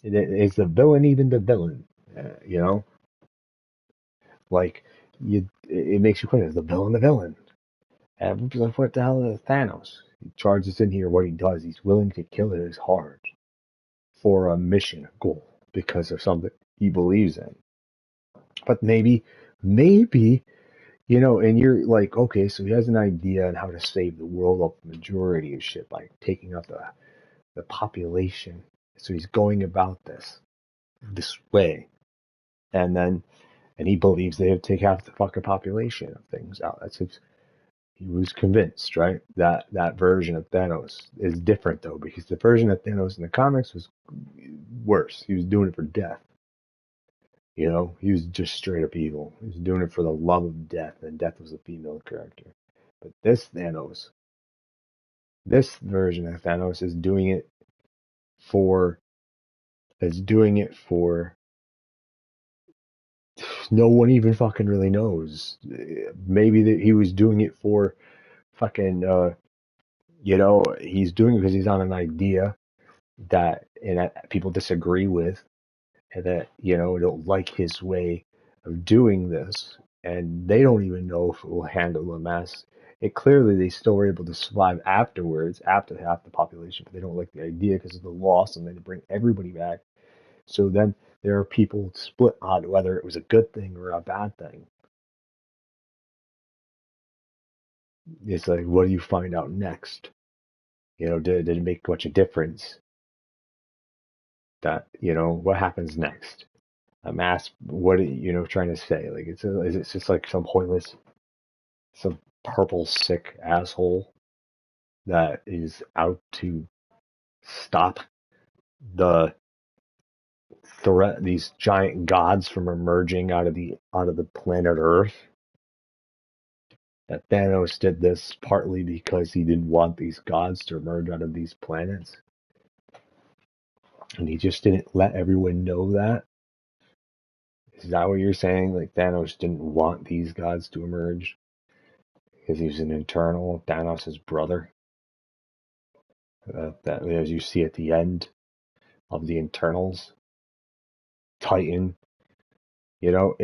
is the villain even the villain? You know, like it makes you question, is the villain the villain? And like, what the hell is Thanos? He charges in here. What he does, he's willing to kill his heart for a mission, a goal, because of something he believes in. But maybe, and you're like, okay, so he has an idea on how to save the world of the majority of shit by taking up the population. So he's going about this way, and he believes they have to take half the fucking population of things out. He was convinced, right? That version of Thanos is different though, because the version of Thanos in the comics was worse. He was doing it for death. He was just straight up evil. He was doing it for the love of death, and death was a female character. But this version of Thanos for is doing it for no one even fucking really knows. Maybe that he was doing it for fucking he's doing it because he's on an idea that people disagree with, and that don't like his way of doing this, and they don't even know if it will handle the mass. It clearly they still were able to survive afterwards, after half the population, but they don't like the idea because of the loss, and they bring everybody back. So then there are people split on whether it was a good thing or a bad thing. It's like, what do you find out next? Did it make much a difference? That what happens next? A mass, what are you trying to say? Like, is it just like some pointless, some purple sick asshole that is out to stop the threat, these giant gods from emerging out of the planet Earth? That Thanos did this partly because he didn't want these gods to emerge out of these planets, and he just didn't let everyone know that. Is that what you're saying? Like, Thanos didn't want these gods to emerge because he was an internal, Thanos' brother. That, as you see at the end of the Internals, Titan. You know,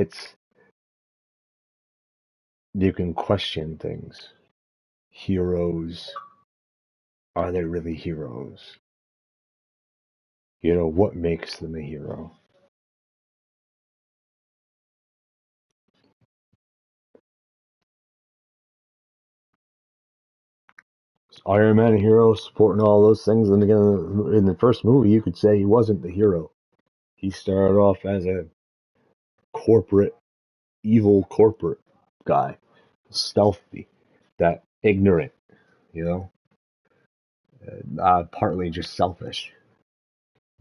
you can question things. Heroes, are they really heroes? You know, what makes them a hero? Is Iron Man a hero, supporting all those things? And again, in the first movie, you could say he wasn't the hero. He started off as a corporate, evil corporate guy, stealthy, that ignorant, you know, partly just selfish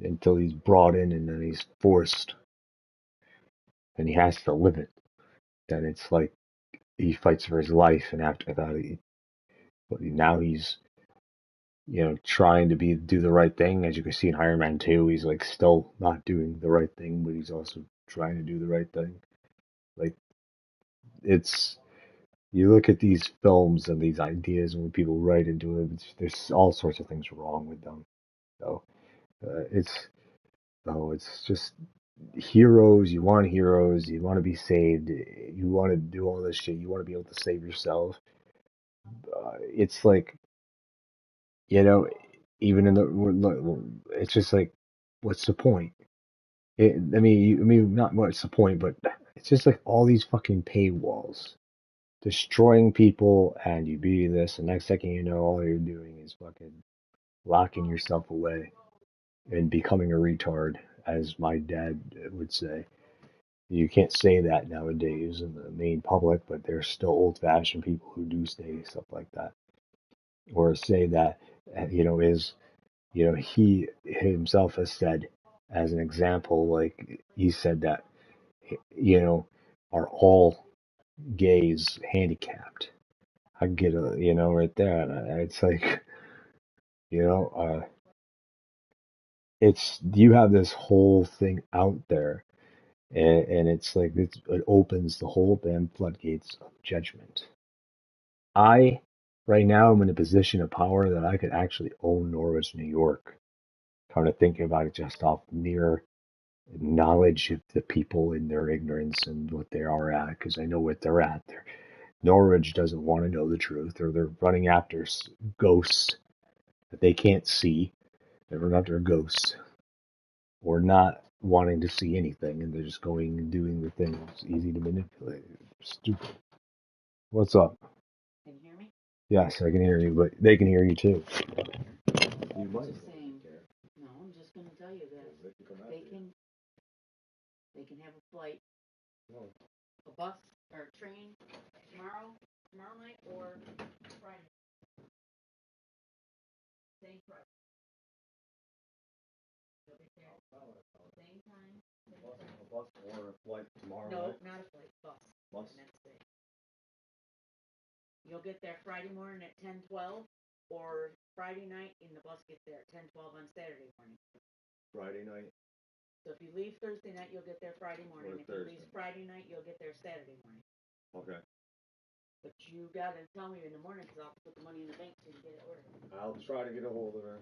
until he's brought in and then he's forced and he has to live it. Then it's like he fights for his life, and after that, but now he's trying to do the right thing. As you can see in Iron Man 2, he's like still not doing the right thing, but he's also trying to do the right thing. Like it's you look at these films and these ideas, and when people write into them, there's all sorts of things wrong with them. So it's it's just heroes. You want heroes. You want to be saved. You want to do all this shit. You want to be able to save yourself. It's like you know, even in it's just like, what's the point? Not what's the point, but it's just like all these fucking paywalls, destroying people, and you be this, and next second you know, all you're doing is fucking locking yourself away and becoming a retard, as my dad would say. You can't say that nowadays in the main public, but there's still old-fashioned people who do say stuff like that, or say that, is, he himself has said, as an example, like he said that, you know, are all gays handicapped? I get right there. And it's like, you know, you have this whole thing out there, and it's like it opens the whole damn floodgates of judgment. I, right now, am in a position of power that I could actually own Norwich, New York. Kind of thinking about it just off mere knowledge of the people in their ignorance and what they are at, because I know what they're at. Norwich doesn't want to know the truth, or they're running after ghosts that they can't see. They're running after ghosts, or not wanting to see anything, and they're just going and doing the thing that's easy to manipulate. Stupid. What's up? Can you hear me? Yes, I can hear you, but they can hear you too. You I'm might. just saying. No, I'm just going to tell you that they can have a flight, a bus or a train tomorrow night or Friday. Same price. Same time. Same price. A bus or a flight tomorrow No, night? not a flight. Bus. Bus? The next day. You'll get there Friday morning at 10:12, or Friday night, and the bus gets there at 10:12 on Saturday morning. Friday night. So if you leave Thursday night, you'll get there Friday morning. Or If you leave Friday night, you'll get there Saturday morning. Okay. But you gotta tell me in the morning, because I'll have to put the money in the bank so you can get it ordered. I'll try to get a hold of her.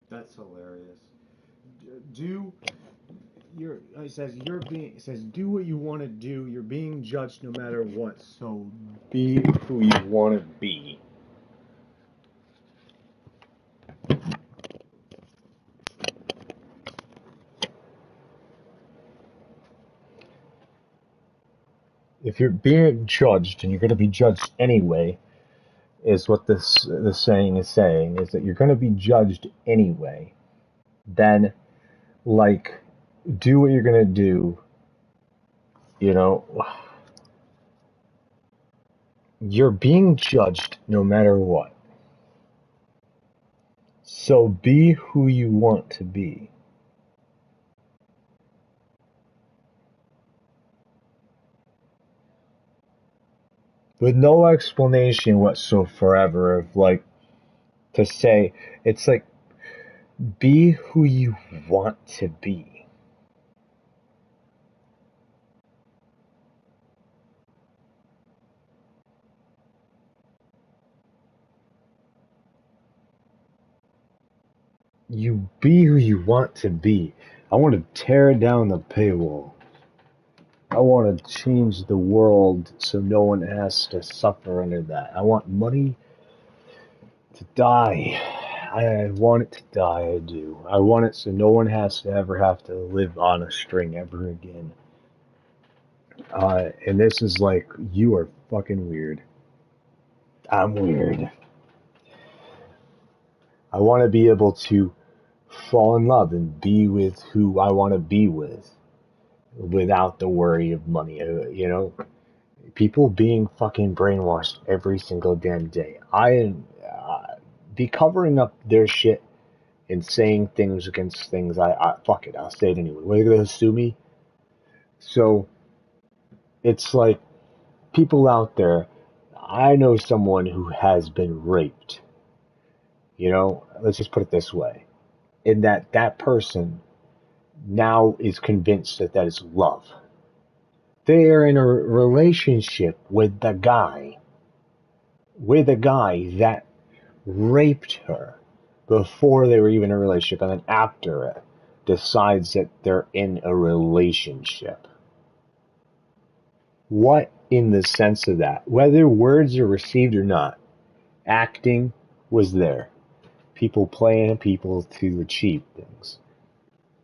That's hilarious. It says do what you want to do. You're being judged no matter what. So be who you want to be. if you're being judged and you're going to be judged anyway, is what this saying is saying, is that you're going to be judged anyway, then, like, do what you're going to do, you know, you're being judged no matter what. So be who you want to be. With no explanation whatsoever of, like, to say, it's like, be who you want to be. You be who you want to be. I want to tear down the paywall. I want to change the world so no one has to suffer under that. I want money to die. I want it to die, I do. I want it so no one has to ever have to live on a string ever again. And this is like, you are fucking weird. I'm weird. I want to be able to fall in love and be with who I want to be with without the worry of money. You know, people being fucking brainwashed every single damn day. I be covering up their shit and saying things against things. Fuck it, I'll say it anyway. What, are they gonna sue me? So it's like, people out there. I know someone who has been raped. You know, let's just put it this way. In that person now is convinced that that is love. They are in a relationship with the guy that raped her before they were even in a relationship, and then after it decides that they're in a relationship. What in the sense of that? Whether words are received or not, acting was there. People playing people to achieve things.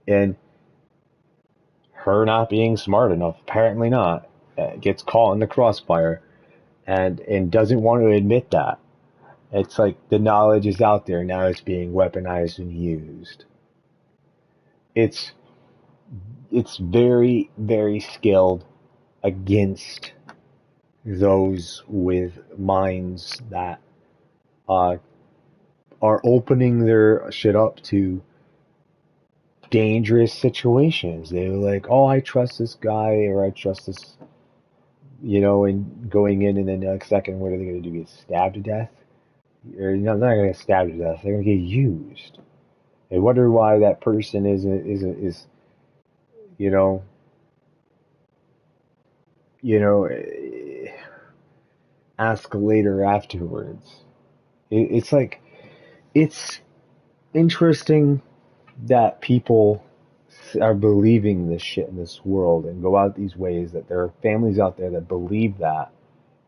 And her not being smart enough, apparently not, gets caught in the crossfire and doesn't want to admit that. It's like the knowledge is out there, now it's being weaponized and used. It's very, very skilled against those with minds that are opening their shit up to dangerous situations. They were like, oh, I trust this guy, or I trust this, you know, and going in, and then the next second, what are they going to do? Get stabbed to death? Or, no, they're not going to get stabbed to death. They're going to get used. I wonder why that person is you know, ask later afterwards. It's like, it's interesting that people are believing this shit in this world and go out these ways, that there are families out there that believe that,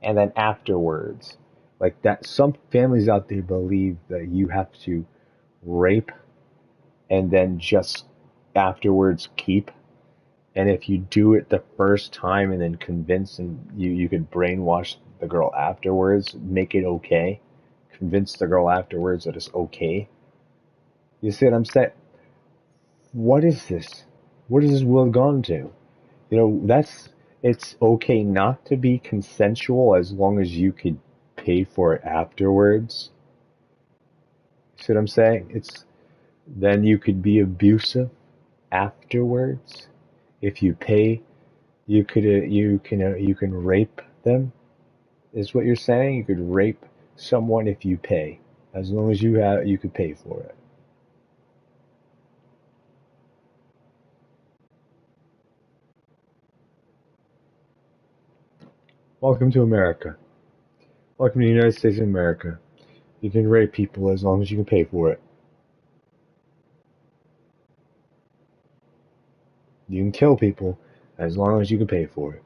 and then afterwards, like that, some families out there believe that you have to rape and then just afterwards keep. And if you do it the first time and then convince, and you could brainwash the girl afterwards, make it okay, convince the girl afterwards that it's okay. You see what I'm saying? What is this? What has this world gone to? You know, it's okay not to be consensual as long as you could pay for it afterwards. See what I'm saying? Then you could be abusive afterwards. If you pay, you can rape them. Is what you're saying? You could rape someone if you pay, as long as you could pay for it. Welcome to America. Welcome to the United States of America. You can rape people as long as you can pay for it. You can kill people as long as you can pay for it.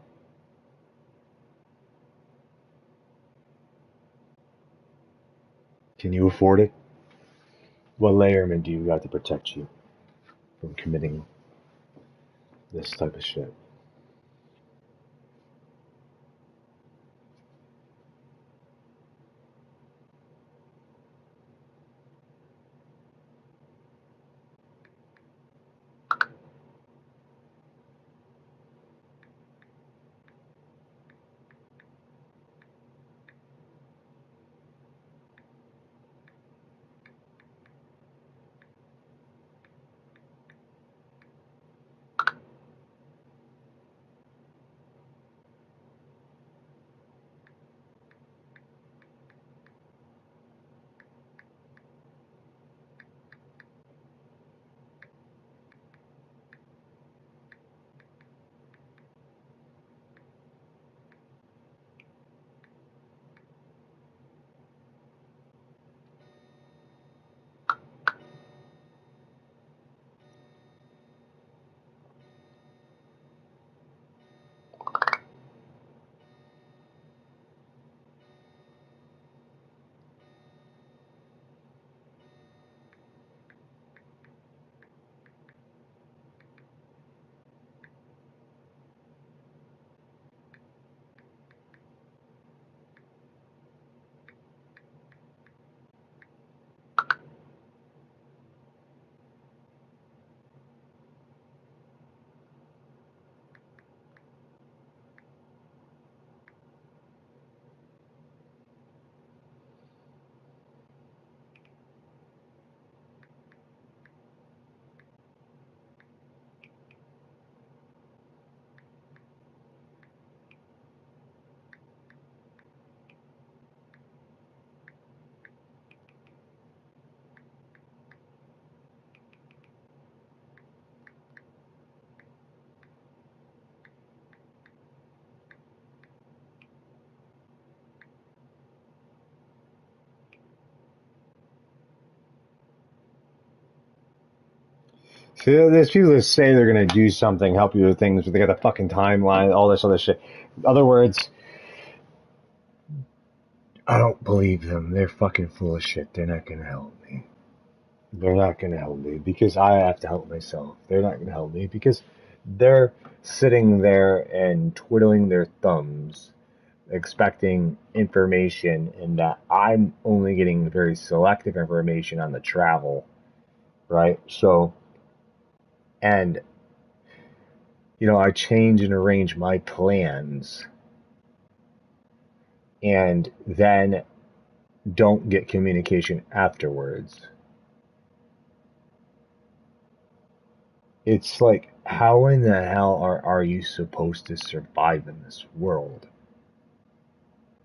Can you afford it? What layerman do you got to protect you from committing this type of shit? There's people that say they're going to do something, help you with things, but they got a fucking timeline, all this other shit. In other words, I don't believe them. They're fucking full of shit. They're not going to help me. They're not going to help me because I have to help myself. They're not going to help me because they're sitting there and twiddling their thumbs, expecting information, and that I'm only getting very selective information on the travel, right? So, and, I change and arrange my plans and then don't get communication afterwards. It's like, how in the hell are you supposed to survive in this world?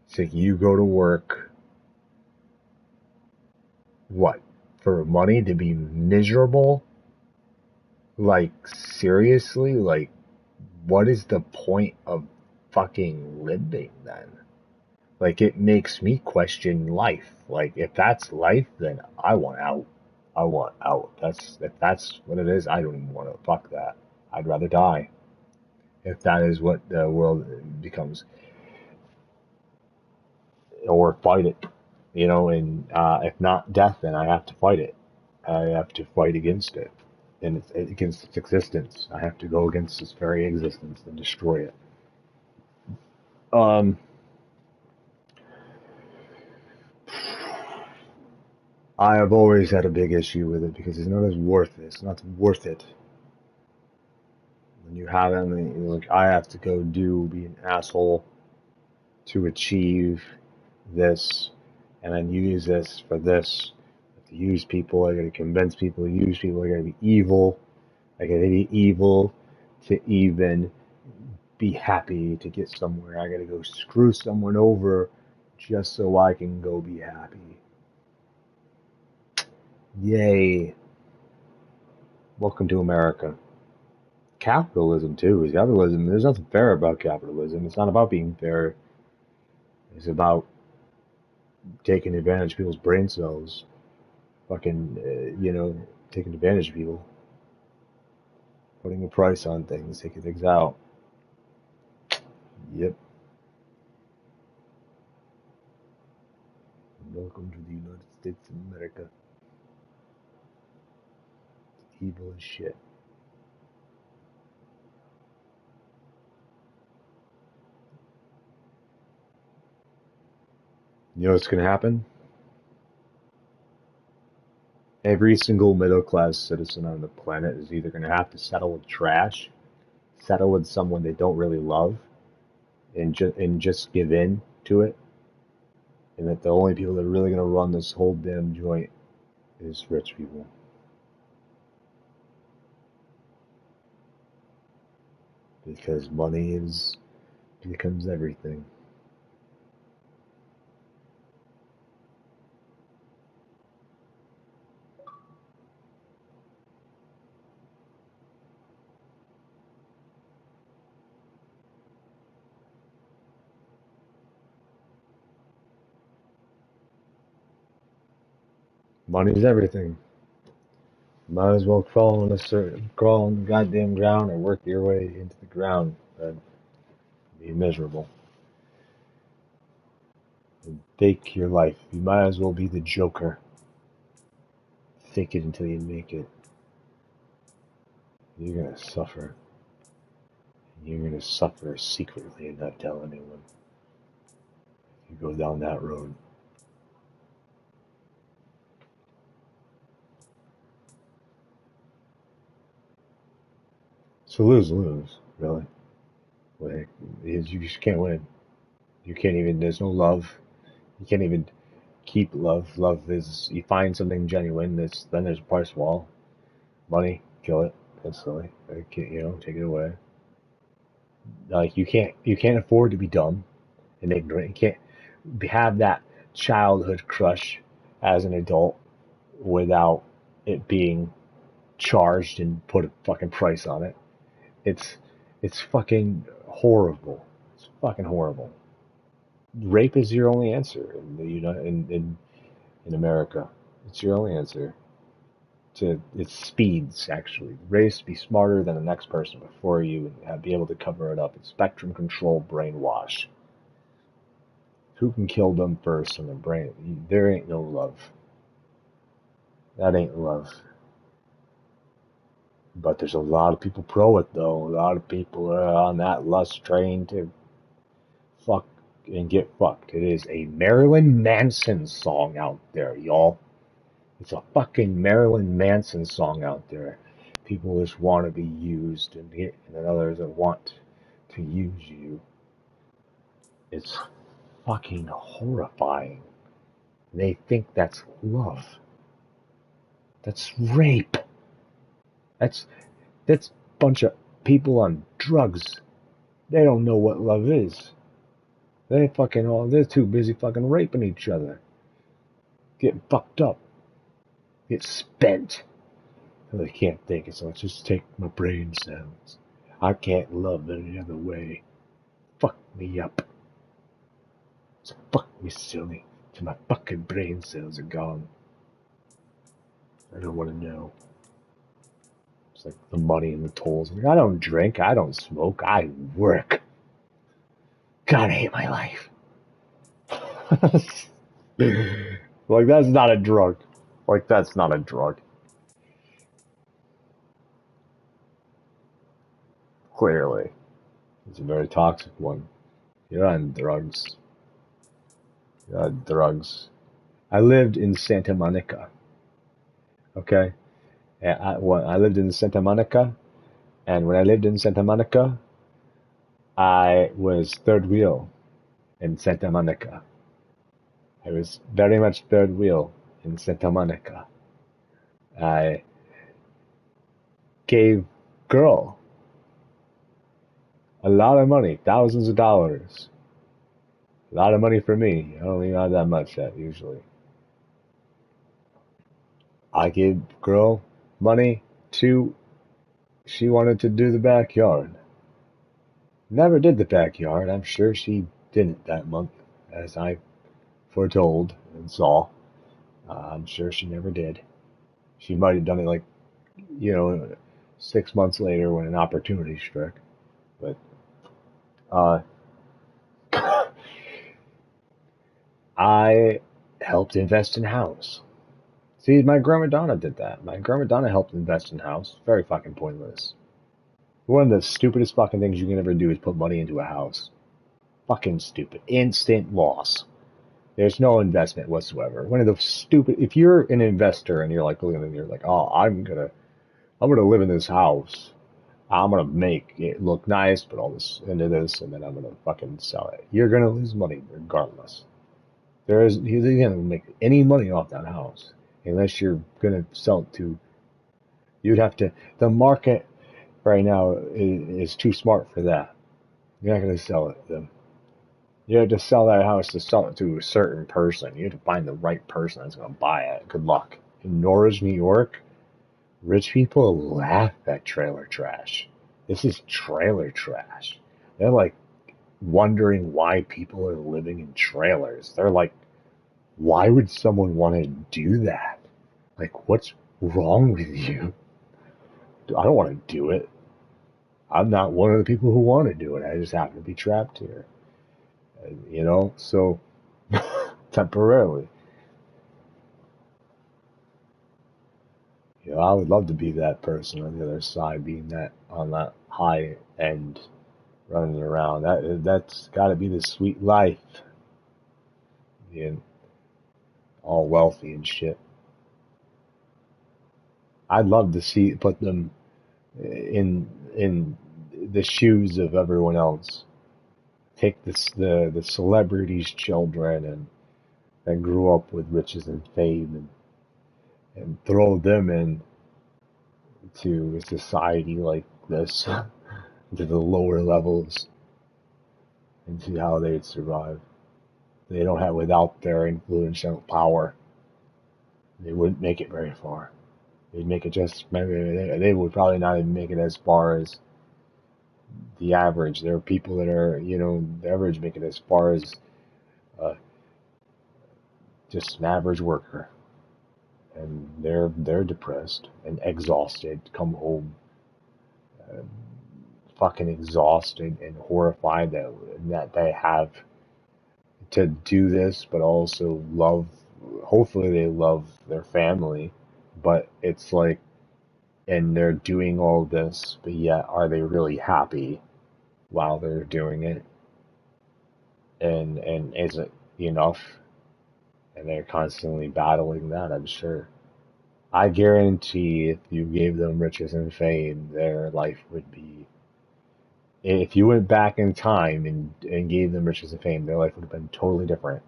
It's like you go to work, what, for money to be miserable? Like, seriously? Like, what is the point of fucking living then? Like, it makes me question life. Like, if that's life, then I want out. I want out. If that's what it is, I don't even want to fuck that. I'd rather die. If that is what the world becomes. Or fight it. And if not death, then I have to fight it. I have to fight against it. And against its existence. I have to go against its very existence and destroy it. I have always had a big issue with it because it's not as worth it. It's not worth it. When you have it, like I have to go be an asshole to achieve this, and then use this for this. I have to use people. I got to convince people to use people. I got to be evil. I got to be evil to even be happy to get somewhere. I got to go screw someone over just so I can go be happy. Yay. Welcome to America. Capitalism, too. Capitalism, there's nothing fair about capitalism. It's not about being fair. It's about taking advantage of people's brain cells. Fucking, taking advantage of people. Putting a price on things, taking things out. Yep. Welcome to the United States of America. It's evil as shit. You know what's going to happen? Every single middle-class citizen on the planet is either going to have to settle with trash, settle with someone they don't really love, and just give in to it, and that the only people that are really going to run this whole damn joint is rich people. Because money becomes everything. Money's everything. Might as well crawl on the goddamn ground or work your way into the ground and be miserable. And fake your life. You might as well be the Joker. Fake it until you make it. You're gonna suffer. You're gonna suffer secretly and not tell anyone. If you go down that road. So lose, really. Like, you just can't win. You can't even, there's no love. You can't even keep love. Love is, you find something genuine, then there's a price wall. Money, kill it instantly. Take it away. Like, you can't afford to be dumb and ignorant. You can't have that childhood crush as an adult without it being charged and put a fucking price on it. It's fucking horrible. It's fucking horrible. Rape is your only answer in America. It's your only answer. It's speeds, actually. Race, be smarter than the next person before you and be able to cover it up. It's spectrum control brainwash. Who can kill them first in the brain? There ain't no love. That ain't love. But there's a lot of people pro it, though. A lot of people are on that lust train to fuck and get fucked. It is a Marilyn Manson song out there, y'all. It's a fucking Marilyn Manson song out there. People just want to be used, and others that want to use you. It's fucking horrifying. They think that's love. That's rape. That's a bunch of people on drugs. They don't know what love is. They're too busy fucking raping each other. Getting fucked up. Get spent. And they can't think. So let's just take my brain cells. I can't love any other way. Fuck me up. So fuck me silly till my fucking brain cells are gone. I don't want to know. It's like the money and the tolls. I don't drink. I don't smoke. I work. God, I hate my life. Like, that's not a drug. Like, that's not a drug. Clearly. It's a very toxic one. You're on drugs. You're on drugs. I lived in Santa Monica. Okay? And I lived in Santa Monica. And when I lived in Santa Monica, I was third wheel in Santa Monica. I was very much third wheel in Santa Monica. I gave girl a lot of money, thousands of dollars. A lot of money for me. I don't even have that much yet, usually. I gave girl money she wanted to do the backyard. Never did the backyard. I'm sure she didn't that month, as I foretold and saw. I'm sure she never did. She might have done it 6 months later when an opportunity struck. But I helped invest in a house. See, my grandma Donna did that. My grandma Donna helped invest in a house. Very fucking pointless. One of the stupidest fucking things you can ever do is put money into a house. Fucking stupid. Instant loss. There's no investment whatsoever. One of the stupid. If you're an investor and you're like looking at it and you're like, oh, I'm gonna live in this house. I'm gonna make it look nice, put all this into this, and then I'm gonna fucking sell it. You're gonna lose money regardless. You're gonna make any money off that house unless you're gonna sell it to. You'd have to. The market right now is too smart for that. You're not gonna sell it to them. You have to sell that house to sell it to a certain person. You have to find the right person that's going to buy it. Good luck. In Norwich, New York, rich people laugh at trailer trash. This is trailer trash. They're like wondering why people are living in trailers. They're like, why would someone want to do that? Like, what's wrong with you? I don't want to do it. I'm not one of the people who want to do it. I just happen to be trapped here. So temporarily. I would love to be that person on the other side, being that on that high end, running around. That's got to be the sweet life, being all wealthy and shit. I'd love to put them in the shoes of everyone else. Take the celebrities' children and grew up with riches and fame and throw them in to a society like this, to the lower levels, and see how they'd survive. They don't have, without their influential power, they wouldn't make it very far. They'd make it just, maybe they would probably not even make it as far as the average. There are people that are, the average make it as far as just an average worker. and they're depressed and exhausted, come home fucking exhausted and horrified that they have to do this, but also love, hopefully they love their family, but it's like, and they're doing all this, but yet are they really happy while they're doing it? And is it enough? And they're constantly battling that, I'm sure. I guarantee if you gave them riches and fame, their life would be, if you went back in time and gave them riches and fame, their life would have been totally different.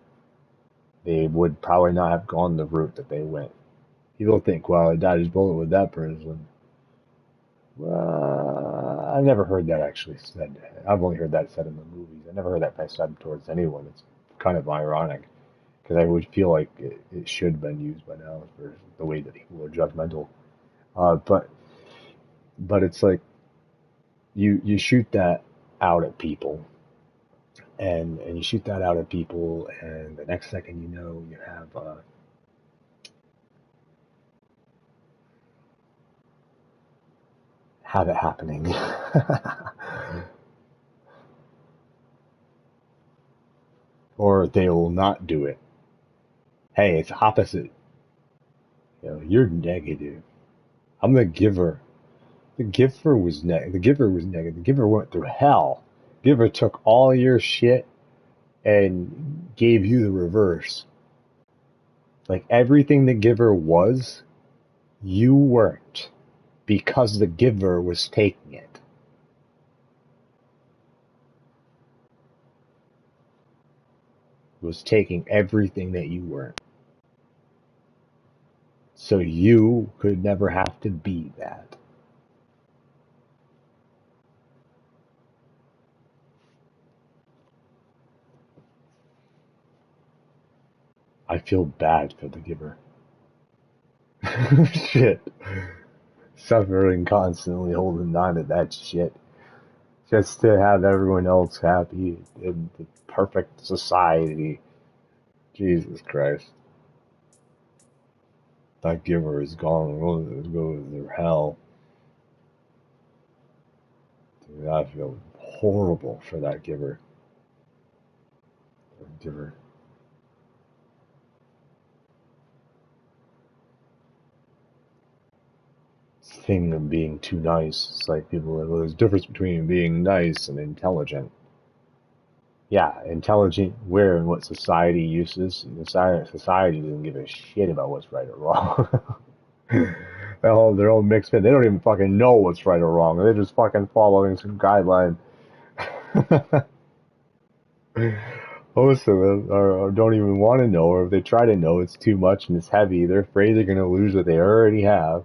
They would probably not have gone the route that they went. People think, well, I dodged a bullet with that person. Well, I've never heard that actually said. I've only heard that said in the movies. I never heard that said towards anyone. It's kind of ironic because I would feel like it should have been used by now for the way that people are judgmental. But it's like you shoot that out at people, and you shoot that out at people, and the next second you know you have it happening. Or they will not do it. Hey, it's opposite. You know, you're negative. I'm the giver. The giver was negative. The giver was negative. The giver went through hell. The giver took all your shit and gave you the reverse. Like everything the giver was, you weren't, because the giver was taking it. Was taking everything that you weren't. So you could never have to be that. I feel bad for the giver. Shit. Suffering constantly holding on to that shit. Just to have everyone else happy in the perfect society. Jesus Christ. That giver is gone. Go to hell. Dude, I feel horrible for that giver. Giver. Thing of being too nice. It's like people are, well, there's a difference between being nice and intelligent. Yeah, intelligent where and what society uses. Society doesn't give a shit about what's right or wrong. They're all mixed in. They don't even fucking know what's right or wrong. They're just fucking following some guideline. Most of them or don't even want to know, or if they try to know, it's too much and it's heavy. They're afraid they're going to lose what they already have.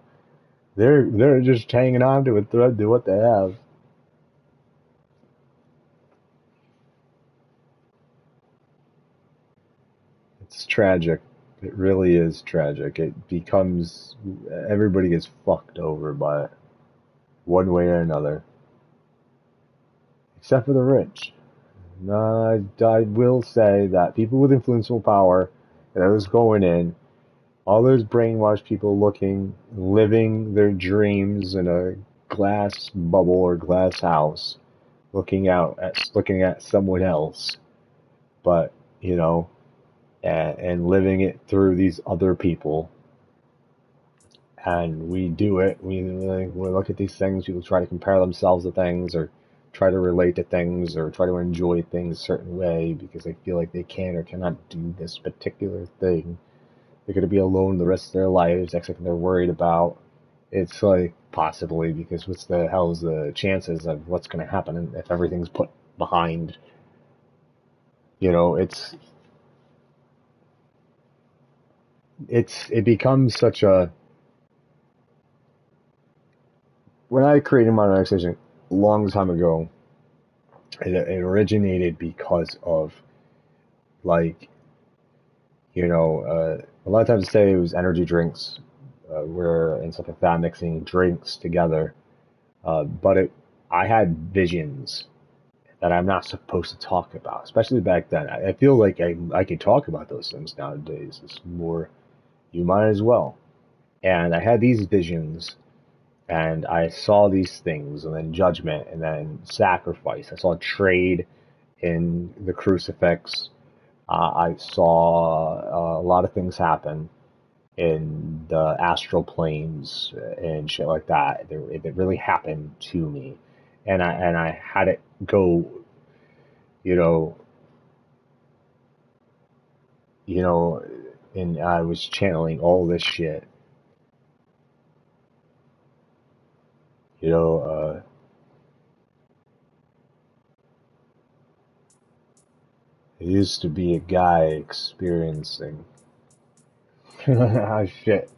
They're just hanging on to a thread to what they have. It's tragic. It really is tragic. It becomes, everybody gets fucked over by it, one way or another, except for the rich. I will say that people with influential power, those going in, all those brainwashed people living their dreams in a glass bubble or glass house, looking at someone else, but you know, and living it through these other people. And we do it. We look at these things. People try to compare themselves to things, or try to relate to things, or try to enjoy things a certain way because they feel like they can or cannot do this particular thing. They're going to be alone the rest of their lives. That's something they're worried about. It's like possibly because what's the hell's the chances of what's going to happen if everything's put behind? You know, it becomes such a. When I created my organization a long time ago, it originated because of, like, you know, a lot of times I say it was energy drinks, where and stuff like that, mixing drinks together. But I had visions that I'm not supposed to talk about, especially back then. I feel like I can talk about those things nowadays. It's more, you might as well. And I had these visions, and I saw these things, and then judgment, and then sacrifice. I saw trade in the crucifix. I saw a lot of things happen in the astral planes and shit like that. It really happened to me, and I had it go, you know, you know, and I was channeling all this shit, you know. I used to be a guy experiencing shit,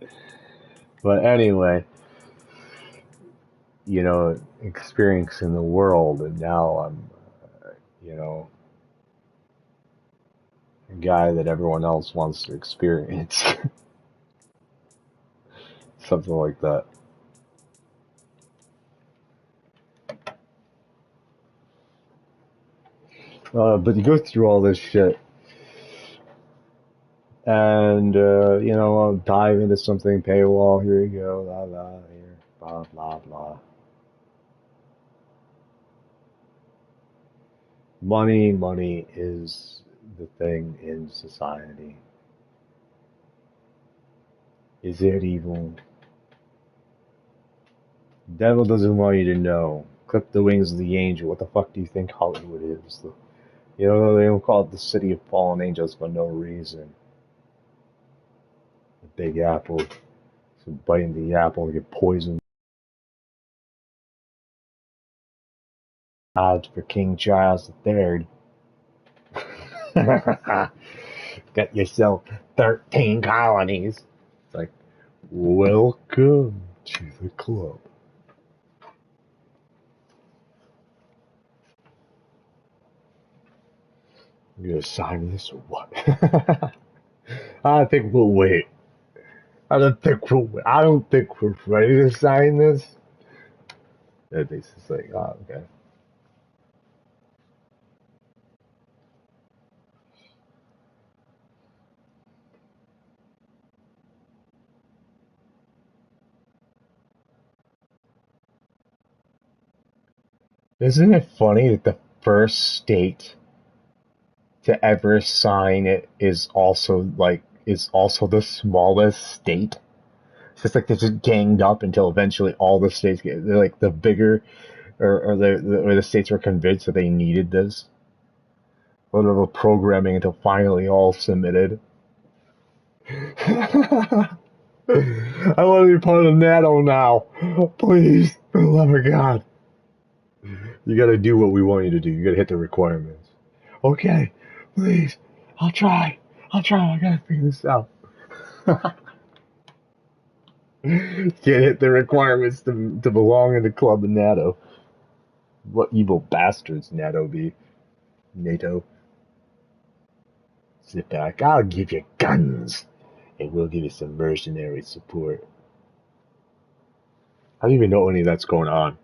but anyway, you know, experiencing the world, and now I'm, you know, a guy that everyone else wants to experience. Something like that. But you go through all this shit, and you know, I'll dive into something, paywall, here you go, la la, here, blah blah blah. Money is the thing in society. Is it evil? Devil doesn't want you to know. Clip the wings of the angel. What the fuck do you think Hollywood is? You know, they don't call it the city of fallen angels for no reason. The Big Apple. So biting the apple and get poisoned. Odds for King Charles III. Got yourself 13 colonies. It's like, welcome to the club. You gonna sign this or what? I think we'll wait. I don't think we're ready to sign this. It's just like, oh, okay. Isn't it funny that the first state to ever sign it is also the smallest state? It's just like they're just ganged up until eventually all the states get, they're like the bigger, or the states were convinced that they needed this. A little programming until finally all submitted. I want to be part of NATO now. Please, for the love of God. You gotta do what we want you to do. You gotta hit the requirements. Okay, please. I'll try. I gotta figure this out. Can't hit the requirements to belong in the club of NATO. What evil bastards NATO be? NATO. Sit back. I'll give you guns. And we'll give you some mercenary support. I don't even know any of that's going on.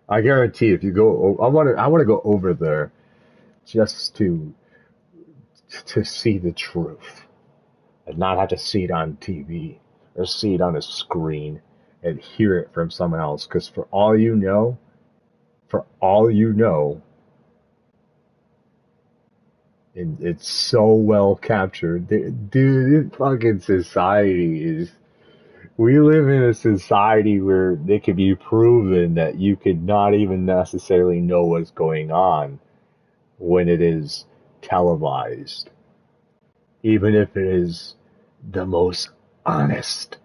I guarantee if you go, I want to go over there just to see the truth and not have to see it on TV or see it on a screen and hear it from someone else. Because for all you know, and it's so well captured, dude. Fucking society is. We live in a society where it could be proven that you could not even necessarily know what's going on when it is televised, even if it is the most honest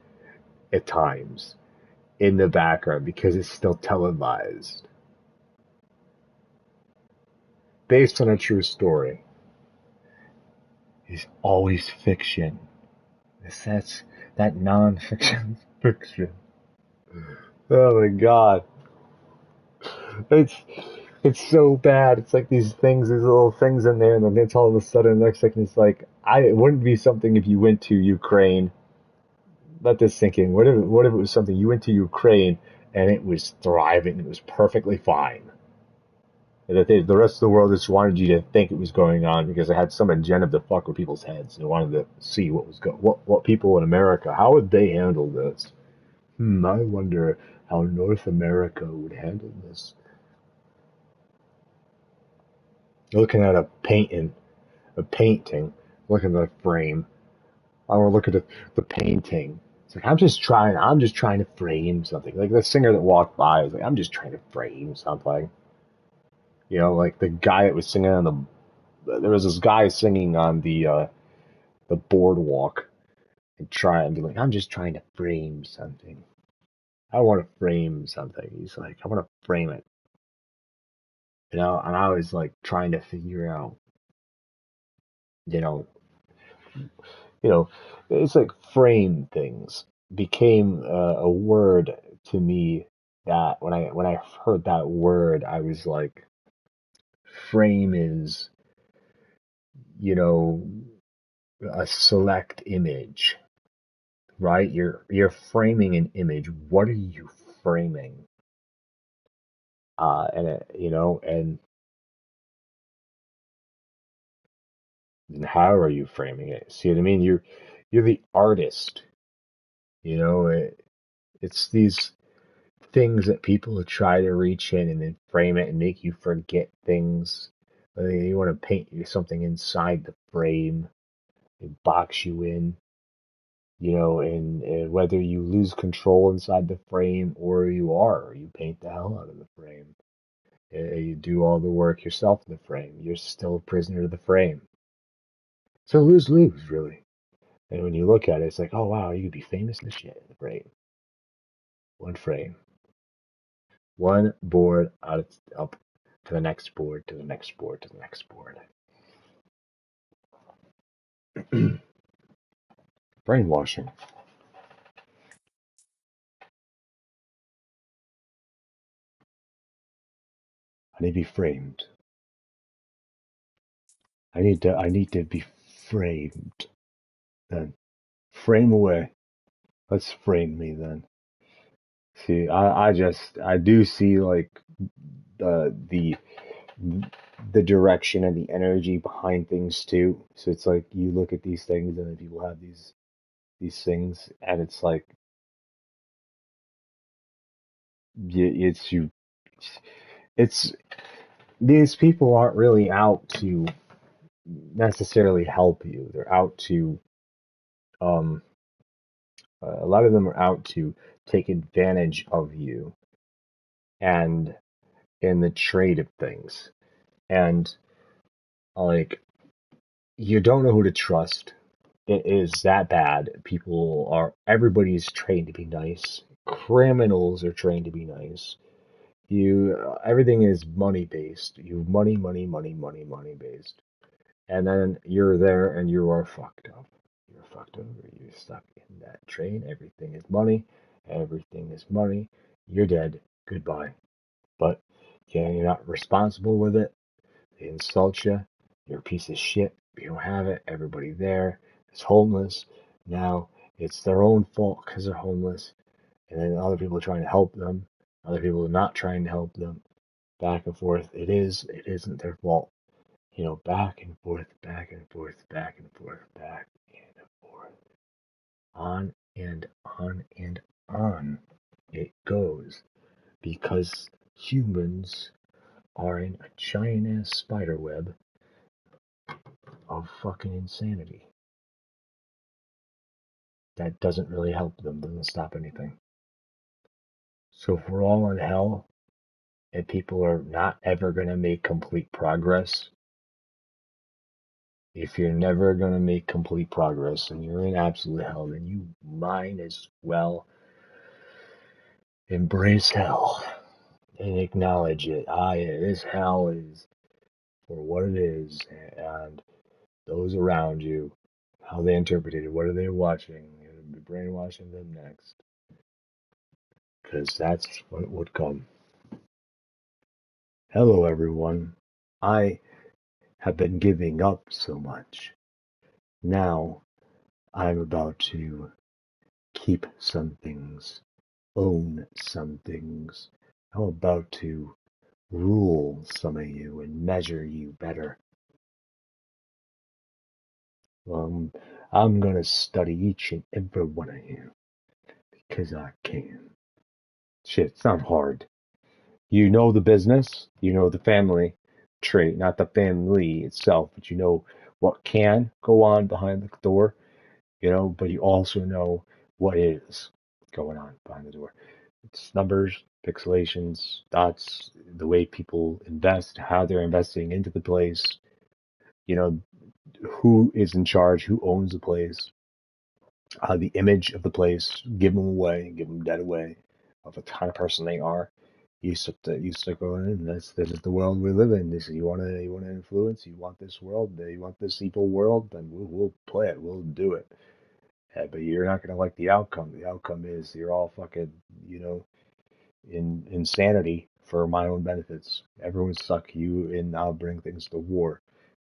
at times in the background because it's still televised. Based on a true story. Is always fiction. That's that non-fiction fiction. Oh my god. It's it's so bad. It's like these things, these little things in there, and then it's all of a sudden the next second it's like it wouldn't be something if you went to Ukraine. Let this sink in. What if it was something you went to Ukraine and it was thriving, it was perfectly fine. The rest of the world just wanted you to think it was going on because it had some agenda to fuck with people's heads. They wanted to see what people in America, how would they handle this? I wonder how North America would handle this. Looking at a painting, looking at a frame. I want to look at the painting. It's like I'm just trying to frame something. Like the singer that walked by was like, I'm just trying to frame something. You know, like the guy that was singing on there was this guy singing on the boardwalk and trying to be like, I'm just trying to frame something. I want to frame something. He's like, I want to frame it. You know, and I was like trying to figure out, you know, you know, it's like frame things became a word to me that when I heard that word, I was like, frame is, you know, a select image, right? You're framing an image. What are you framing? And you know, and how are you framing it? See what I mean? You're the artist. You know, it's these things that people try to reach in and then frame it and make you forget things. You want to paint something inside the frame, and box you in, you know, and whether you lose control inside the frame or you paint the hell out of the frame. You do all the work yourself in the frame. You're still a prisoner of the frame. So lose, really. And when you look at it, it's like, oh wow, you could be famous as shit in the frame. One frame. One board up to the next board, to the next board, to the next board. Brainwashing. I need to be framed. I need to be framed. Then frame away. Let's frame me then. See, I do see like the the direction and the energy behind things too. So it's like you look at these things and then people have these things and it's like it's you it's these people aren't really out to necessarily help you. They're out to um a lot of them are out to take advantage of you and in the trade of things. And like you don't know who to trust. It is that bad. Everybody's trained to be nice. Criminals are trained to be nice. Everything is money based. Money based. And then you're there and you are fucked up. You're fucked over. You're stuck in that train. Everything is money. Everything is money. You're dead. Goodbye. But yeah, you're not responsible with it. They insult you. You're a piece of shit. You don't have it. Everybody there is homeless. Now it's their own fault because they're homeless. And then other people are trying to help them. Other people are not trying to help them. Back and forth. It isn't their fault. You know, back and forth, back and forth, back and forth, back and forth. On and on and on it goes. Because humans are in a giant ass spider web of fucking insanity. That doesn't really help them, doesn't stop anything. So if we're all in hell and people are not ever going to make complete progress, if you're never going to make complete progress and you're in absolute hell, then you might as well embrace hell and acknowledge it. This hell is for what it is, and those around you, how they interpret it, what are they watching? You're going to be brainwashing them next. Because that's what would come. Hello, everyone. I have been giving up so much. Now I'm about to keep some things, own some things. I'm about to rule some of you and measure you better. I'm gonna study each and every one of you because I can. Shit, it's not hard. You know the business, you know the family trait, not the family itself, but you know what can go on behind the door, but you also know what is going on behind the door. It's numbers, pixelations, dots, the way people invest, how they're investing into the place, you know, who is in charge, who owns the place, the image of the place, give them away, give them dead away of the kind of person they are. You start going in. This is the world we live in. This you wanna influence. You want this world. You want this evil world. Then we'll play it. We'll do it. Yeah, but you're not gonna like the outcome. The outcome is you're all fucking in insanity for my own benefits. Everyone suck you, and I'll bring things to war.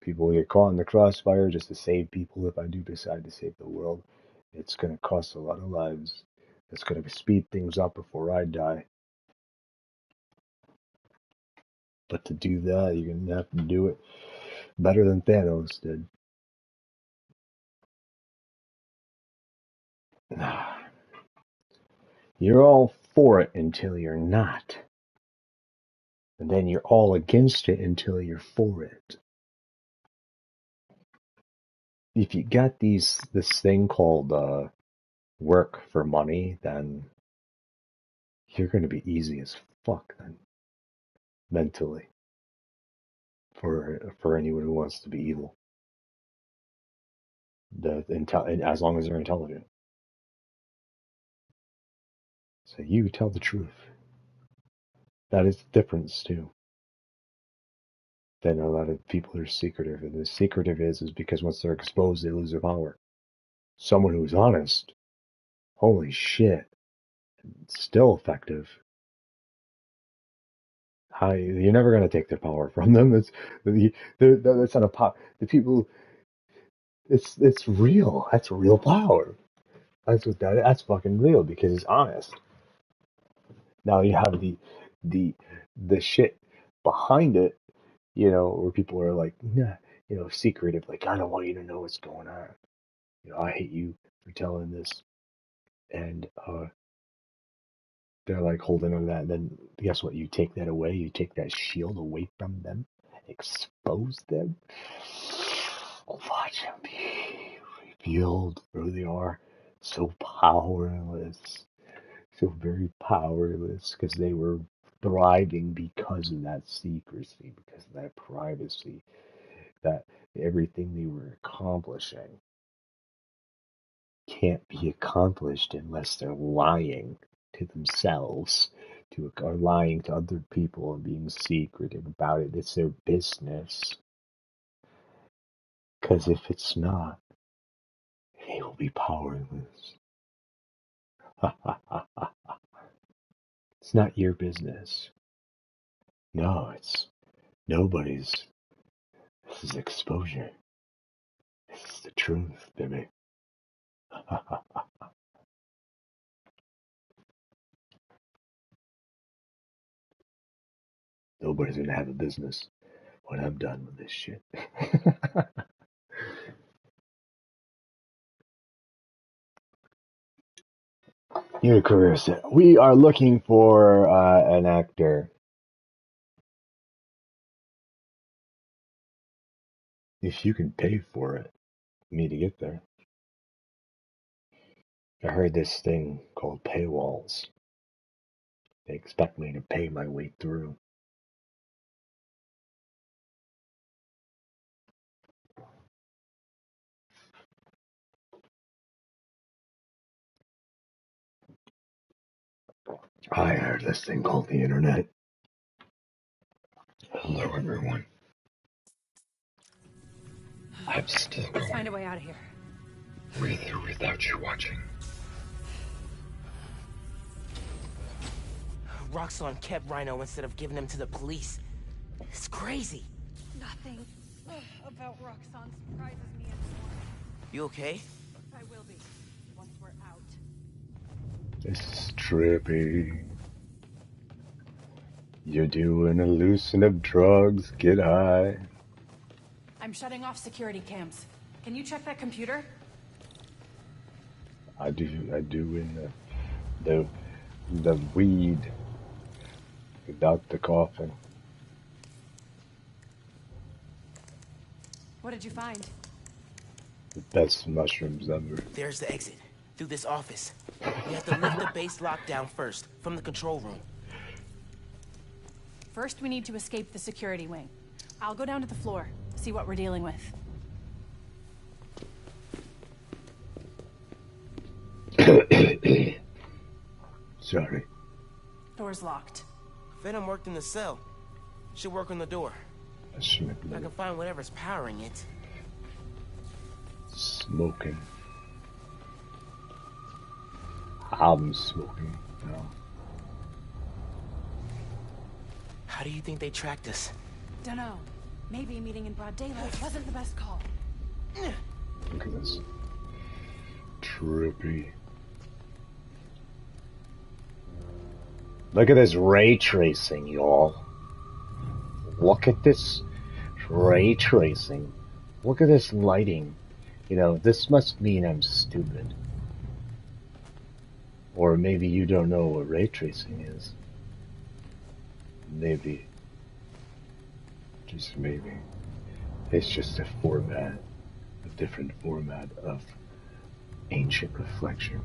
People get caught in the crossfire just to save people. If I do decide to save the world, it's going to cost a lot of lives. It's going to speed things up before I die. But to do that, you're going to have to do it better than Thanos did. You're all for it until you're not. And then you're all against it until you're for it. If you got this thing called work for money, then you're going to be easy as fuck then, mentally, for anyone who wants to be evil. As long as they're intelligent. So you tell the truth. That is the difference too. Then a lot of people are secretive, and the secretive is because once they're exposed, they lose their power. Someone who's honest, holy shit, still effective. You're never gonna take their power from them. That's not a power. The people, it's real. That's real power. That's fucking real because it's honest. Now you have the shit behind it, where people are like, nah, secretive, like, I don't want you to know what's going on. I hate you for telling this. And they're like holding on to that. And then guess what? You take that away. You take that shield away from them, expose them. Watch them be revealed for who they are. So powerless. So very powerless because they were thriving because of that secrecy, because of that privacy, that everything they were accomplishing can't be accomplished unless they're lying to themselves, or lying to other people and being secretive about it. It's their business. Because if it's not, they will be powerless. It's not your business. No, it's nobody's. This is exposure. This is the truth, baby. Nobody's gonna have a business when I'm done with this shit. Your career set. We are looking for an actor. If you can pay for it, me to get there. I heard this thing called paywalls. They expect me to pay my way through. I heard this thing called the internet. Hello, everyone. I'm still going. Let's find a way out of here. With or without you watching. Roxxon kept Rhino instead of giving him to the police. It's crazy. Nothing about Roxxon surprises me anymore. You okay? I will be once we're out. This is trippy. You're doing a loosen of drugs, get high. I'm shutting off security cams. Can you check that computer? I do in the weed without the coughing. What did you find? The best mushrooms ever. There's the exit. Through this office. We have to lift the base lockdown first, from the control room. First, we need to escape the security wing. I'll go down to the floor, see what we're dealing with. Sorry. Door's locked. Venom worked in the cell. Should work on the door. I shouldn't I can find whatever's powering it. Smoking. I'm smoking now. How do you think they tracked us? Dunno. Maybe meeting in broad daylight wasn't the best call. Look at this. Trippy. Look at this ray tracing, y'all. Look at this ray tracing. Look at this lighting. You know, this must mean I'm stupid. Or maybe you don't know what ray tracing is. Maybe. Just maybe. It's just a format. A different format of ancient reflection.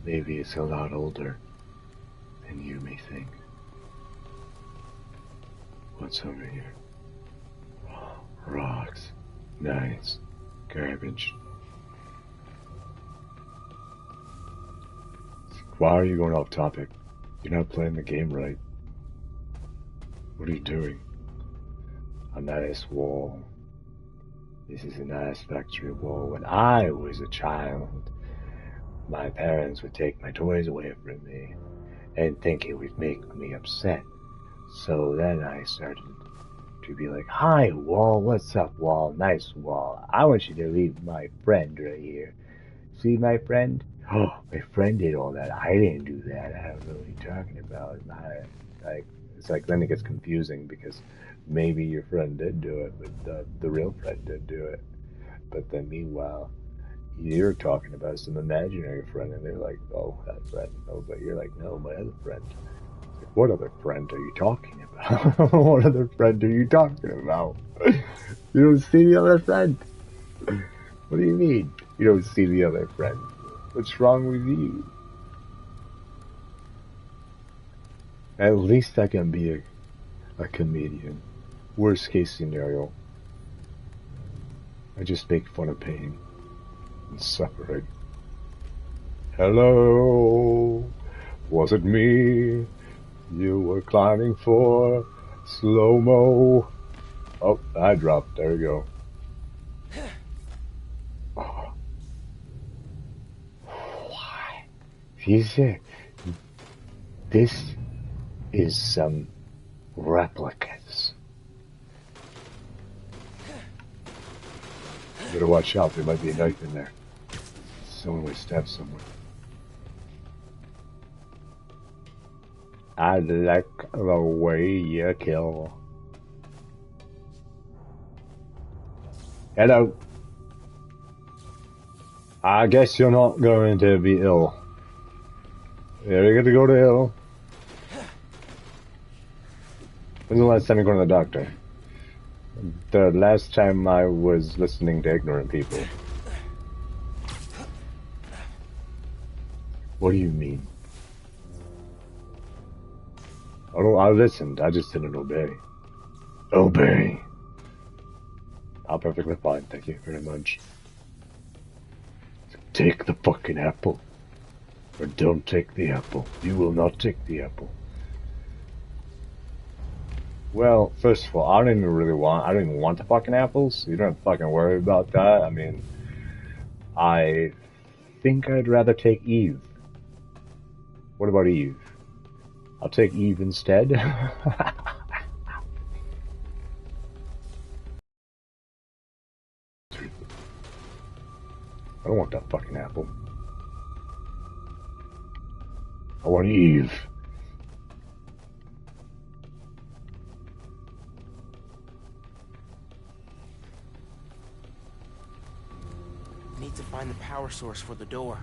Maybe it's a lot older than you may think. What's over here? Rocks. Nice. Garbage. Why are you going off topic? You're not playing the game right. What are you doing? A nice wall. This is a nice factory wall. When I was a child, my parents would take my toys away from me and think it would make me upset. So then I started to be like, hi, wall, what's up, wall? Nice wall. I want you to leave my friend right here. See my friend? Oh, my friend did all that. I didn't do that. I don't know what you're talking about. It's like then it gets confusing because maybe your friend did do it, but the real friend did do it. But then meanwhile, you're talking about some imaginary friend, and they're like, oh, that friend. Oh, but you're like, no, my other friend. Like, what other friend are you talking about? What other friend are you talking about? You don't see the other friend? What do you mean? You don't see the other friend? What's wrong with you? At least I can be a comedian. Worst case scenario, I just make fun of pain and suffering. Hello, was it me you were climbing for? Slow-mo. Oh, I dropped. There we go. Oh. Why? This is some replicas. You better watch out, there might be a knife in there. Someone would stab someone. I like the way you kill. Hello. I guess you're not going to be ill. You're going to go to ill. When's the last time you go to the doctor? The last time I was listening to ignorant people. What do you mean? I listened, I just didn't obey. Obey! I'm perfectly fine, thank you very much. Take the fucking apple. Or don't take the apple. You will not take the apple. Well, first of all, I don't even want the fucking apples. You don't have to fucking worry about that. I mean, I think I'd rather take Eve. What about Eve? I'll take Eve instead. I don't want that fucking apple. I want Eve. Need to find the power source for the door.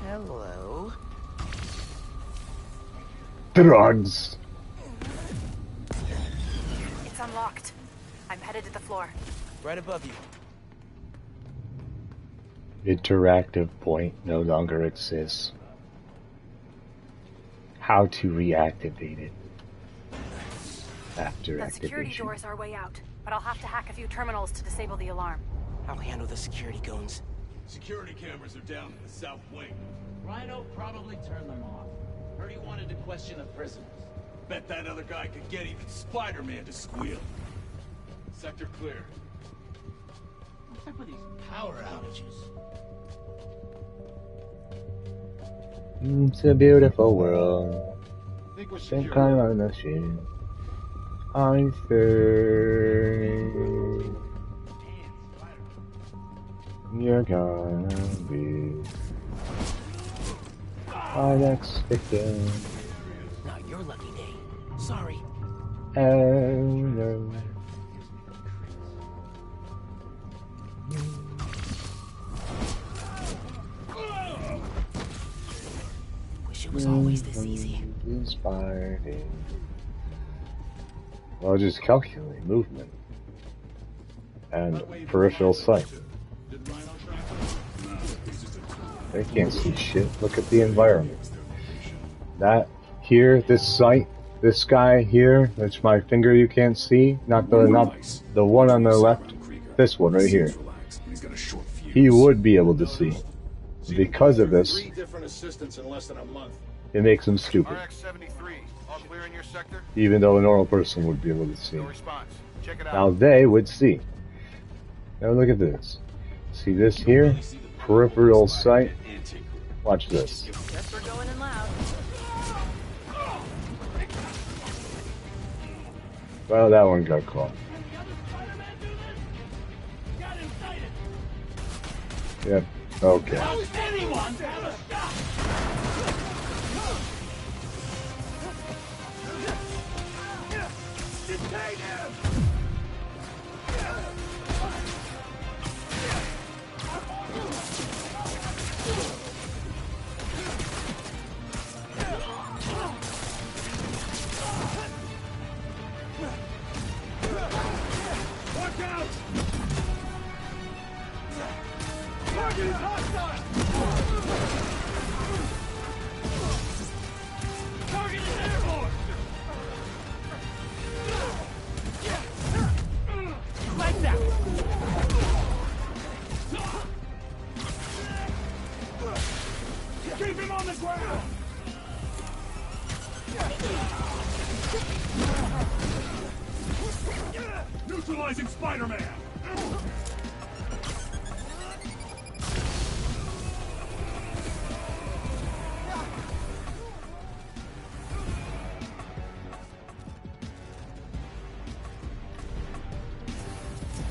Hello. Drugs. It's unlocked. I'm headed to the floor. Right above you. Interactive point no longer exists. How to reactivate it after That security activation. door is our way out, but I'll have to hack a few terminals to disable the alarm. I'll handle the security goons. Security cameras are down in the south wing. Rhino probably turned them off. Heard he wanted to question the prisoners. Bet that other guy could get even Spider-Man to squeal. Sector clear. What's up with these power outages? It's a beautiful world. Think we're Then secure. climb on the ship. I think you're gonna be my next victim. Not your lucky day. Sorry. Oh no. Wish it was always this easy. Inspired. Well, just calculate movement and peripheral sight. They can't see shit. Look at the environment. That here, this sight, this guy here, that's my finger you can't see. Not the one on the left. This one right here. He would be able to see. Because of this, Different assistants in less than a month. it makes him stupid. RX-73, all clear in your sector? Even though a normal person would be able to see. No response. Check it out. Now they would see. Now look at this. See this here? Peripheral sight. Watch this. Guess we're going in loud. Well, that one got caught. Yep. Okay. Keep him on the ground! Neutralizing Spider-Man!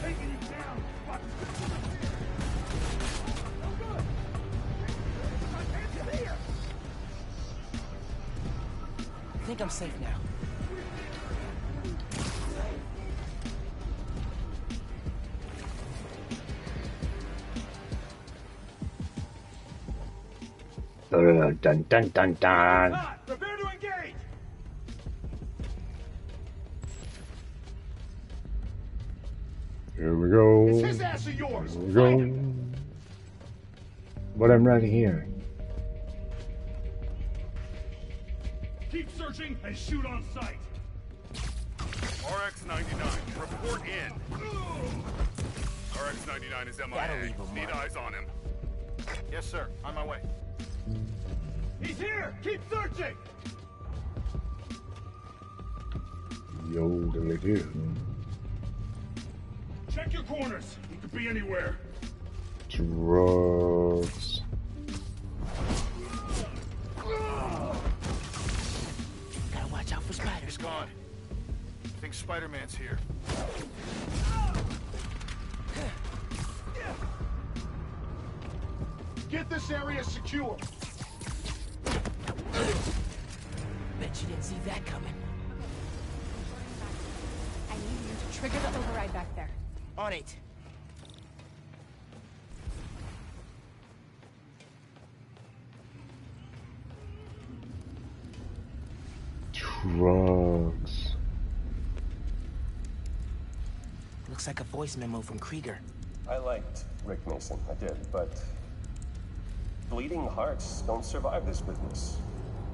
Taking you down! I think I'm safe now. Dun dun dun dun. Hot! Prepare to engage! Here we go. It's his ass or yours! Here we Find go. him. But I'm right here. Keep searching and shoot on sight. RX-99, report in. RX-99 is That'll MIA. leave him Need marked. eyes on him. Yes, sir. On my way. He's here! Keep searching! Yo, diddly do. Check your corners. He could be anywhere. Drugs. Gotta watch out for He's spiders. gone. I think Spider-Man's here. Get this area secure. Bet you didn't see that coming. I need you to trigger the override back there. On it. Drugs. Looks like a voice memo from Krieger. I liked Rick Mason, I did, but bleeding hearts don't survive this business.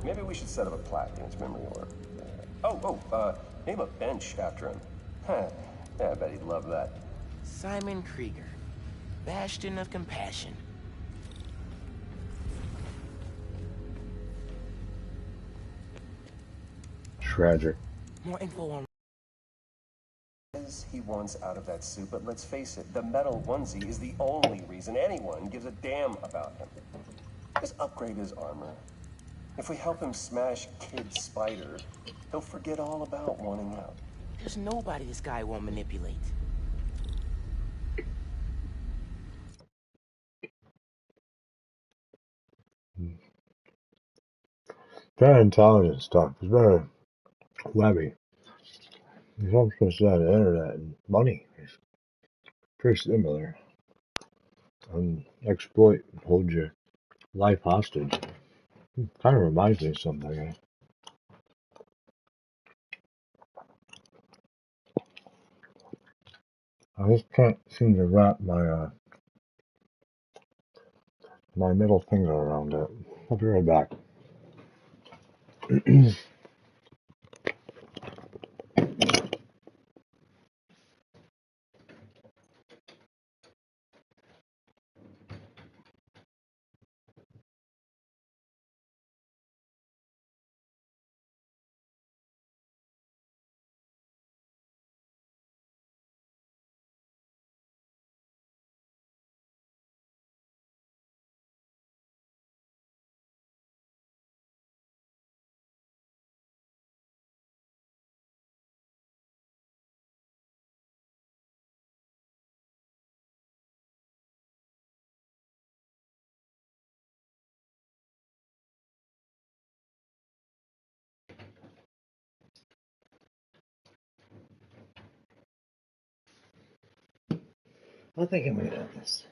Maybe we should set up a plaque in his memory, or name a bench after him. Huh. Yeah, I bet he'd love that. Simon Krieger, bastion of compassion. Tragic. More info on He wants out of that suit, but let's face it, the metal onesie is the only reason anyone gives a damn about him. Just upgrade his armor. If we help him smash Kid Spider, he'll forget all about wanting out. There's nobody this guy won't manipulate. That intelligence stuff is very webby. It's all supposed to have the internet and money. It's pretty similar. And exploit, hold your life hostage. Kind of reminds me of something. I just can't seem to wrap my my middle finger around it. I'll be right back. I think I'm gonna cut this.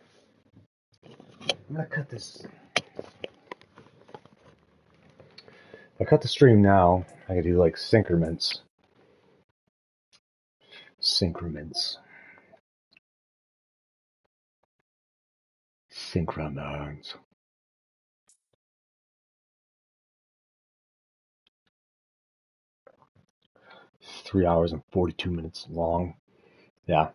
I'm gonna cut this. If I cut the stream now, I could do like syncrements. Syncrements. Synchromans. 3 hours and 42 minutes long. Yeah.